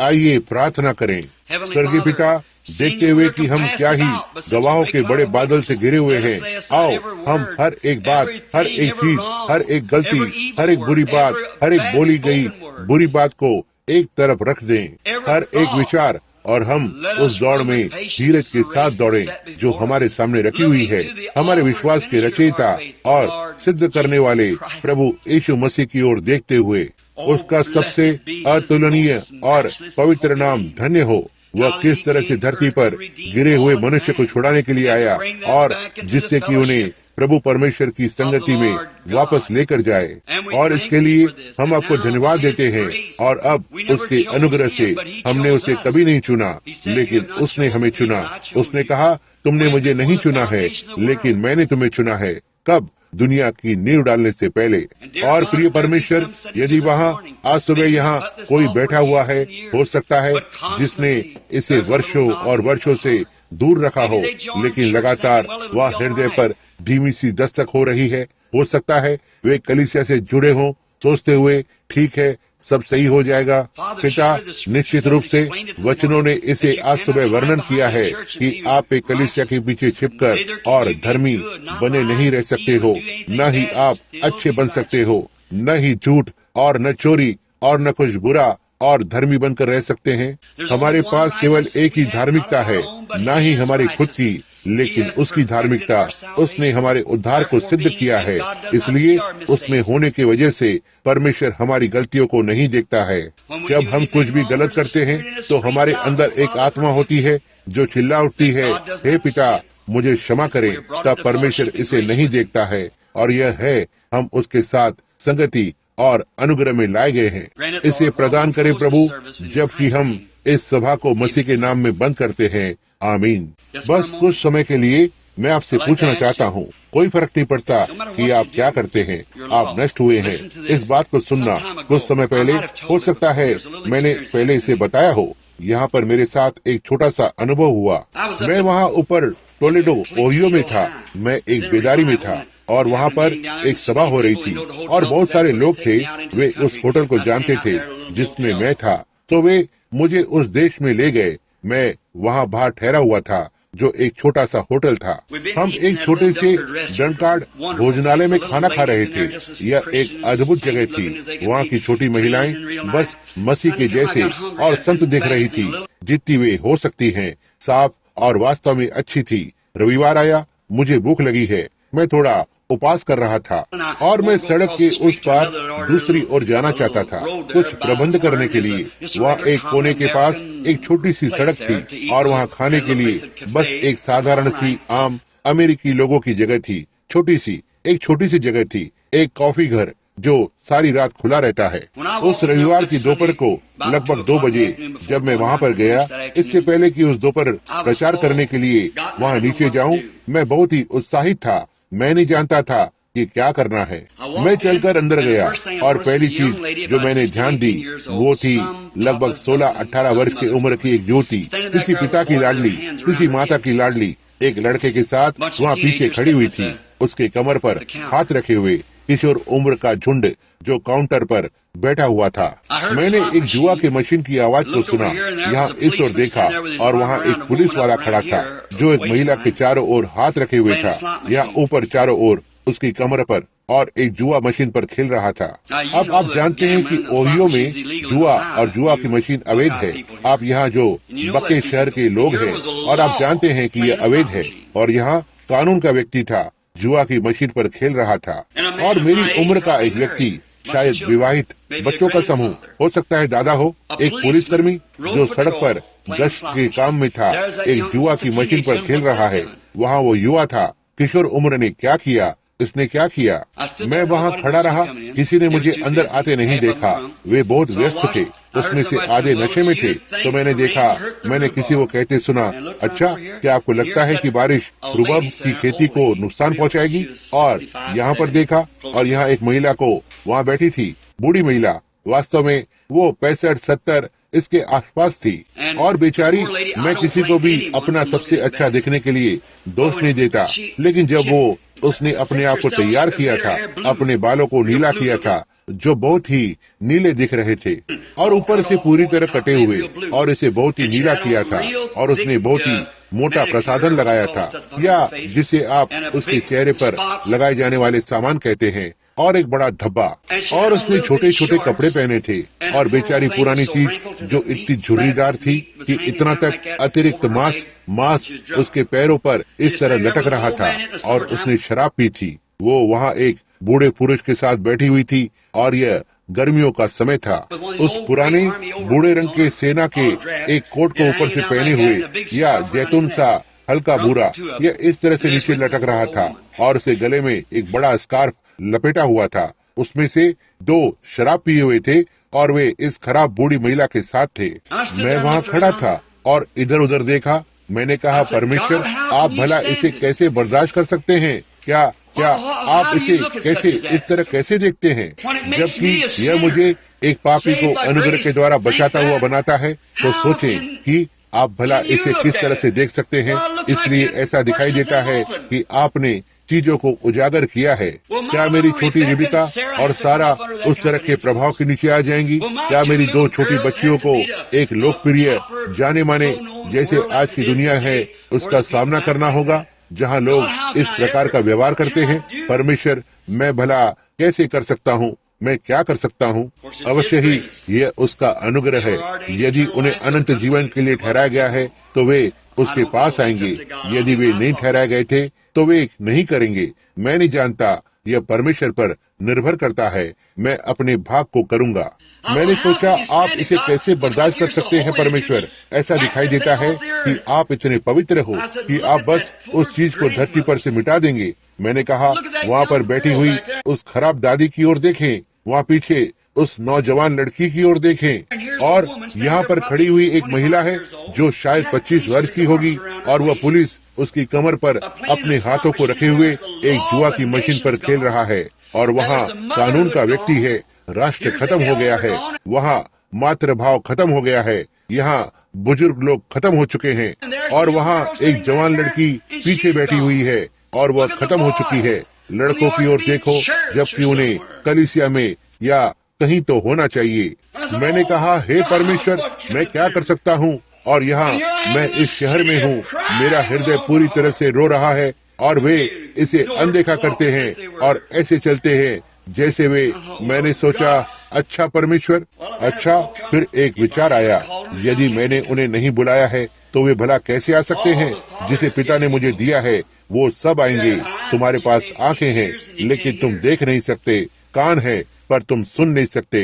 आइए प्रार्थना करें। स्वर्गीय पिता, देखते हुए कि हम क्या ही गवाहों के बड़े बादल से घिरे हुए हैं, आओ हम हर एक बात, हर एक चीज, हर एक गलती, हर एक बुरी बात, हर एक बोली गई बुरी बात को एक तरफ रख दें, हर एक विचार, और हम उस दौड़ में धीरज के साथ दौड़ें जो हमारे सामने रखी हुई है, हमारे विश्वास के रचयिता और सिद्ध करने वाले प्रभु यीशु मसीह की ओर देखते हुए। उसका सबसे अतुलनीय और पवित्र नाम धन्य हो। वह किस तरह से धरती पर गिरे हुए मनुष्य को छुड़ाने के लिए आया, और जिससे कि उन्हें प्रभु परमेश्वर की संगति में वापस लेकर जाए। और इसके लिए हम आपको धन्यवाद देते हैं। और अब उसके अनुग्रह से हमने उसे कभी नहीं चुना, लेकिन उसने हमें चुना। उसने कहा तुमने मुझे नहीं चुना है, लेकिन मैंने तुम्हें चुना है। कब? दुनिया की नींव डालने से पहले। और प्रिय परमेश्वर, यदि वहाँ आज सुबह यहाँ कोई बैठा हुआ है, हो सकता है जिसने इसे वर्षों और वर्षों से दूर रखा हो, लेकिन लगातार वह हृदय पर धीमी सी दस्तक हो रही है। हो सकता है वे कलीसिया से जुड़े हों, सोचते हुए ठीक है, सब सही हो जाएगा। पिता, निश्चित रूप से वचनों ने इसे आज सुबह वर्णन किया है कि आप एक कलीसिया के पीछे छिपकर और धर्मी बने नहीं रह सकते हो, न ही आप अच्छे बन सकते हो, न ही झूठ और न चोरी और न कुछ बुरा और धर्मी बनकर रह सकते हैं। हमारे पास केवल एक ही धार्मिकता है, न ही हमारी खुद की, लेकिन उसकी धार्मिकता, उसने हमारे उद्धार को सिद्ध किया है, इसलिए उसमें होने की वजह से परमेश्वर हमारी गलतियों को नहीं देखता है। जब हम कुछ भी गलत करते हैं तो हमारे अंदर एक आत्मा होती है जो चिल्ला उठती है, हे पिता मुझे क्षमा करें। तब परमेश्वर इसे नहीं देखता है, और यह है हम उसके साथ संगति और अनुग्रह में लाए गए हैं। इसे प्रदान करे प्रभु, जबकि हम इस सभा को मसीह के नाम में बंद करते हैं। आमीन। बस कुछ समय के लिए मैं आपसे पूछना चाहता हूँ, कोई फर्क नहीं पड़ता कि आप क्या करते हैं, आप नष्ट हुए हैं। इस बात को सुनना। कुछ समय पहले, हो सकता है मैंने पहले इसे बताया हो, यहाँ पर मेरे साथ एक छोटा सा अनुभव हुआ। मैं वहाँ ऊपर टोलेडो ओहियो में था। मैं एक बेदारी में था और वहाँ पर एक सभा हो रही थी और बहुत सारे लोग थे। वे उस होटल को जानते थे जिसमें मैं था, तो वे मुझे उस देश में ले गए। मैं वहाँ बाहर ठहरा हुआ था, जो एक छोटा सा होटल था। हम एक छोटे से डंकार्ड भोजनालय में खाना खा रहे थे। यह एक अद्भुत जगह थी। वहाँ की छोटी महिलाएं बस मसीह के जैसे और संत दिख रही थी, जितनी वे हो सकती हैं, साफ और वास्तव में अच्छी थी। रविवार आया, मुझे भूख लगी है। मैं थोड़ा उपवास कर रहा था और मैं सड़क के उस पार दूसरी ओर जाना चाहता था, कुछ प्रबंध करने के लिए। वहाँ एक कोने के पास एक छोटी सी सड़क थी और वहाँ खाने के लिए बस एक साधारण सी आम अमेरिकी लोगों की जगह थी। एक छोटी सी जगह थी, एक कॉफी घर जो सारी रात खुला रहता है। उस रविवार की दोपहर को लगभग 2 बजे जब मैं वहाँ पर गया, इससे पहले कि उस दोपहर प्रचार करने के लिए वहाँ नीचे जाऊँ, मैं बहुत ही उत्साहित था। मैं नहीं जानता था कि क्या करना है। मैं चलकर अंदर गया और पहली चीज जो मैंने ध्यान दी वो थी लगभग 16-18 वर्ष की उम्र की एक युवती, किसी पिता की लाडली, किसी माता की लाडली, एक लड़के के साथ वहाँ पीछे खड़ी हुई थी, उसके कमर पर हाथ रखे हुए। किशोर उम्र का झुंड जो काउंटर पर बैठा हुआ था। मैंने एक जुआ के मशीन की आवाज को सुना, यहाँ इस ओर देखा और वहाँ एक पुलिस वाला खड़ा था जो एक महिला के चारों ओर हाथ रखे हुए था, यहाँ ऊपर चारों ओर उसकी कमर पर, और एक जुआ मशीन पर खेल रहा था। अब आप जानते हैं कि ओहियो में जुआ और जुआ की मशीन अवैध है। आप यहाँ जो बके शहर के लोग हैं और आप जानते हैं कि यह अवैध है, और यहाँ कानून का व्यक्ति था, जुआ की मशीन पर खेल रहा था। और मेरी उम्र का एक व्यक्ति, शायद विवाहित बच्चों का समूह, हो सकता है दादा हो, एक पुलिसकर्मी जो सड़क पर गश्त के काम में था, एक जुआ की मशीन पर खेल रहा है। वहाँ वो युवा था, किशोर उम्र ने क्या किया, इसने क्या किया। मैं वहाँ खड़ा रहा, किसी ने मुझे अंदर आते नहीं देखा। वे बहुत व्यस्त थे, उसमें से आधे नशे में थे। तो मैंने देखा, मैंने किसी को कहते सुना, अच्छा क्या आपको लगता है कि बारिश रुबाब की खेती को नुकसान पहुँचाएगी? और यहाँ पर देखा और यहाँ एक महिला को वहाँ बैठी थी, बूढ़ी महिला, वास्तव में वो 65-70 इसके आसपास थी। और बेचारी, मैं किसी को भी अपना सबसे अच्छा दिखने के लिए दोष नहीं देता, लेकिन जब उसने अपने आप को तैयार किया था, अपने बालों को नीला किया था जो बहुत ही नीले दिख रहे थे, और ऊपर से पूरी तरह कटे हुए, और इसे बहुत ही नीला किया था, और उसने बहुत ही मोटा प्रसाधन लगाया था, या जिसे आप उसके चेहरे पर लगाए जाने वाले सामान कहते हैं, और एक बड़ा धब्बा, और उसने छोटे छोटे कपड़े पहने थे। और बेचारी पुरानी चीज जो इतनी झुर्रीदार थी कि इतना तक अतिरिक्त मांस उसके पैरों पर इस तरह लटक रहा था, और उसने शराब पी थी। वो वहाँ एक बूढ़े पुरुष के साथ बैठी हुई थी, और यह गर्मियों का समय था। उस पुराने बूढ़े रंग के सेना के एक कोट को ऊपर से पहने हुए, या जैतून सा हल्का भूरा, यह इस तरह से नीचे लटक रहा था, और उसे गले में एक बड़ा स्कार्फ लपेटा हुआ था। उसमें से 2 शराब पिए हुए थे, और वे इस खराब बूढ़ी महिला के साथ थे। मैं वहाँ खड़ा था और इधर उधर देखा। मैंने कहा, परमेश्वर, आप भला इसे कैसे बर्दाश्त कर सकते हैं? क्या आप इसे कैसे इस तरह कैसे देखते हैं, जबकि यह मुझे एक पापी को अनुग्रह के द्वारा बचाता हुआ बनाता है? तो सोचें कि आप भला इसे किस तरह से देख सकते हैं। इसलिए ऐसा दिखाई देता है कि आपने चीजों को उजागर किया है। क्या मेरी छोटी रिबिका और सारा उस तरह के प्रभाव के नीचे आ जाएंगी? क्या मेरी 2 छोटी बच्चियों को एक लोकप्रिय जाने माने जैसे आज की दुनिया है उसका सामना करना होगा, जहां लोग इस प्रकार का व्यवहार करते हैं? परमेश्वर, मैं भला कैसे कर सकता हूँ? मैं क्या कर सकता हूँ? अवश्य ही यह उसका अनुग्रह है। यदि उन्हें अनंत जीवन के लिए ठहराया गया है तो वे उसके पास आएंगे। यदि वे नहीं ठहराए गए थे तो वे नहीं करेंगे। मैं नहीं जानता, यह परमेश्वर पर निर्भर करता है। मैं अपने भाग को करूंगा। मैंने सोचा, आप इसे कैसे बर्दाश्त कर सकते हैं परमेश्वर? ऐसा दिखाई देता है कि आप इतने पवित्र हो कि आप बस उस चीज को धरती पर से मिटा देंगे। मैंने कहा, वहाँ पर बैठी हुई उस खराब दादी की ओर देखें, वहाँ पीछे उस नौजवान लड़की की ओर देखें, और यहाँ पर खड़ी हुई एक महिला है जो शायद 25 वर्ष की होगी, और वह पुलिस उसकी कमर पर अपने हाथों को रखे हुए एक जुआ की मशीन पर खेल रहा है। और वहाँ कानून का व्यक्ति है। राष्ट्र खत्म हो गया है, वहाँ मातृभाव खत्म हो गया है, यहाँ बुजुर्ग लोग खत्म हो चुके हैं, और वहाँ एक जवान लड़की पीछे बैठी हुई है और वह खत्म हो चुकी है। लड़कों की ओर देखो, जबकि उन्हें कलीसिया में या कहीं तो होना चाहिए। मैंने कहा, हे परमेश्वर, मैं क्या कर सकता हूँ? और यहाँ मैं इस शहर में हूँ, मेरा हृदय पूरी तरह से रो रहा है, और वे इसे अनदेखा करते हैं और ऐसे चलते हैं जैसे वे। मैंने सोचा, अच्छा परमेश्वर, अच्छा। फिर एक विचार आया, यदि मैंने उन्हें नहीं बुलाया है तो वे भला कैसे आ सकते हैं? जिसे पिता ने मुझे दिया है वो सब आएंगे। तुम्हारे पास आंखें हैं लेकिन तुम देख नहीं सकते, कान है पर तुम सुन नहीं सकते।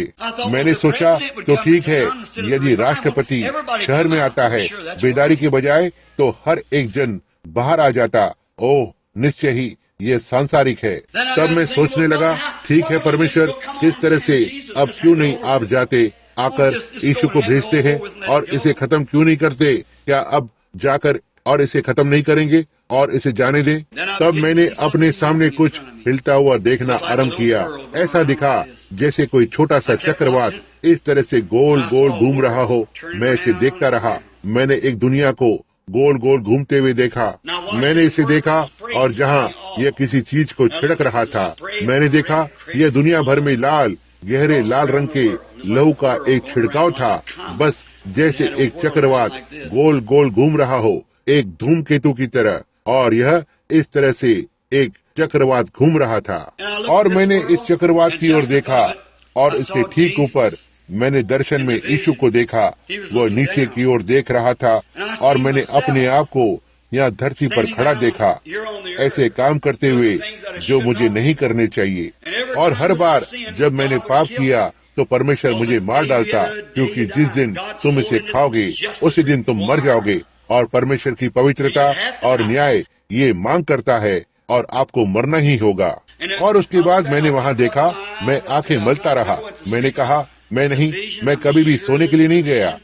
मैंने सोचा, तो ठीक है, यदि राष्ट्रपति शहर में आता है बेदारी के बजाय, तो हर एक जन बाहर आ जाता। ओह, निश्चय ही ये सांसारिक है। तब मैं सोचने लगा, ठीक है परमेश्वर, किस तरह से अब क्यों नहीं आप जाते, आकर यीशु को भेजते हैं और इसे खत्म क्यों नहीं करते? क्या अब जाकर और इसे खत्म नहीं करेंगे और इसे जाने दें? तब मैंने अपने सामने कुछ हिलता हुआ देखना आरंभ किया। ऐसा दिखा जैसे कोई छोटा सा चक्रवात इस तरह से गोल गोल घूम रहा हो। मैं इसे देखता रहा। मैंने एक दुनिया को गोल गोल घूमते हुए देखा। मैंने इसे देखा, और जहाँ यह किसी चीज को छिड़क रहा था, मैंने देखा यह दुनिया भर में लाल, गहरे लाल रंग के लहू का एक छिड़काव था, बस जैसे एक चक्रवात गोल गोल घूम रहा हो, एक धूमकेतु की तरह। और यह इस तरह से एक चक्रवात घूम रहा था, और मैंने इस चक्रवात की ओर देखा, और इसके ठीक ऊपर मैंने दर्शन में यीशु को देखा। वह नीचे की ओर देख रहा था, और मैंने अपने आप को यहाँ धरती पर खड़ा देखा, ऐसे काम करते हुए जो मुझे नहीं करने चाहिए। और हर बार जब मैंने पाप किया तो परमेश्वर मुझे मार डालता, क्योंकि जिस दिन तुम इसे खाओगे उसी दिन तुम मर जाओगे। और परमेश्वर की पवित्रता और न्याय ये मांग करता है, और आपको मरना ही होगा। और उसके बाद मैंने वहाँ देखा, मैं आंखें मलता रहा। मैंने कहा, मैं नहीं, मैं कभी भी सोने के लिए नहीं गया।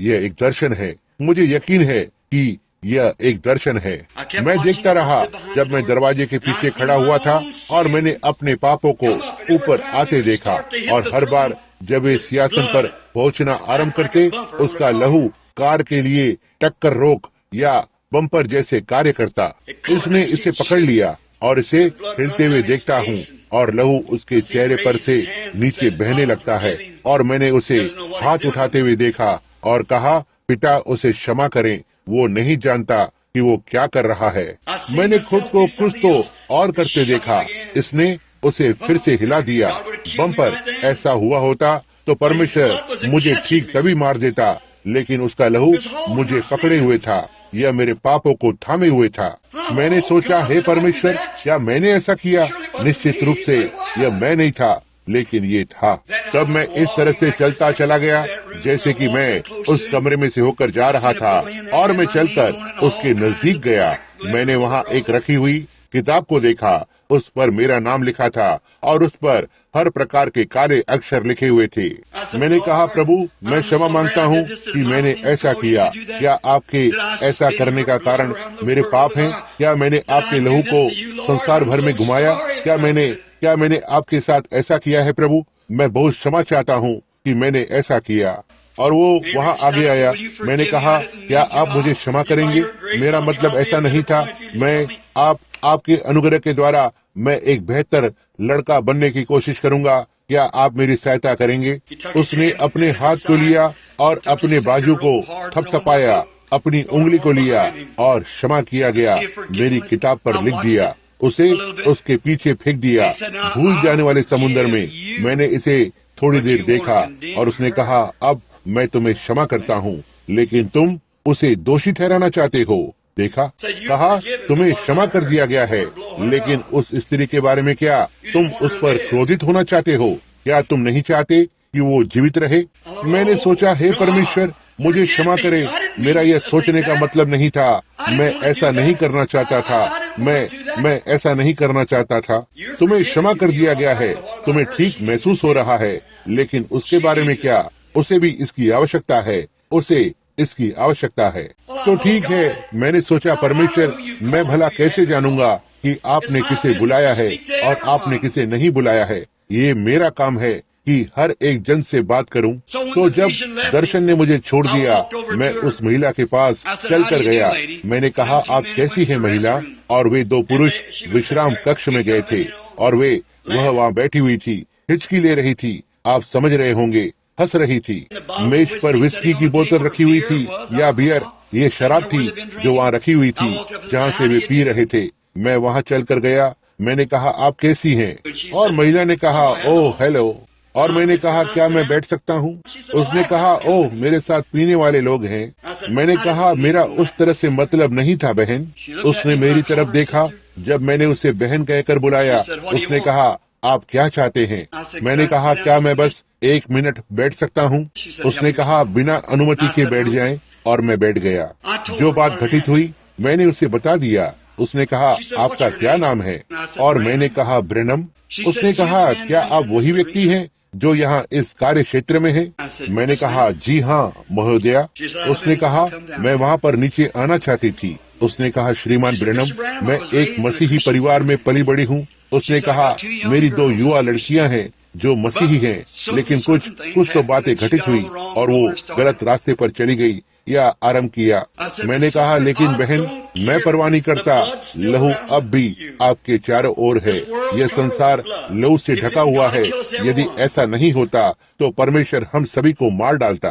यह एक दर्शन है, मुझे यकीन है कि यह एक दर्शन है। मैं देखता रहा जब मैं दरवाजे के पीछे खड़ा हुआ था, और मैंने अपने पापों को ऊपर आते देखा, और हर बार जब वे सिंहासन पर पहुंचना आरंभ करते, उसका लहू कार के लिए टक्कर रोक या बम्पर जैसे कार्य करता। इसने इसे पकड़ लिया और इसे हिलते हुए देखता हूँ, और लहू उसके चेहरे पर से नीचे बहने लगता है। और मैंने उसे हाथ उठाते हुए देखा और कहा, पिता उसे क्षमा करें, वो नहीं जानता कि वो क्या कर रहा है। मैंने खुद को कुछ तो और करते देखा। इसने उसे फिर से हिला दिया। बम्पर ऐसा हुआ होता तो परमेश्वर मुझे ठीक तभी मार देता, लेकिन उसका लहू मुझे पकड़े हुए था, यह मेरे पापों को थामे हुए था। मैंने सोचा, हे परमेश्वर, क्या मैंने ऐसा किया? निश्चित रूप से यह मैं नहीं था, लेकिन ये था। तब मैं इस तरह से चलता चला गया जैसे कि मैं उस कमरे में से होकर जा रहा था, और मैं चलकर उसके नजदीक गया। मैंने वहाँ एक रखी हुई किताब को देखा। उस पर मेरा नाम लिखा था, और उस पर हर प्रकार के काले अक्षर लिखे हुए थे। मैंने कहा, प्रभु, मैं क्षमा मांगता हूँ कि मैंने ऐसा किया। क्या आपके ऐसा करने का कारण मेरे पाप हैं? क्या मैंने आपके लहू को संसार भर में घुमाया? क्या मैंने आपके साथ ऐसा किया है? प्रभु, मैं बहुत क्षमा चाहता हूँ कि मैंने ऐसा किया। और वो वहाँ आगे आया। मैंने कहा, क्या आप मुझे क्षमा करेंगे? मेरा मतलब ऐसा नहीं था। मैं आपके अनुग्रह के द्वारा मैं एक बेहतर लड़का बनने की कोशिश करूंगा। क्या आप मेरी सहायता करेंगे? उसने अपने हाथ को लिया और अपने बाजू को थपथपाया, अपनी उंगली को लिया और क्षमा किया गया मेरी किताब पर लिख दिया। उसे उसके पीछे फेंक दिया, भूल जाने वाले समुद्र में। मैंने इसे थोड़ी देर देखा और उसने कहा, अब मैं तुम्हें क्षमा करता हूँ, लेकिन तुम उसे दोषी ठहराना चाहते हो। देखा, कहा तुम्हें क्षमा कर दिया गया है, लेकिन उस स्त्री के बारे में क्या तुम उस पर क्रोधित होना चाहते हो? क्या तुम नहीं चाहते कि वो जीवित रहे? मैंने सोचा, हे परमेश्वर, मुझे क्षमा करे, मेरा यह सोचने का मतलब नहीं था, मैं ऐसा नहीं करना चाहता था, मैं ऐसा नहीं करना चाहता था। तुम्हें क्षमा कर दिया गया है, तुम्हें ठीक महसूस हो रहा है, लेकिन उसके बारे में क्या? उसे भी इसकी आवश्यकता है, उसे इसकी आवश्यकता है। तो ठीक है, मैंने सोचा, परमेश्वर, मैं भला कैसे जानूंगा कि आपने किसे बुलाया है और आपने किसे नहीं बुलाया है? ये मेरा काम है कि हर एक जन से बात करूं। तो जब दर्शन ने मुझे छोड़ दिया, मैं उस महिला के पास चल कर गया। मैंने कहा, आप कैसी है महिला? और वे दो पुरुष विश्राम कक्ष में गए थे और वह वहाँ बैठी हुई थी, हिचकी ले रही थी, आप समझ रहे होंगे, हंस रही थी। मेज पर विस्की की बोतल रखी हुई थी या बियर, ये शराब थी जो वहाँ रखी हुई थी जहाँ से वे पी रहे थे। मैं वहाँ चल कर गया। मैंने कहा, आप कैसी हैं? और महिला ने कहा, ओह हेलो। और मैंने कहा, क्या मैं बैठ सकता हूँ? उसने कहा, ओह, मेरे साथ पीने वाले लोग हैं। मैंने कहा, मेरा उस तरह से मतलब नहीं था बहन। उसने मेरी तरफ देखा। जब मैंने उसे बहन कहकर बुलाया, उसने कहा, आप क्या चाहते हैं? मैंने कहा, क्या मैं बस 1 मिनट बैठ सकता हूँ? उसने कहा, बिना अनुमति के बैठ जाएं, और मैं बैठ गया। जो बात घटित हुई मैंने उसे बता दिया। उसने कहा, आपका क्या नाम है? और मैंने कहा, ब्रेनम। उसने कहा, क्या आप वही व्यक्ति हैं जो यहाँ इस कार्य क्षेत्र में है? मैंने कहा, जी हाँ महोदया। उसने कहा, मैं वहाँ पर नीचे आना चाहती थी। उसने कहा, श्रीमान ब्रेनम, मैं एक मसीही परिवार में पली बड़ी हूँ। उसने कहा, मेरी 2 युवा लड़कियाँ हैं जो मसीही हैं, लेकिन कुछ तो बातें घटित हुई और वो गलत रास्ते पर चली गई या आरंभ किया। मैंने कहा, लेकिन बहन, मैं परवाह नहीं करता, लहू अब भी आपके चारों ओर है। यह संसार लहू से ढका हुआ है। यदि ऐसा नहीं होता तो परमेश्वर हम सभी को मार डालता।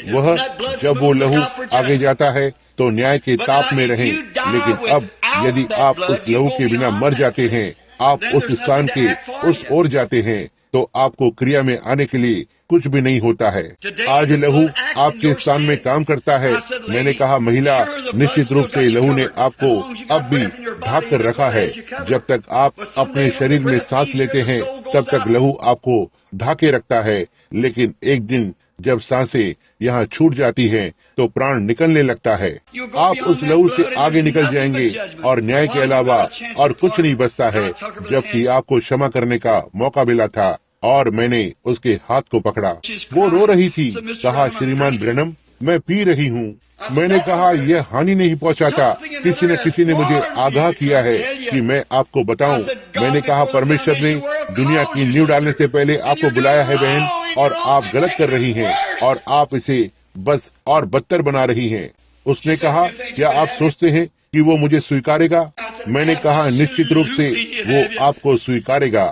वह जब वो लहू आगे जाता है तो न्याय के ताप में रहें, लेकिन अब यदि आप उस लहू के बिना मर जाते हैं, आप उस स्थान के उस ओर जाते हैं, तो आपको क्रिया में आने के लिए कुछ भी नहीं होता है। आज लहू आपके स्थान में काम करता है। मैंने कहा, महिला, निश्चित रूप से लहू ने आपको अब भी ढाक कर रखा है। जब तक आप अपने शरीर में सांस लेते हैं, तब तक लहू आपको ढाके रखता है, लेकिन एक दिन जब सांसें यहाँ छूट जाती हैं, तो प्राण निकलने लगता है। आप उस लहू से आगे निकल जाएंगे और न्याय के अलावा और कुछ नहीं बचता है। जबकि आपको क्षमा करने का मौका मिला था और मैंने उसके हाथ को पकड़ा। वो रो रही थी। कहा, श्रीमान ब्रेनम, मैं पी रही हूँ। मैंने कहा, यह हानि नहीं पहुँचाता। किसी न किसी ने मुझे आगाह किया है कि मैं आपको बताऊं। मैंने कहा, परमेश्वर ने दुनिया की नींव डालने से पहले आपको बुलाया है बहन, और आप गलत कर रही हैं और आप इसे बस और बदतर बना रही हैं। उसने कहा, क्या आप सोचते हैं कि वो मुझे स्वीकारेगा? मैंने कहा, निश्चित रूप से वो आपको स्वीकारेगा।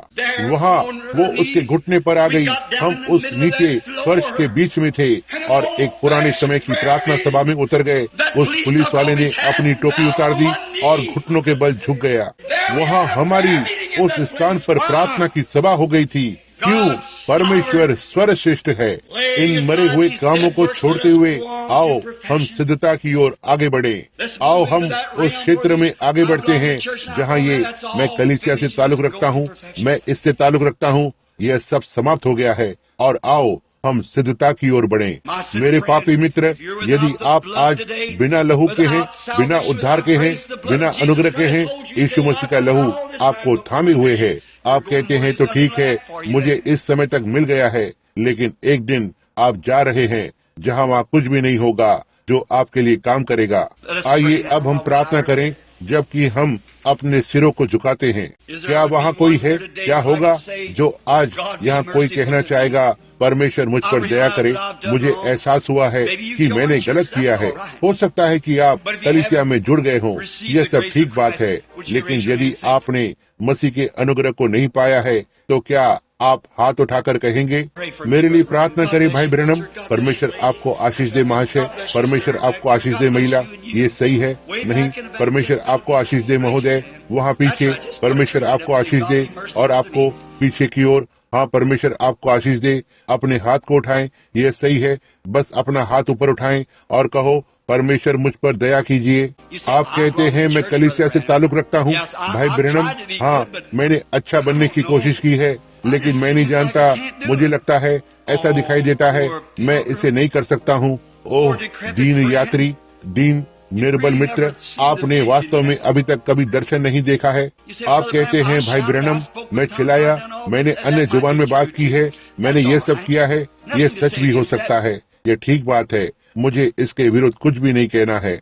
वहाँ वो उसके घुटने पर आ गई। हम उस नीचे फर्श के बीच में थे और एक पुराने समय की प्रार्थना सभा में उतर गए। उस पुलिस वाले ने अपनी टोपी उतार दी और घुटनों के बल झुक गया। वहाँ हमारी उस स्थान पर प्रार्थना की सभा हो गई थी। क्यों? परमेश्वर सर्वश्रेष्ठ है। इन मरे हुए कामों को छोड़ते हुए आओ हम सिद्धता की ओर आगे बढ़े। आओ हम उस क्षेत्र में आगे बढ़ते हैं जहाँ ये मैं कलीसिया से ताल्लुक रखता हूँ, मैं इससे ताल्लुक रखता हूँ, यह सब समाप्त हो गया है। और आओ हम सिद्धता की ओर बढ़ें। मेरे पापी मित्र, यदि आप आज बिना लहू के हैं, बिना उद्धार के हैं, बिना अनुग्रह के हैं, यीशु मसीह का लहू आपको थामे हुए है। आप कहते हैं, तो ठीक है, मुझे इस समय तक मिल गया है, लेकिन एक दिन आप जा रहे हैं जहां वहां कुछ भी नहीं होगा जो आपके लिए काम करेगा। आइए अब हम प्रार्थना करें जबकि हम अपने सिरों को झुकाते हैं। क्या वहाँ कोई है? क्या होगा जो आज यहाँ कोई कहना चाहेगा, परमेश्वर मुझ पर दया करे, मुझे एहसास हुआ है कि मैंने गलत किया है। हो सकता है कि आप कलीसिया में जुड़ गए हों, यह सब ठीक बात है, लेकिन यदि आपने मसीह के अनुग्रह को नहीं पाया है तो क्या आप हाथ उठाकर कहेंगे, मेरे लिए प्रार्थना करें भाई ब्रैनम। परमेश्वर आपको आशीष दे महाशय, परमेश्वर आपको आशीष दे महिला। ये सही है? नहीं, परमेश्वर आपको आशीष दे महोदय। वहाँ पीछे परमेश्वर आपको आशीष दे और आपको पीछे की ओर हाँ, परमेश्वर आपको आशीष दे। अपने हाथ को उठाएं, यह सही है। बस अपना हाथ ऊपर उठाएं और कहो, परमेश्वर मुझ पर दया कीजिए। आप कहते हैं मैं कलीसिया से ताल्लुक रखता हूँ। भाई ब्रैनम, हाँ, मैंने अच्छा बनने की कोशिश की है, लेकिन मैं नहीं जानता, मुझे लगता है, ऐसा दिखाई देता है, मैं इसे नहीं कर सकता हूँ। ओह दीन यात्री, दीन निर्बल मित्र, आपने वास्तव में अभी तक कभी दर्शन नहीं देखा है। आप कहते हैं भाई ब्रैनम, मैं चिल्लाया, मैंने अन्य जुबान में बात की है, मैंने ये सब किया है। ये सच भी हो सकता है, ये ठीक बात है, मुझे इसके विरुद्ध कुछ भी नहीं कहना है।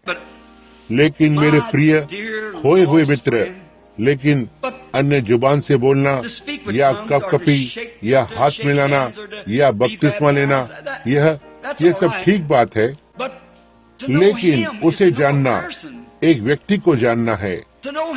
लेकिन मेरे प्रिय खोए हुए मित्र, लेकिन अन्य जुबान से बोलना या कपकपी या हाथ मिलाना या बपतिस्मा लेना, यह सब ठीक बात है, लेकिन उसे जानना, एक व्यक्ति को जानना है,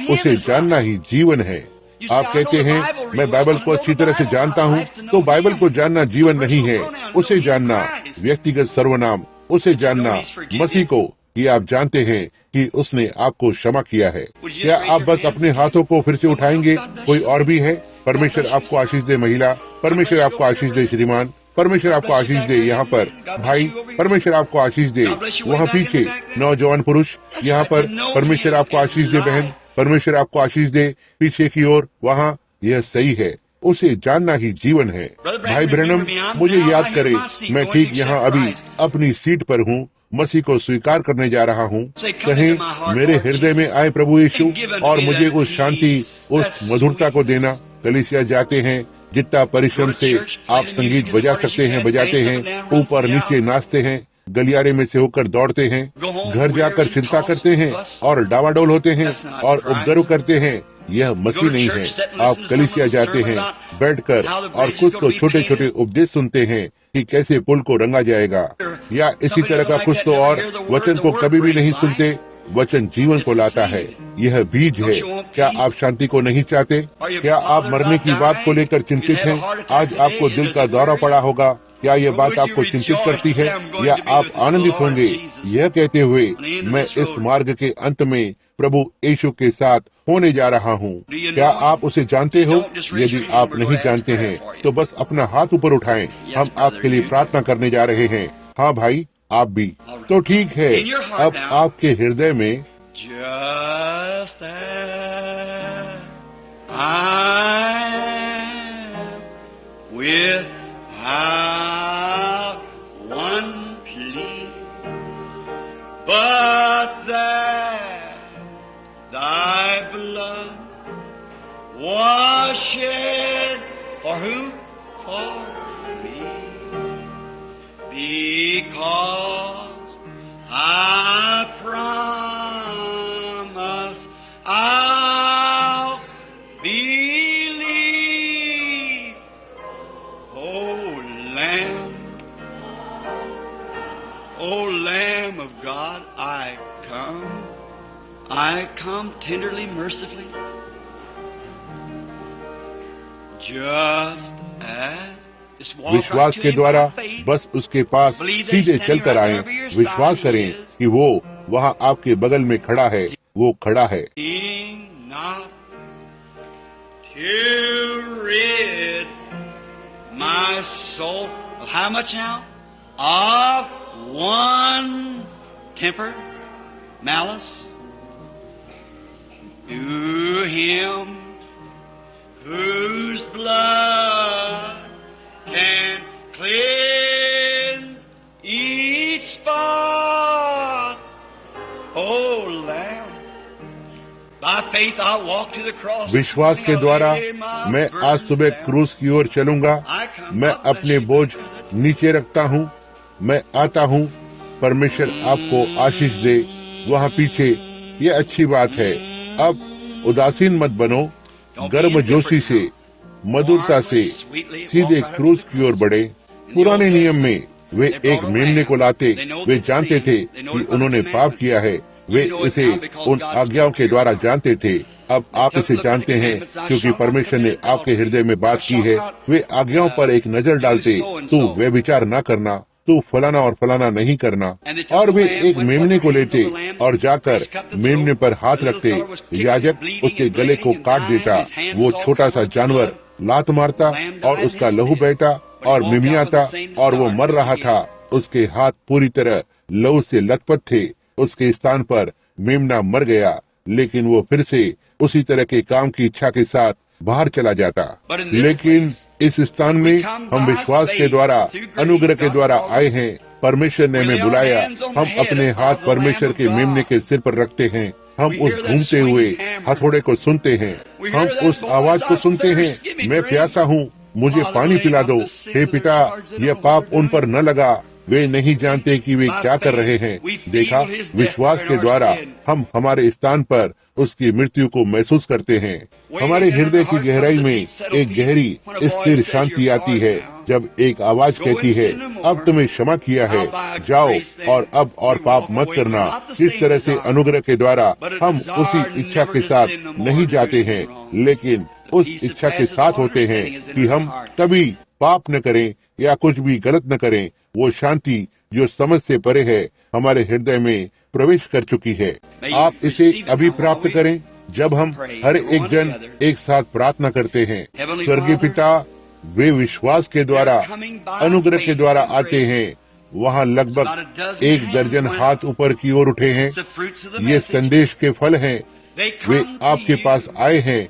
उसे जानना ही जीवन है। आप कहते हैं मैं बाइबल को अच्छी तरह से जानता हूँ, तो बाइबल को जानना जीवन नहीं है। उसे जानना व्यक्तिगत सर्वनाम, उसे जानना मसीह को, कि आप जानते हैं कि उसने आपको क्षमा किया है। क्या आप बस अपने हाथों को फिर से उठाएंगे? कोई और भी है? परमेश्वर आपको आशीष दे महिला, परमेश्वर आपको आशीष दे श्रीमान, परमेश्वर आपको आशीष दे यहाँ पर भाई, परमेश्वर आपको आशीष दे वहाँ पीछे नौजवान पुरुष, यहाँ पर परमेश्वर आपको आशीष दे बहन, परमेश्वर आपको आशीष दे पीछे की ओर वहाँ। यह सही है, उसे जानना ही जीवन है। भाई ब्रैनम, मुझे याद करे, मैं ठीक यहाँ अभी अपनी सीट पर हूँ, मसीह को स्वीकार करने जा रहा हूँ। कहें मेरे हृदय में आए प्रभु यीशु और मुझे उस शांति, उस मधुरता को देना। कलीसिया जाते हैं, जितना परिश्रम से आप संगीत बजा सकते हैं बजाते हैं, ऊपर नीचे नाचते हैं, गलियारे में से होकर दौड़ते हैं, घर जाकर चिंता करते हैं और डावाडोल होते हैं और उपद्रव करते हैं। यह मसीह नहीं है। आप कलीसिया जाते हैं, बैठकर और कुछ तो छोटे छोटे उपदेश सुनते हैं कि कैसे पुल को रंगा जाएगा, या इसी तरह का कुछ तो, और वचन को कभी भी नहीं सुनते। वचन जीवन को लाता है, यह बीज है। क्या आप शांति को नहीं चाहते? क्या आप मरने की बात को लेकर चिंतित हैं? आज आपको दिल का दौरा पड़ा होगा। क्या यह बात आपको चिंतित करती है, या आप आनंदित होंगे यह कहते हुए मैं इस मार्ग के अंत में प्रभु यीशु के साथ होने जा रहा हूँ? क्या आप उसे जानते हो? यदि आप नहीं जानते हैं तो बस अपना हाथ ऊपर उठाएं, हम आपके लिए प्रार्थना करने जा रहे हैं। हाँ भाई, आप भी। तो ठीक है, अब आपके हृदय में Just as I am, without one plea, but that thy blood was shed for who? For me. Because I promise I'll believe. Oh Lamb of God, I come tenderly, mercifully, just as विश्वास के द्वारा बस उसके पास सीधे चलकर आए। विश्वास करें कि वो वहाँ आपके बगल में खड़ा है, वो खड़ा है। Not to rid my soul of how much now? Of one temper, malice, to him whose blood can cleanse each spot. Oh Lamb, by faith I walk to the cross. विश्वास के द्वारा मैं आज सुबह क्रूस की ओर चलूंगा। मैं अपने बोझ नीचे रखता हूँ, मैं आता हूँ। परमेश्वर आपको आशीष दे वहाँ पीछे। ये अच्छी बात है। अब उदासीन मत बनो, गर्मजोशी से, मधुरता से सीधे क्रूस की ओर बढ़े। पुराने नियम में वे एक मेमने को लाते। वे जानते थे कि उन्होंने पाप किया है, वे इसे उन आज्ञाओं के द्वारा जानते थे। अब आप इसे जानते हैं क्योंकि परमेश्वर ने आपके हृदय में बात की है। वे आज्ञाओं पर एक नजर डालते, तू व्यभिचार न करना, तू फलाना और फलाना नहीं करना। और वे एक मेमने को लेते और जाकर मेमने पर हाथ रखते। याजक उसके गले को काट देता। वो छोटा सा जानवर लात मारता और उसका लहू बहता और मिमियाता और वो मर रहा था। उसके हाथ पूरी तरह लहू से लथपथ थे। उसके स्थान पर मेमना मर गया, लेकिन वो फिर से उसी तरह के काम की इच्छा के साथ बाहर चला जाता। लेकिन इस स्थान में हम विश्वास के द्वारा, अनुग्रह के द्वारा आए हैं। परमेश्वर ने हमें बुलाया। हम अपने हाथ परमेश्वर के मेमने के सिर पर रखते हैं। हम उस घूमते हुए हथौड़े को सुनते हैं। हम उस आवाज को सुनते हैं, मैं प्यासा हूँ, मुझे पानी पिला दो। हे पिता, यह पाप उन पर न लगा, वे नहीं जानते कि वे क्या कर रहे हैं। देखा, विश्वास के द्वारा हम हमारे स्थान पर उसकी मृत्यु को महसूस करते हैं। हमारे हृदय की गहराई में एक गहरी स्थिर शांति आती है जब एक आवाज कहती है, अब तुम्हें क्षमा किया है, जाओ और अब और पाप मत करना। इस तरह से अनुग्रह के द्वारा हम उसी इच्छा के साथ नहीं जाते हैं, लेकिन उस इच्छा के साथ होते हैं कि हम कभी पाप न करें या कुछ भी गलत न करें। वो शांति जो समझ से परे है हमारे हृदय में प्रवेश कर चुकी है। आप इसे अभी प्राप्त करें जब हम हर एक जन एक साथ प्रार्थना करते हैं। स्वर्गीय पिता, वे विश्वास के द्वारा, अनुग्रह के द्वारा आते हैं। वहाँ लगभग 1 दर्जन हाथ ऊपर की ओर उठे हैं। ये संदेश के फल हैं। वे आपके पास आए हैं।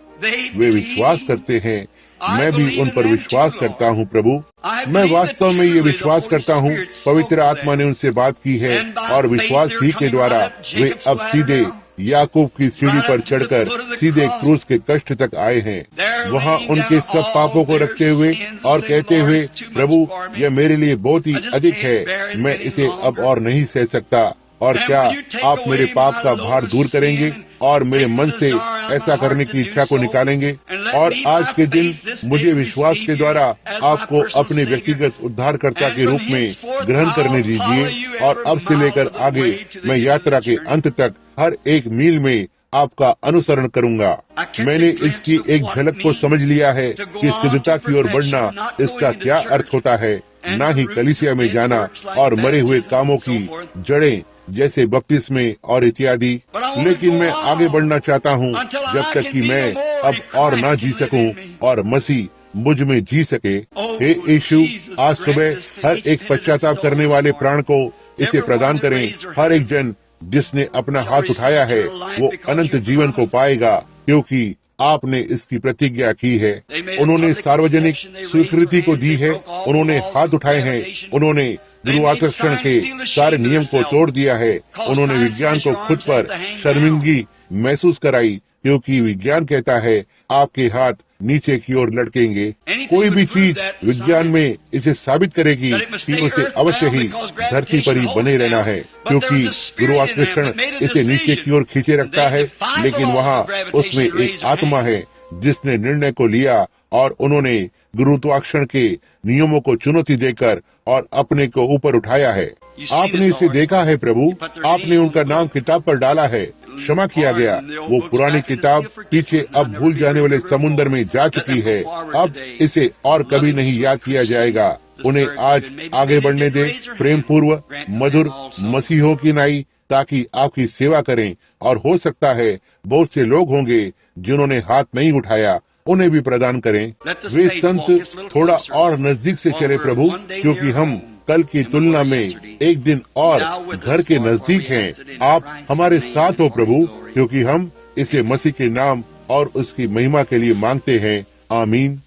वे विश्वास करते हैं। मैं भी उन पर विश्वास करता हूँ प्रभु। मैं वास्तव में ये विश्वास करता हूँ, पवित्र आत्मा ने उनसे बात की है और विश्वास ही के द्वारा वे अब सीधे याकूब की सीढ़ी पर चढ़कर सीधे क्रूस के कष्ट तक आए हैं। वहाँ उनके सब पापों को रखते हुए और कहते हुए, प्रभु, यह मेरे लिए बहुत ही अधिक है, मैं इसे अब और नहीं सह सकता। और क्या आप मेरे पाप का भार दूर करेंगे और मेरे मन से ऐसा करने की इच्छा को निकालेंगे? और आज के दिन मुझे विश्वास के द्वारा आपको अपने व्यक्तिगत उद्धारकर्ता के रूप में ग्रहण करने दीजिए। और अब से लेकर आगे मैं यात्रा के अंत तक हर एक मील में आपका अनुसरण करूंगा। मैंने इसकी एक झलक को समझ लिया है कि सिद्धता की ओर बढ़ना, इसका क्या अर्थ होता है। न ही कलीसिया में जाना और मरे हुए कामों की जड़ें जैसे बपतिस्मे और इत्यादि, लेकिन मैं आगे बढ़ना चाहता हूँ जब तक कि मैं अब और ना जी सकूं और मसीह मुझ में जी सके। हे यीशु, आज सुबह हर एक पश्चाताप करने वाले प्राण को इसे प्रदान करें। हर एक जन जिसने अपना हाथ उठाया है वो अनंत जीवन को पाएगा, क्योंकि आपने इसकी प्रतिज्ञा की है। उन्होंने सार्वजनिक स्वीकृति को दी है। उन्होंने हाथ उठाए हैं। उन्होंने गुरुत्वाकर्षण के सारे नियम को तोड़ दिया है। उन्होंने विज्ञान को खुद पर शर्मिंदगी महसूस कराई, क्योंकि विज्ञान कहता है आपके हाथ नीचे की ओर लटकेंगे। कोई भी चीज विज्ञान में इसे साबित करेगी कि उसे अवश्य ही धरती पर ही बने रहना है, क्योंकि गुरुत्वाकर्षण इसे नीचे की ओर खींचे रखता है। लेकिन वहाँ उसमें एक आत्मा है जिसने निर्णय को लिया और उन्होंने गुरुत्वाकर्षण के नियमों को चुनौती देकर और अपने को ऊपर उठाया है। आपने इसे देखा है प्रभु। आपने उनका नाम किताब पर डाला है। क्षमा किया गया। वो पुरानी किताब पीछे अब भूल जाने वाले समुद्र में जा चुकी है। अब इसे और कभी नहीं याद किया जाएगा। उन्हें आज आगे बढ़ने दें, प्रेम पूर्व मधुर मसीहों की नाई, ताकि आपकी सेवा करें। और हो सकता है बहुत से लोग होंगे जिन्होंने हाथ नहीं उठाया, उन्हें भी प्रदान करें। वे संत थोड़ा और नजदीक से चले प्रभु, क्योंकि हम कल की तुलना में एक दिन और घर के नजदीक हैं। आप हमारे साथ हो प्रभु, क्योंकि हम इसे मसीह के नाम और उसकी महिमा के लिए मांगते हैं। आमीन।